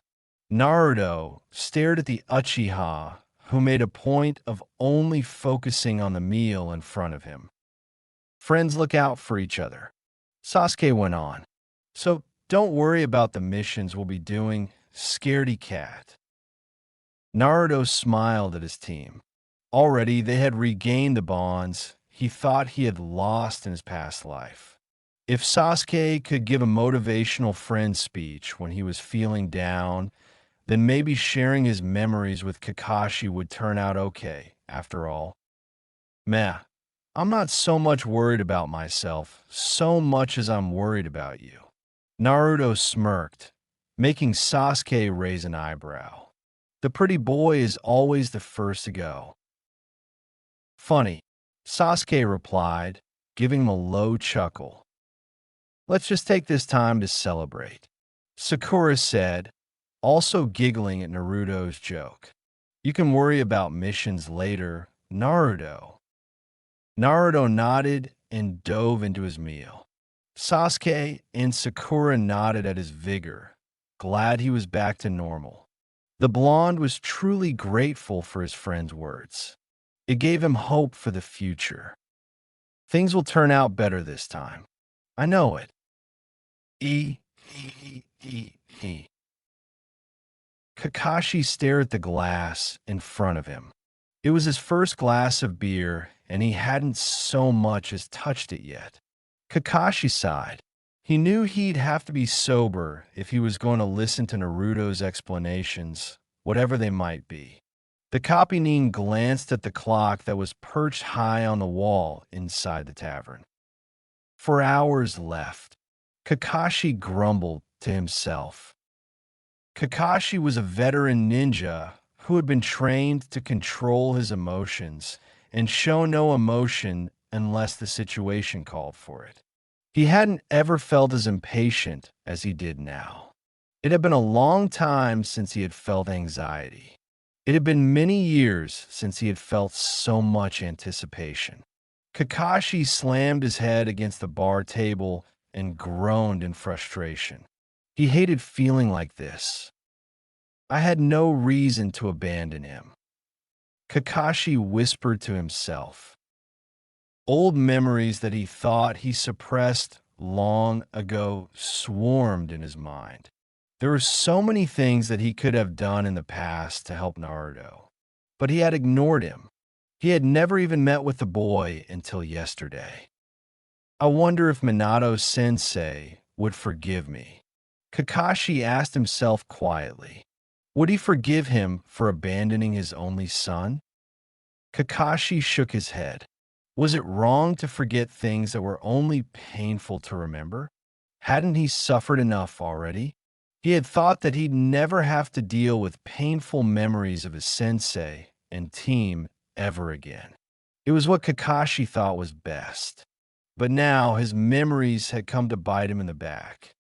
A: Naruto stared at the Uchiha, who made a point of only focusing on the meal in front of him. "Friends look out for each other," Sasuke went on. "So don't worry about the missions we'll be doing, scaredy cat." Naruto smiled at his team. Already they had regained the bonds he thought he had lost in his past life. If Sasuke could give a motivational friend speech when he was feeling down, then maybe sharing his memories with Kakashi would turn out okay, after all. "Meh, I'm not so much worried about myself, so much as I'm worried about you." Naruto smirked, making Sasuke raise an eyebrow. The pretty boy is always the first to go. "Funny," Sasuke replied, giving him a low chuckle. "Let's just take this time to celebrate," Sakura said, also giggling at Naruto's joke. "You can worry about missions later, Naruto." Naruto nodded and dove into his meal. Sasuke and Sakura nodded at his vigor, glad he was back to normal. The blonde was truly grateful for his friend's words. It gave him hope for the future. "Things will turn out better this time. I know it." Kakashi stared at the glass in front of him. It was his first glass of beer, and he hadn't so much as touched it yet. Kakashi sighed. He knew he'd have to be sober if he was going to listen to Naruto's explanations, whatever they might be. The copy glanced at the clock that was perched high on the wall inside the tavern. 4 hours left. Kakashi grumbled to himself. Kakashi was a veteran ninja who had been trained to control his emotions and show no emotion unless the situation called for it. He hadn't ever felt as impatient as he did now. It had been a long time since he had felt anxiety. It had been many years since he had felt so much anticipation. Kakashi slammed his head against the bar table and groaned in frustration. He hated feeling like this. I had no reason to abandon him. Kakashi whispered to himself. Old memories that he thought he suppressed long ago swarmed in his mind. There were so many things that he could have done in the past to help Naruto, but he had ignored him. He had never even met with the boy until yesterday. I wonder if Minato sensei would forgive me. Kakashi asked himself quietly. Would he forgive him for abandoning his only son? Kakashi shook his head. Was it wrong to forget things that were only painful to remember? Hadn't he suffered enough already? He had thought that he'd never have to deal with painful memories of his sensei and team ever again. It was what Kakashi thought was best. But now his memories had come to bite him in the back.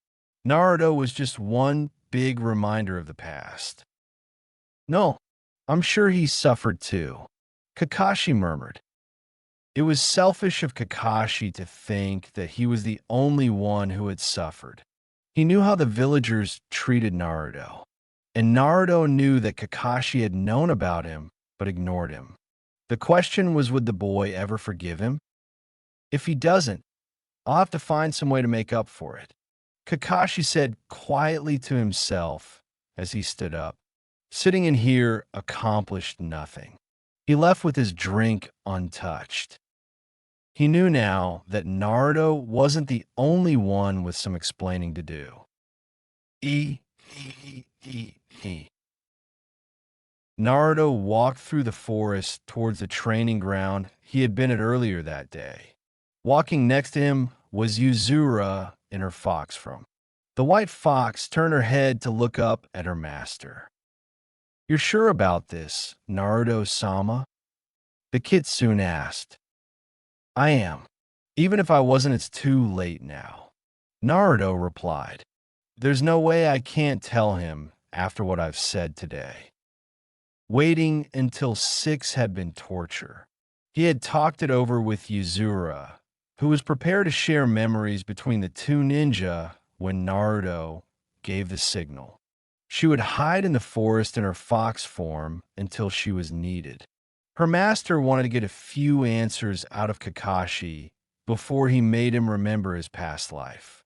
A: Naruto was just one big reminder of the past. No, I'm sure he suffered too, Kakashi murmured. It was selfish of Kakashi to think that he was the only one who had suffered. He knew how the villagers treated Naruto, and Naruto knew that Kakashi had known about him but ignored him. The question was, would the boy ever forgive him? If he doesn't, I'll have to find some way to make up for it, Kakashi said quietly to himself as he stood up. Sitting in here accomplished nothing. He left with his drink untouched. He knew now that Naruto wasn't the only one with some explaining to do. E. Naruto walked through the forest towards the training ground he had been at earlier that day. Walking next to him was Yuzura in her fox form. The white fox turned her head to look up at her master. You're sure about this, Naruto-sama? The kitsune asked. I am. Even if I wasn't, it's too late now. Naruto replied. There's no way I can't tell him after what I've said today. Waiting until 6 had been torture. He had talked it over with Yuzura, who was prepared to share memories between the two ninja when Naruto gave the signal. She would hide in the forest in her fox form until she was needed. Her master wanted to get a few answers out of Kakashi before he made him remember his past life.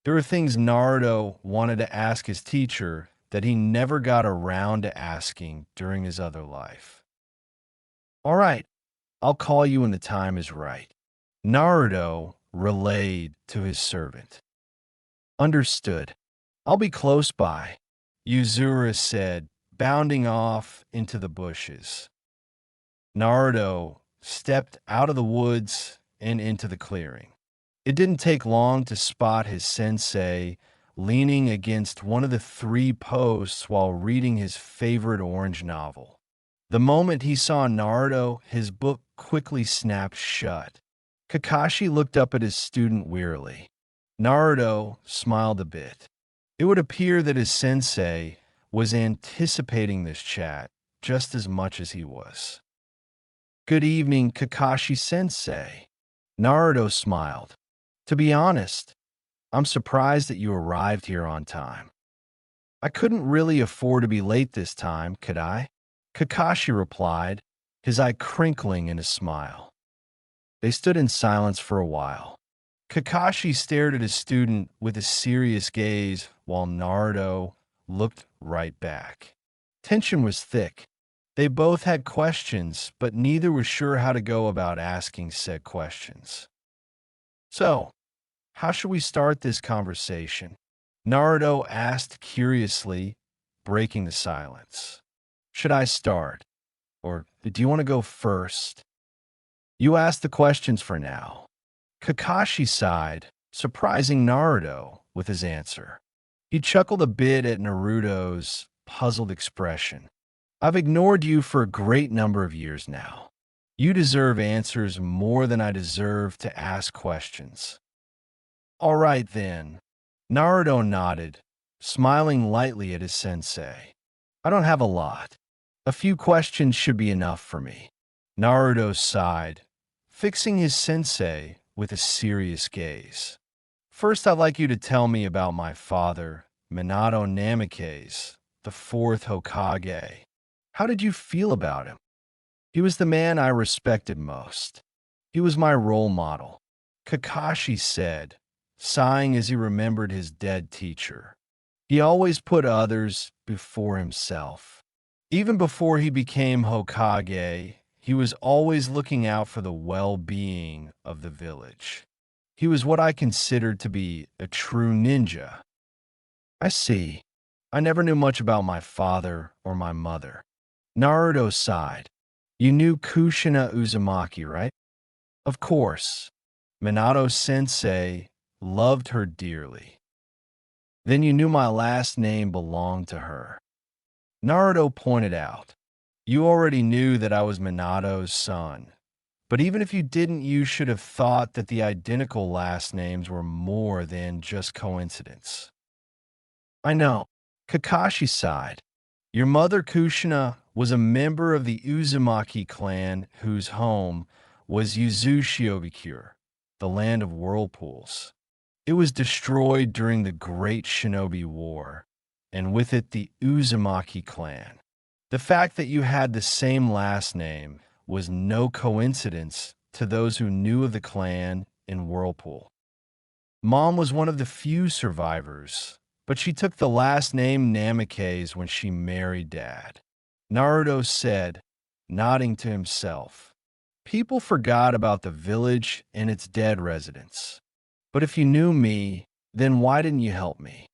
A: There were things Naruto wanted to ask his teacher that he never got around to asking during his other life. All right, I'll call you when the time is right, Naruto relayed to his servant. Understood. I'll be close by, Yuzura said, bounding off into the bushes. Naruto stepped out of the woods and into the clearing. It didn't take long to spot his sensei leaning against one of the 3 posts while reading his favorite orange novel. The moment he saw Naruto, his book quickly snapped shut. Kakashi looked up at his student wearily. Naruto smiled a bit. It would appear that his sensei was anticipating this chat just as much as he was. Good evening, Kakashi-sensei. Naruto smiled. To be honest, I'm surprised that you arrived here on time. I couldn't really afford to be late this time, could I? Kakashi replied, his eye crinkling in a smile. They stood in silence for a while. Kakashi stared at his student with a serious gaze while Naruto looked right back. Tension was thick. They both had questions, but neither was sure how to go about asking said questions. So, How should we start this conversation? Naruto asked curiously, breaking the silence. Should I start? Or do you want to go first? You asked the questions for now. Kakashi sighed, surprising Naruto with his answer. He chuckled a bit at Naruto's puzzled expression. I've ignored you for a great number of years now. You deserve answers more than I deserve to ask questions. All right then. Naruto nodded, smiling lightly at his sensei. I don't have a lot. A few questions should be enough for me. Naruto sighed, fixing his sensei with a serious gaze. First, I'd like you to tell me about my father, Minato Namikaze, the fourth Hokage. How did you feel about him? He was the man I respected most. He was my role model, Kakashi said, sighing as he remembered his dead teacher. He always put others before himself. Even before he became Hokage, he was always looking out for the well-being of the village. He was what I considered to be a true ninja. I see. I never knew much about my father or my mother. Naruto sighed. You knew Kushina Uzumaki, right? Of course. Minato sensei loved her dearly. Then you knew my last name belonged to her. Naruto pointed out. You already knew that I was Minato's son. But even if you didn't, you should have thought that the identical last names were more than just coincidence. I know. Kakashi sighed. Your mother Kushina was a member of the Uzumaki clan whose home was Yuzushiyobikure, the land of whirlpools. It was destroyed during the Great Shinobi War, and with it the Uzumaki clan. The fact that you had the same last name was no coincidence to those who knew of the clan in Whirlpool. Mom was one of the few survivors, but she took the last name Namikaze when she married Dad. Naruto said, nodding to himself. People forgot about the village and its dead residents. But if you knew me, then why didn't you help me?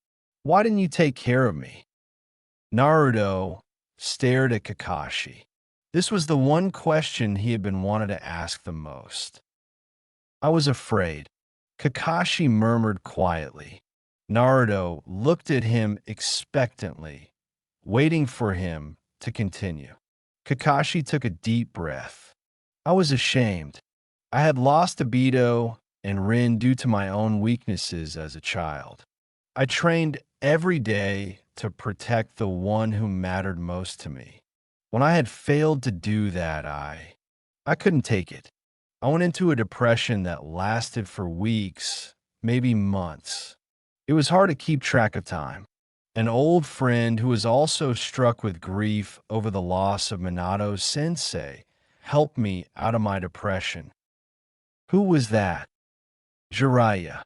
A: Why didn't you take care of me? Naruto stared at Kakashi. This was the one question he had been wanting to ask the most. I was afraid. Kakashi murmured quietly. Naruto looked at him expectantly, waiting for him to continue. Kakashi took a deep breath. I was ashamed. I had lost Obito and Rin due to my own weaknesses as a child. I trained every day to protect the one who mattered most to me. When I had failed to do that, I couldn't take it. I went into a depression that lasted for weeks, maybe months. It was hard to keep track of time. An old friend who was also struck with grief over the loss of Minato sensei helped me out of my depression. Who was that? Jiraiya.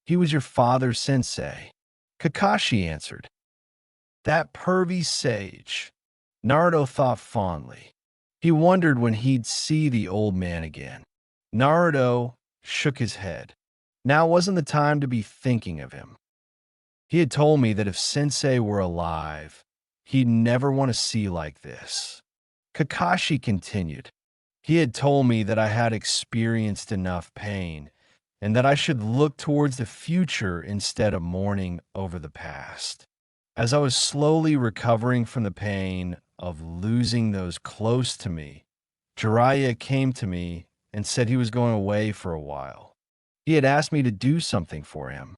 A: He was your father's sensei. Kakashi answered. That pervy sage. Naruto thought fondly. He wondered when he'd see the old man again. Naruto shook his head. Now wasn't the time to be thinking of him. He had told me that if Sensei were alive, he'd never want to see like this. Kakashi continued. He had told me that I had experienced enough pain and that I should look towards the future instead of mourning over the past. As I was slowly recovering from the pain of losing those close to me, Jiraiya came to me and said he was going away for a while. He had asked me to do something for him,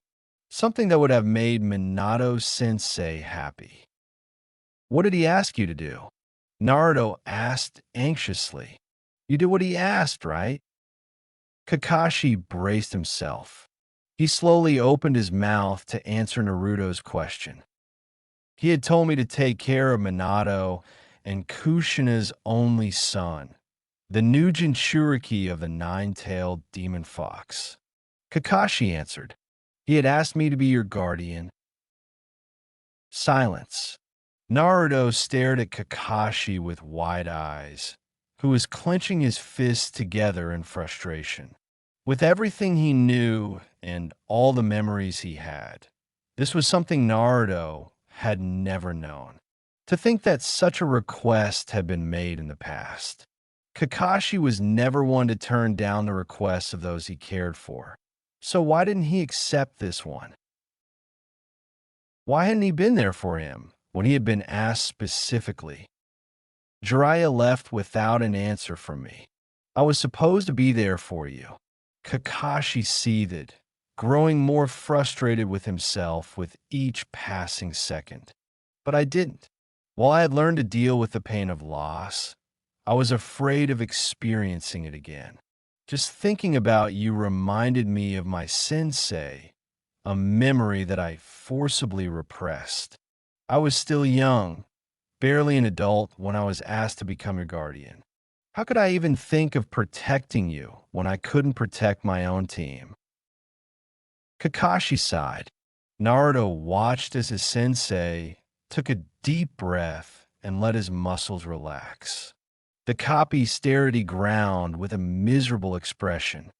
A: something that would have made Minato sensei happy. What did he ask you to do? Naruto asked anxiously. You did what he asked, right? Kakashi braced himself. He slowly opened his mouth to answer Naruto's question. He had told me to take care of Minato and Kushina's only son, the new Jinchuriki of the nine-tailed demon fox. Kakashi answered. He had asked me to be your guardian. Silence. Naruto stared at Kakashi with wide eyes, who was clenching his fists together in frustration. With everything he knew and all the memories he had. This was something Naruto had never known. To think that such a request had been made in the past. Kakashi was never one to turn down the requests of those he cared for. So why didn't he accept this one? Why hadn't he been there for him when he had been asked specifically? Jiraiya left without an answer from me. I was supposed to be there for you. Kakashi seethed, growing more frustrated with himself with each passing second. But I didn't. While I had learned to deal with the pain of loss, I was afraid of experiencing it again. Just thinking about you reminded me of my sensei, a memory that I forcibly repressed. I was still young, barely an adult when I was asked to become your guardian. How could I even think of protecting you when I couldn't protect my own team? Kakashi sighed. Naruto watched as his sensei took a deep breath and let his muscles relax. The copy stared at the ground with a miserable expression.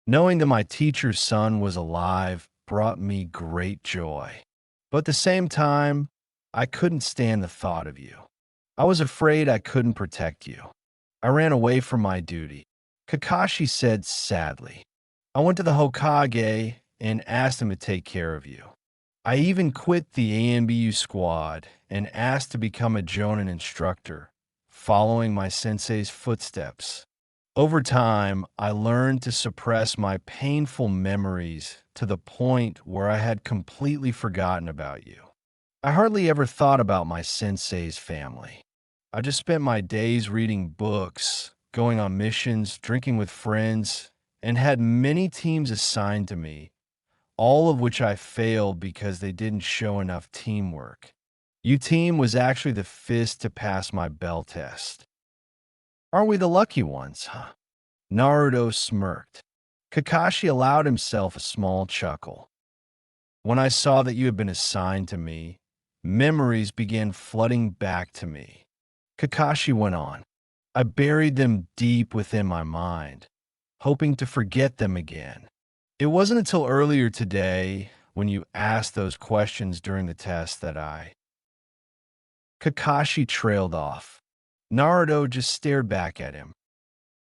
A: Knowing that my teacher's son was alive brought me great joy. But at the same time, I couldn't stand the thought of you. I was afraid I couldn't protect you. I ran away from my duty. Kakashi said sadly. I went to the Hokage and asked him to take care of you. I even quit the ANBU squad and asked to become a Jonin instructor, following my sensei's footsteps. Over time, I learned to suppress my painful memories to the point where I had completely forgotten about you. I hardly ever thought about my sensei's family. I just spent my days reading books, going on missions, drinking with friends, and had many teams assigned to me, all of which I failed because they didn't show enough teamwork. You team was actually the fifth to pass my bell test. Aren't we the lucky ones, huh? Naruto smirked. Kakashi allowed himself a small chuckle. When I saw that you had been assigned to me, memories began flooding back to me. Kakashi went on. I buried them deep within my mind, hoping to forget them again. It wasn't until earlier today, when you asked those questions during the test, that Kakashi trailed off. Naruto just stared back at him.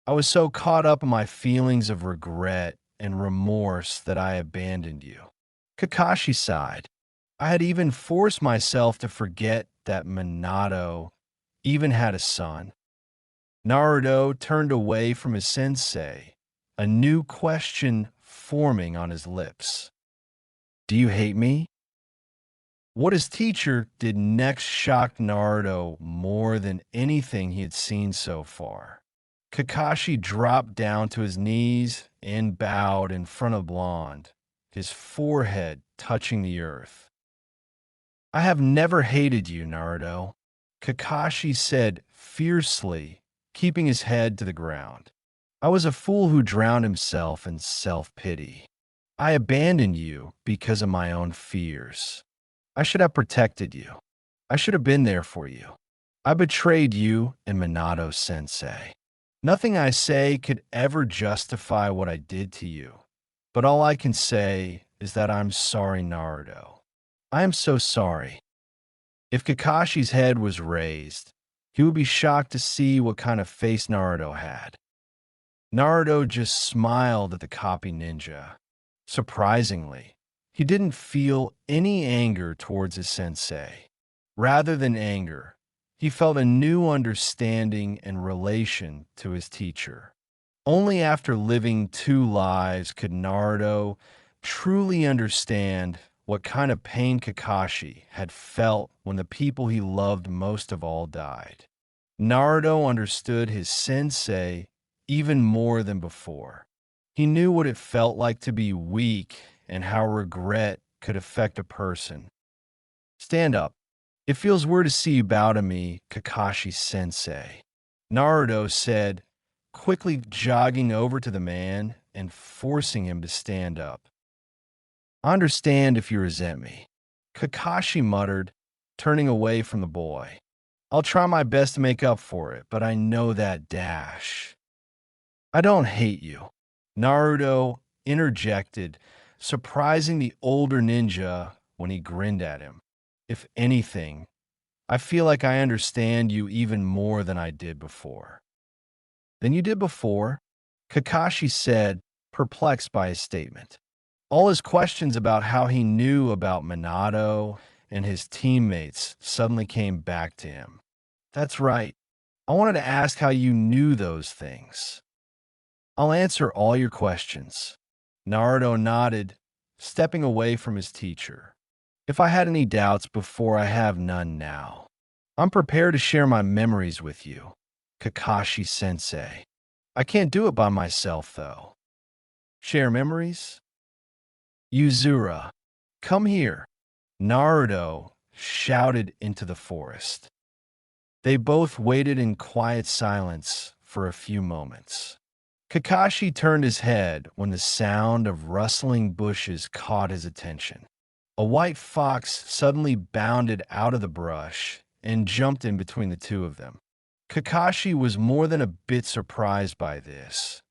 A: I was so caught up in my feelings of regret and remorse that I abandoned you. Kakashi sighed. I had even forced myself to forget that Minato even had a son. Naruto turned away from his sensei, a new question forming on his lips. Do you hate me? What his teacher did next shocked Naruto more than anything he had seen so far. Kakashi dropped down to his knees and bowed in front of Blonde, his forehead touching the earth. I have never hated you, Naruto, Kakashi said fiercely, keeping his head to the ground. I was a fool who drowned himself in self-pity. I abandoned you because of my own fears. I should have protected you. I should have been there for you. I betrayed you and Minato sensei. Nothing I say could ever justify what I did to you, but all I can say is that I'm sorry, Naruto. I am so sorry. If Kakashi's head was raised, he would be shocked to see what kind of face Naruto had. Naruto just smiled at the copy ninja. Surprisingly, he didn't feel any anger towards his sensei. Rather than anger, he felt a new understanding and relation to his teacher. Only after living two lives could Naruto truly understand what kind of pain Kakashi had felt when the people he loved most of all died. Naruto understood his sensei even more than before. He knew what it felt like to be weak and how regret could affect a person. Stand up. It feels weird to see you bow to me, Kakashi sensei, Naruto said, quickly jogging over to the man and forcing him to stand up. I understand if you resent me, Kakashi muttered, turning away from the boy. I'll try my best to make up for it, but I know that dash. I don't hate you. Naruto interjected, surprising the older ninja when he grinned at him. If anything, I feel like I understand you even more than I did before. Than you did before? Kakashi said, perplexed by his statement. All his questions about how he knew about Minato and his teammates suddenly came back to him. That's right. I wanted to ask how you knew those things. I'll answer all your questions. Naruto nodded, stepping away from his teacher. If I had any doubts before, I have none now. I'm prepared to share my memories with you, Kakashi sensei. I can't do it by myself, though. Share memories? Yuzura, come here. Naruto shouted into the forest. They both waited in quiet silence for a few moments. Kakashi turned his head when the sound of rustling bushes caught his attention. A white fox suddenly bounded out of the brush and jumped in between the two of them. Kakashi was more than a bit surprised by this,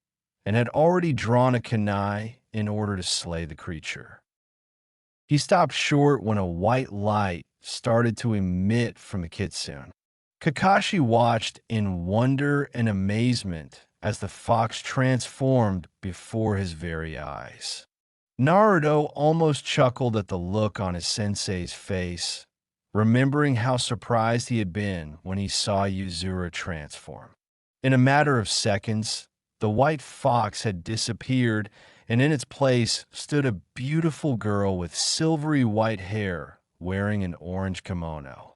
A: and had already drawn a kunai in order to slay the creature. He stopped short when a white light started to emit from the kitsune. Kakashi watched in wonder and amazement as the fox transformed before his very eyes. Naruto almost chuckled at the look on his sensei's face, remembering how surprised he had been when he saw Yuzura transform. In a matter of seconds, the white fox had disappeared, and in its place stood a beautiful girl with silvery white hair wearing an orange kimono.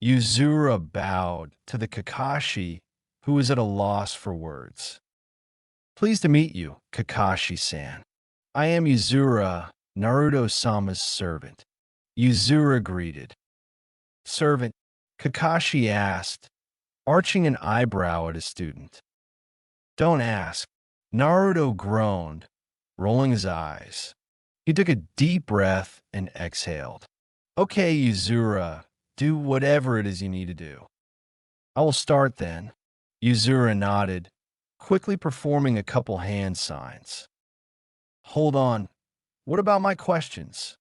A: Yuzura bowed to the Kakashi, who was at a loss for words. Pleased to meet you, Kakashi-san. I am Yuzura, Naruto-sama's servant. Yuzura greeted. Servant, Kakashi asked, arching an eyebrow at his student. Don't ask. Naruto groaned, rolling his eyes. He took a deep breath and exhaled. Okay, Yuzura, do whatever it is you need to do. I will start then. Yuzura nodded, quickly performing a couple hand signs. Hold on. What about my questions?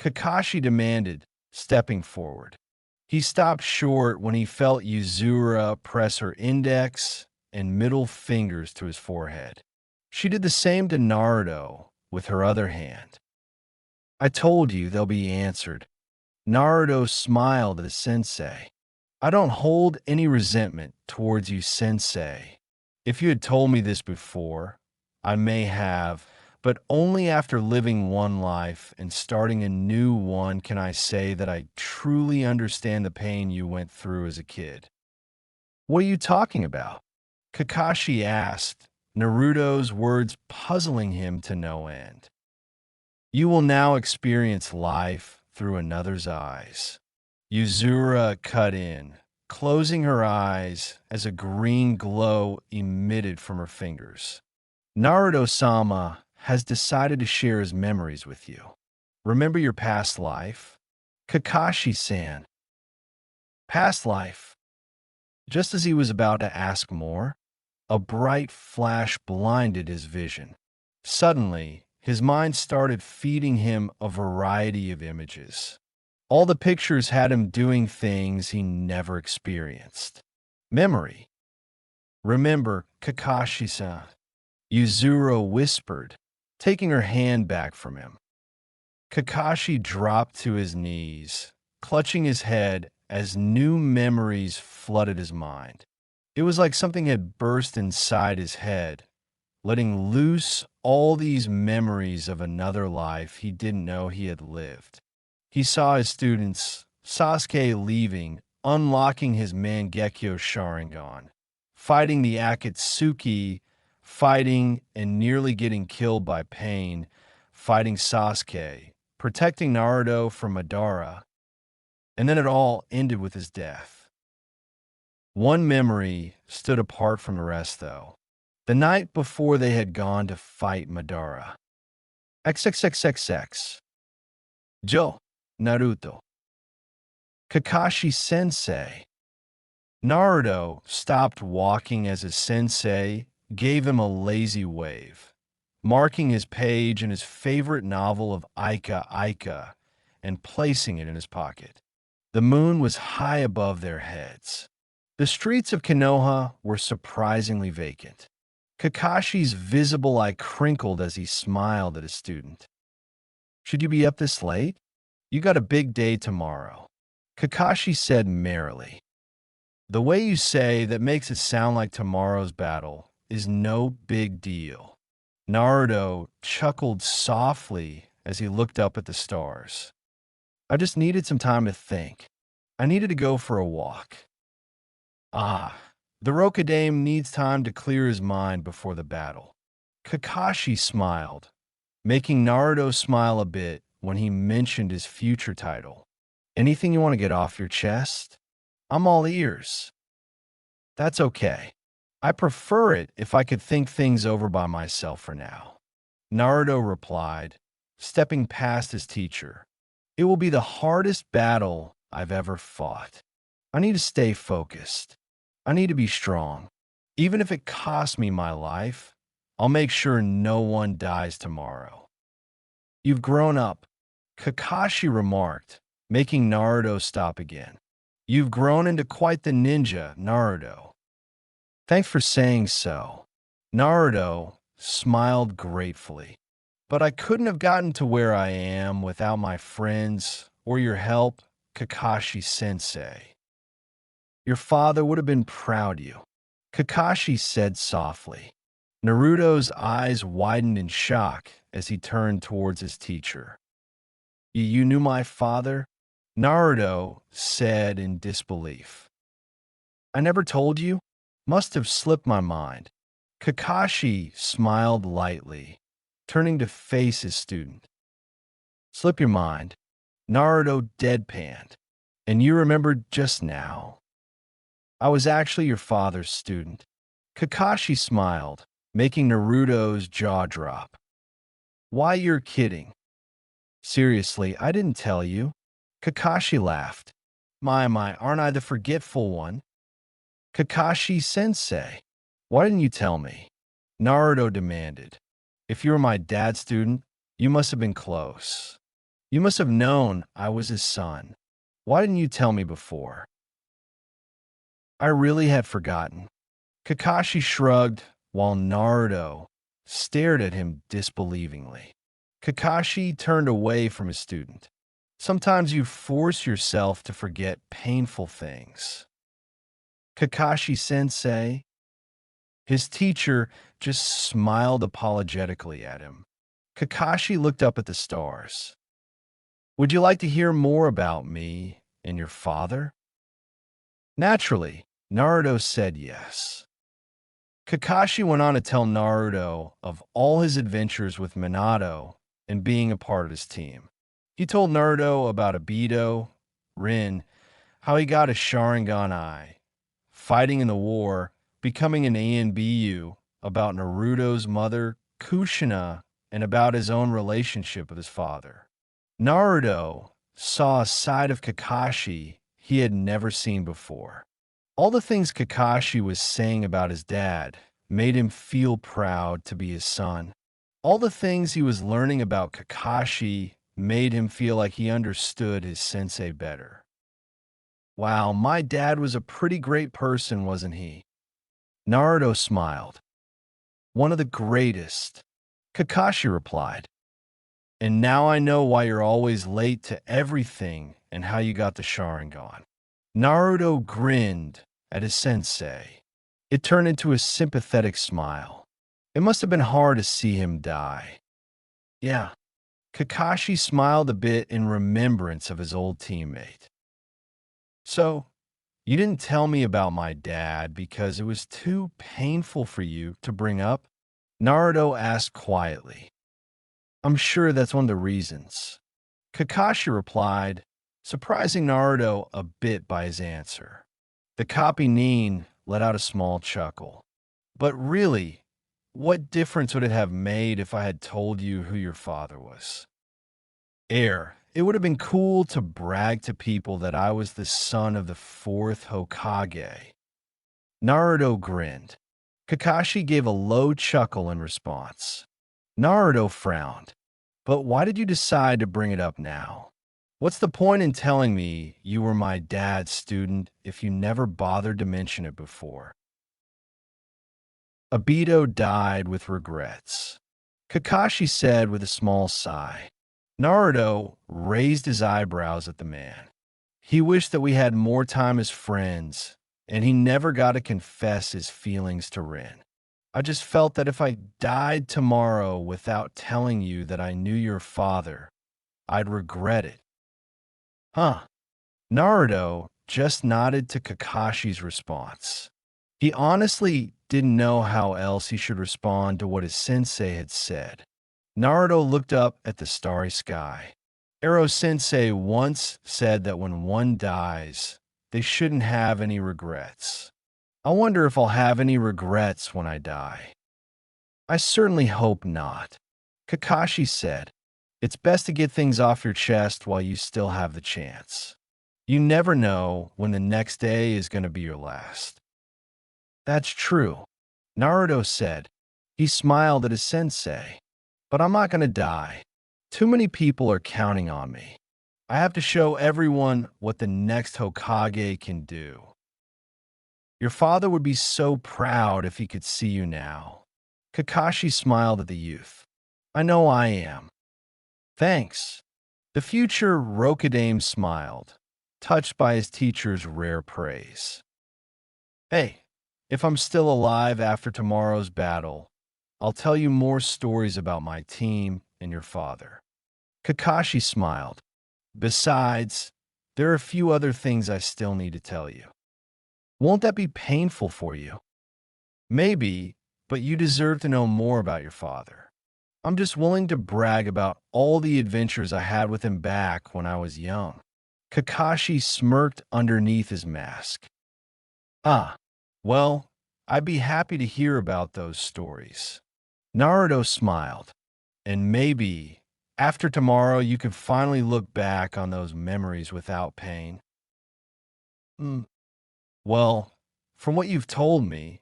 A: Kakashi demanded, stepping forward. He stopped short when he felt Yuzura press her index and middle fingers to his forehead. She did the same to Naruto with her other hand. I told you they'll be answered. Naruto smiled at the sensei. I don't hold any resentment towards you, sensei. If you had told me this before, I may have, but only after living one life and starting a new one can I say that I truly understand the pain you went through as a kid. What are you talking about? Kakashi asked, Naruto's words puzzling him to no end. You will now experience life through another's eyes. Yuzura cut in, closing her eyes as a green glow emitted from her fingers. Naruto-sama has decided to share his memories with you. Remember your past life? Kakashi-san. Past life. Just as he was about to ask more, a bright flash blinded his vision. Suddenly, his mind started feeding him a variety of images. All the pictures had him doing things he never experienced. Memory. Remember, Kakashi-san. Yuzura whispered, taking her hand back from him. Kakashi dropped to his knees, clutching his head as new memories flooded his mind. It was like something had burst inside his head, letting loose all these memories of another life he didn't know he had lived. He saw his students, Sasuke leaving, unlocking his Mangekyo Sharingan, fighting the Akatsuki, fighting and nearly getting killed by Pain, fighting Sasuke, protecting Naruto from Madara, and then it all ended with his death. One memory stood apart from the rest, though. The night before they had gone to fight Madara. XXXXX. Joe. Naruto. Kakashi sensei. Naruto stopped walking as his sensei gave him a lazy wave, marking his page in his favorite novel of Aika Aika and placing it in his pocket. The moon was high above their heads. The streets of Konoha were surprisingly vacant. Kakashi's visible eye crinkled as he smiled at his student. Should you be up this late? You got a big day tomorrow, Kakashi said merrily. The way you say that makes it sound like tomorrow's battle is no big deal. Naruto chuckled softly as he looked up at the stars. I just needed some time to think. I needed to go for a walk. Ah, the Rokadame needs time to clear his mind before the battle. Kakashi smiled, making Naruto smile a bit when he mentioned his future title. Anything you want to get off your chest? I'm all ears. That's okay. I prefer it if I could think things over by myself for now. Naruto replied, stepping past his teacher. It will be the hardest battle I've ever fought. I need to stay focused. I need to be strong. Even if it costs me my life, I'll make sure no one dies tomorrow. You've grown up, Kakashi remarked, making Naruto stop again. You've grown into quite the ninja, Naruto. Thanks for saying so. Naruto smiled gratefully. But I couldn't have gotten to where I am without my friends or your help, Kakashi sensei. Your father would have been proud of you, Kakashi said softly. Naruto's eyes widened in shock as he turned towards his teacher. You knew my father? Naruto said in disbelief. I never told you? Must have slipped my mind. Kakashi smiled lightly, turning to face his student. Slip your mind. Naruto deadpanned. And you remembered just now. I was actually your father's student. Kakashi smiled, making Naruto's jaw drop. Why, you're kidding. Seriously, I didn't tell you. Kakashi laughed. My, aren't I the forgetful one? Kakashi sensei, why didn't you tell me? Naruto demanded. If you were my dad's student, you must have been close. You must have known I was his son. Why didn't you tell me before? I really had forgotten. Kakashi shrugged while Naruto stared at him disbelievingly. Kakashi turned away from his student. Sometimes you force yourself to forget painful things. Kakashi sensei. His teacher just smiled apologetically at him. Kakashi looked up at the stars. Would you like to hear more about me and your father? Naturally, Naruto said yes. Kakashi went on to tell Naruto of all his adventures with Minato and being a part of his team. He told Naruto about Obito, Rin, how he got a Sharingan eye, fighting in the war, becoming an ANBU, about Naruto's mother, Kushina, and about his own relationship with his father. Naruto saw a side of Kakashi he had never seen before. All the things Kakashi was saying about his dad made him feel proud to be his son. All the things he was learning about Kakashi made him feel like he understood his sensei better. Wow, my dad was a pretty great person, wasn't he? Naruto smiled. One of the greatest, Kakashi replied. And now I know why you're always late to everything and how you got the Sharingan. Naruto grinned at his sensei. It turned into a sympathetic smile. It must have been hard to see him die. Yeah. Kakashi smiled a bit in remembrance of his old teammate. So, you didn't tell me about my dad because it was too painful for you to bring up? Naruto asked quietly. I'm sure that's one of the reasons. Kakashi replied, surprising Naruto a bit by his answer. The copy Nin let out a small chuckle. But really, what difference would it have made if I had told you who your father was? It would have been cool to brag to people that I was the son of the fourth Hokage. Naruto grinned. Kakashi gave a low chuckle in response. Naruto frowned. But why did you decide to bring it up now? What's the point in telling me you were my dad's student if you never bothered to mention it before? Obito died with regrets. Kakashi said with a small sigh. Naruto raised his eyebrows at the man. He wished that we had more time as friends, and he never got to confess his feelings to Rin. I just felt that if I died tomorrow without telling you that I knew your father, I'd regret it. Huh. Naruto just nodded to Kakashi's response. He honestly didn't know how else he should respond to what his sensei had said. Naruto looked up at the starry sky. Ero sensei once said that when one dies, they shouldn't have any regrets. I wonder if I'll have any regrets when I die. I certainly hope not. Kakashi said, it's best to get things off your chest while you still have the chance. You never know when the next day is going to be your last. That's true, Naruto said. He smiled at his sensei. But I'm not going to die. Too many people are counting on me. I have to show everyone what the next Hokage can do. Your father would be so proud if he could see you now. Kakashi smiled at the youth. I know I am. Thanks. The future Rokudame smiled, touched by his teacher's rare praise. Hey, if I'm still alive after tomorrow's battle, I'll tell you more stories about my team and your father. Kakashi smiled. Besides, there are a few other things I still need to tell you. Won't that be painful for you? Maybe, but you deserve to know more about your father. I'm just willing to brag about all the adventures I had with him back when I was young. Kakashi smirked underneath his mask. Ah, well, I'd be happy to hear about those stories. Naruto smiled. And maybe, after tomorrow, you can finally look back on those memories without pain. Well, from what you've told me,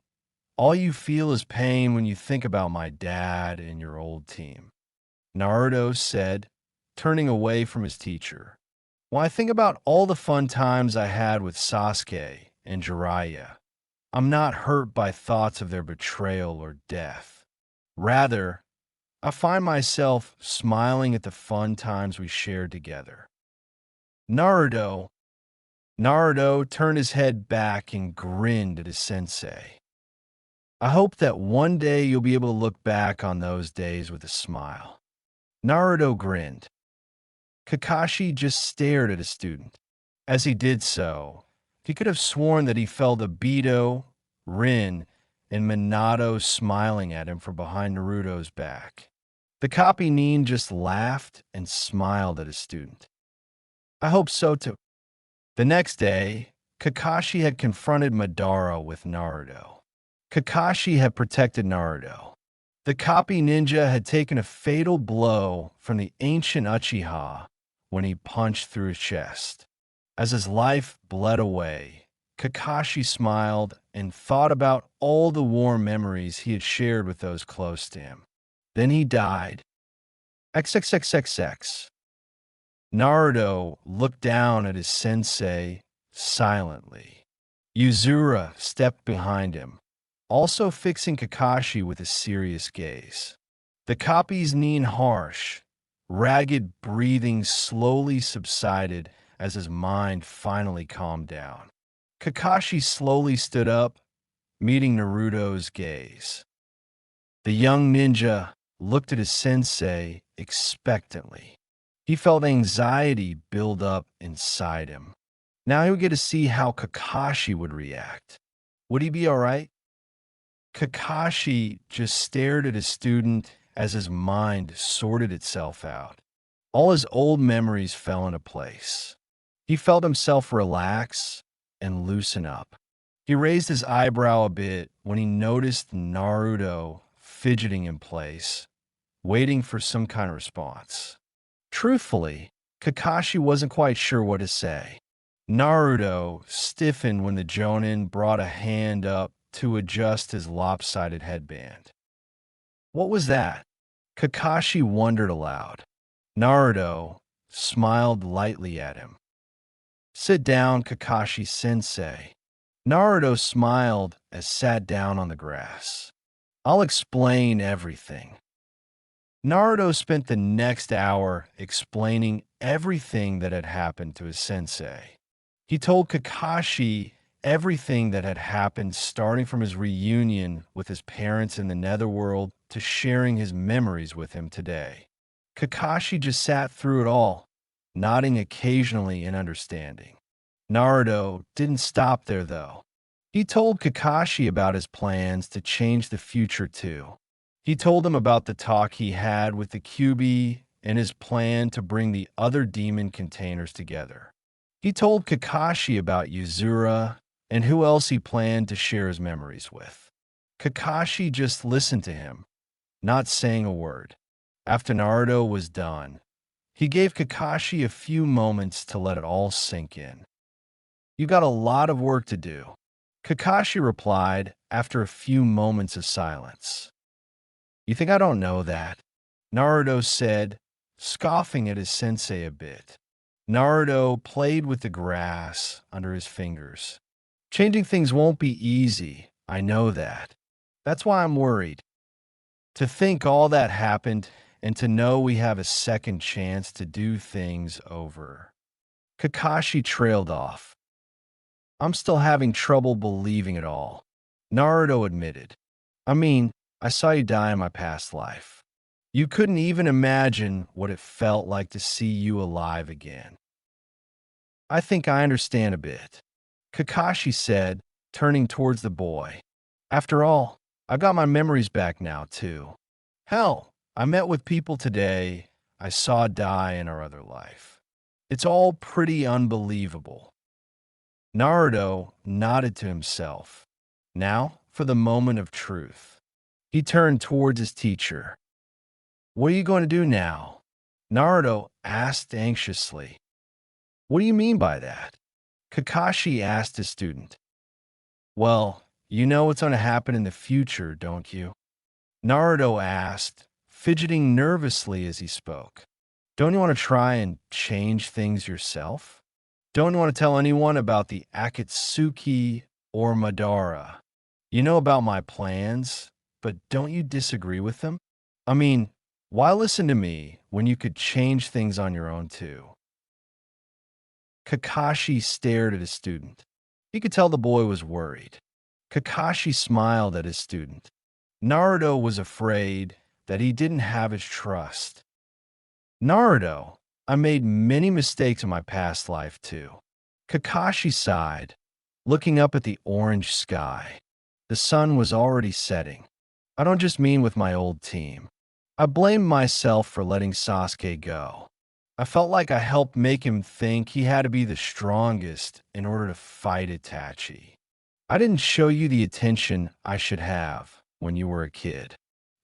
A: all you feel is pain when you think about my dad and your old team. Naruto said, turning away from his teacher. When I think about all the fun times I had with Sasuke and Jiraiya, I'm not hurt by thoughts of their betrayal or death. Rather, I find myself smiling at the fun times we shared together. Naruto turned his head back and grinned at his sensei. I hope that one day you'll be able to look back on those days with a smile. Naruto grinned. Kakashi just stared at his student. As he did so, he could have sworn that he felt Obito, Rin, and Minato smiling at him from behind Naruto's back. The copy Nin just laughed and smiled at his student. I hope so too. The next day, Kakashi had confronted Madara with Naruto. Kakashi had protected Naruto. The copy ninja had taken a fatal blow from the ancient Uchiha when he punched through his chest. As his life bled away, Kakashi smiled and thought about all the warm memories he had shared with those close to him. Then he died. XXXXX. Naruto looked down at his sensei silently. Yuzura stepped behind him, also fixing Kakashi with a serious gaze. The copy's Nin harsh, ragged breathing slowly subsided as his mind finally calmed down. Kakashi slowly stood up, meeting Naruto's gaze. The young ninja looked at his sensei expectantly. He felt anxiety build up inside him. Now he would get to see how Kakashi would react. Would he be all right? Kakashi just stared at his student as his mind sorted itself out. All his old memories fell into place. He felt himself relax and loosen up. He raised his eyebrow a bit when he noticed Naruto fidgeting in place, waiting for some kind of response. Truthfully, Kakashi wasn't quite sure what to say. Naruto stiffened when the Jonin brought a hand up to adjust his lopsided headband. What was that? Kakashi wondered aloud. Naruto smiled lightly at him. Sit down, Kakashi sensei. Naruto smiled as sat down on the grass. I'll explain everything. Naruto spent the next hour explaining everything that had happened to his sensei. He told Kakashi everything that had happened, starting from his reunion with his parents in the netherworld to sharing his memories with him today. Kakashi just sat through it all, nodding occasionally in understanding. Naruto didn't stop there, though. He told Kakashi about his plans to change the future, too. He told him about the talk he had with the QB and his plan to bring the other demon containers together. He told Kakashi about Yuzura and who else he planned to share his memories with. Kakashi just listened to him, not saying a word. After Naruto was done, he gave Kakashi a few moments to let it all sink in. You got a lot of work to do, Kakashi replied after a few moments of silence. You think I don't know that? Naruto said, scoffing at his sensei a bit. Naruto played with the grass under his fingers. Changing things won't be easy, I know that. That's why I'm worried. To think all that happened and to know we have a second chance to do things over. Kakashi trailed off. I'm still having trouble believing it all, Naruto admitted. I mean, I saw you die in my past life. You couldn't even imagine what it felt like to see you alive again. I think I understand a bit, Kakashi said, turning towards the boy. After all, I've got my memories back now, too. Hell, I met with people today I saw die in our other life. It's all pretty unbelievable. Naruto nodded to himself. Now, for the moment of truth. He turned towards his teacher. What are you going to do now? Naruto asked anxiously. What do you mean by that? Kakashi asked his student. Well, you know what's going to happen in the future, don't you? Naruto asked, fidgeting nervously as he spoke. Don't you want to try and change things yourself? Don't you want to tell anyone about the Akatsuki or Madara? You know about my plans, but don't you disagree with them? I mean, why listen to me when you could change things on your own too? Kakashi stared at his student. He could tell the boy was worried. Kakashi smiled at his student. Naruto was afraid that he didn't have his trust. Naruto, I made many mistakes in my past life too. Kakashi sighed, looking up at the orange sky. The sun was already setting. I don't just mean with my old team. I blamed myself for letting Sasuke go. I felt like I helped make him think he had to be the strongest in order to fight Itachi. I didn't show you the attention I should have when you were a kid.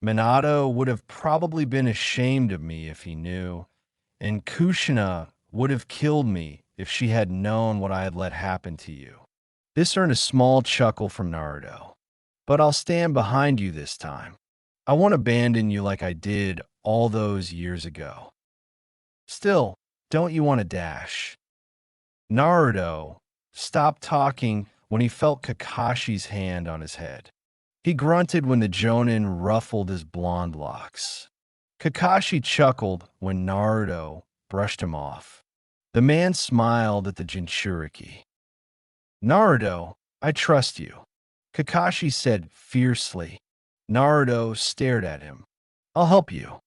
A: Minato would have probably been ashamed of me if he knew, and Kushina would have killed me if she had known what I had let happen to you. This earned a small chuckle from Naruto. But I'll stand behind you this time. I won't abandon you like I did all those years ago. Still, don't you want to dash? Naruto stopped talking when he felt Kakashi's hand on his head. He grunted when the Jonin ruffled his blonde locks. Kakashi chuckled when Naruto brushed him off. The man smiled at the Jinchuriki. Naruto, I trust you, Kakashi said fiercely. Naruto stared at him. I'll help you.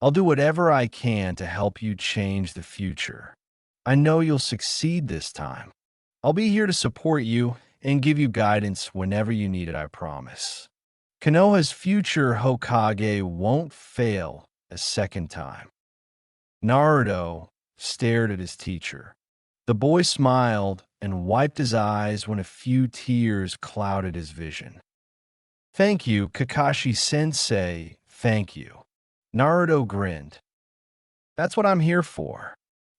A: I'll do whatever I can to help you change the future. I know you'll succeed this time. I'll be here to support you and give you guidance whenever you need it, I promise. Konoha's future Hokage won't fail a second time. Naruto stared at his teacher. The boy smiled and wiped his eyes when a few tears clouded his vision. Thank you, Kakashi sensei, thank you. Naruto grinned. That's what I'm here for.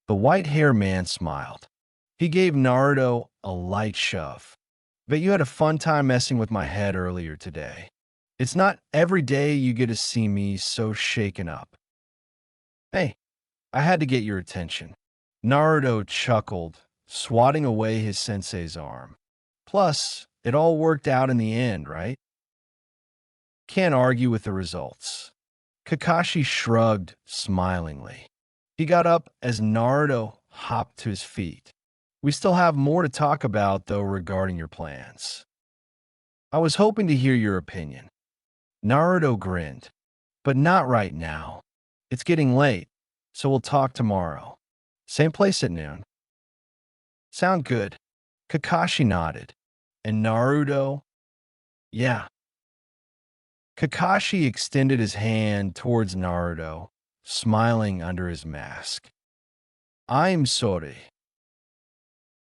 A: The white-haired man smiled. He gave Naruto a light shove. Bet you had a fun time messing with my head earlier today. It's not every day you get to see me so shaken up. Hey, I had to get your attention. Naruto chuckled, swatting away his sensei's arm. Plus, it all worked out in the end, right? Can't argue with the results. Kakashi shrugged smilingly. He got up as Naruto hopped to his feet. We still have more to talk about, though, regarding your plans. I was hoping to hear your opinion. Naruto grinned. But not right now. It's getting late, so we'll talk tomorrow. Same place at noon. Sound good? Kakashi nodded. And Naruto? Yeah. Kakashi extended his hand towards Naruto, smiling under his mask. I'm sorry.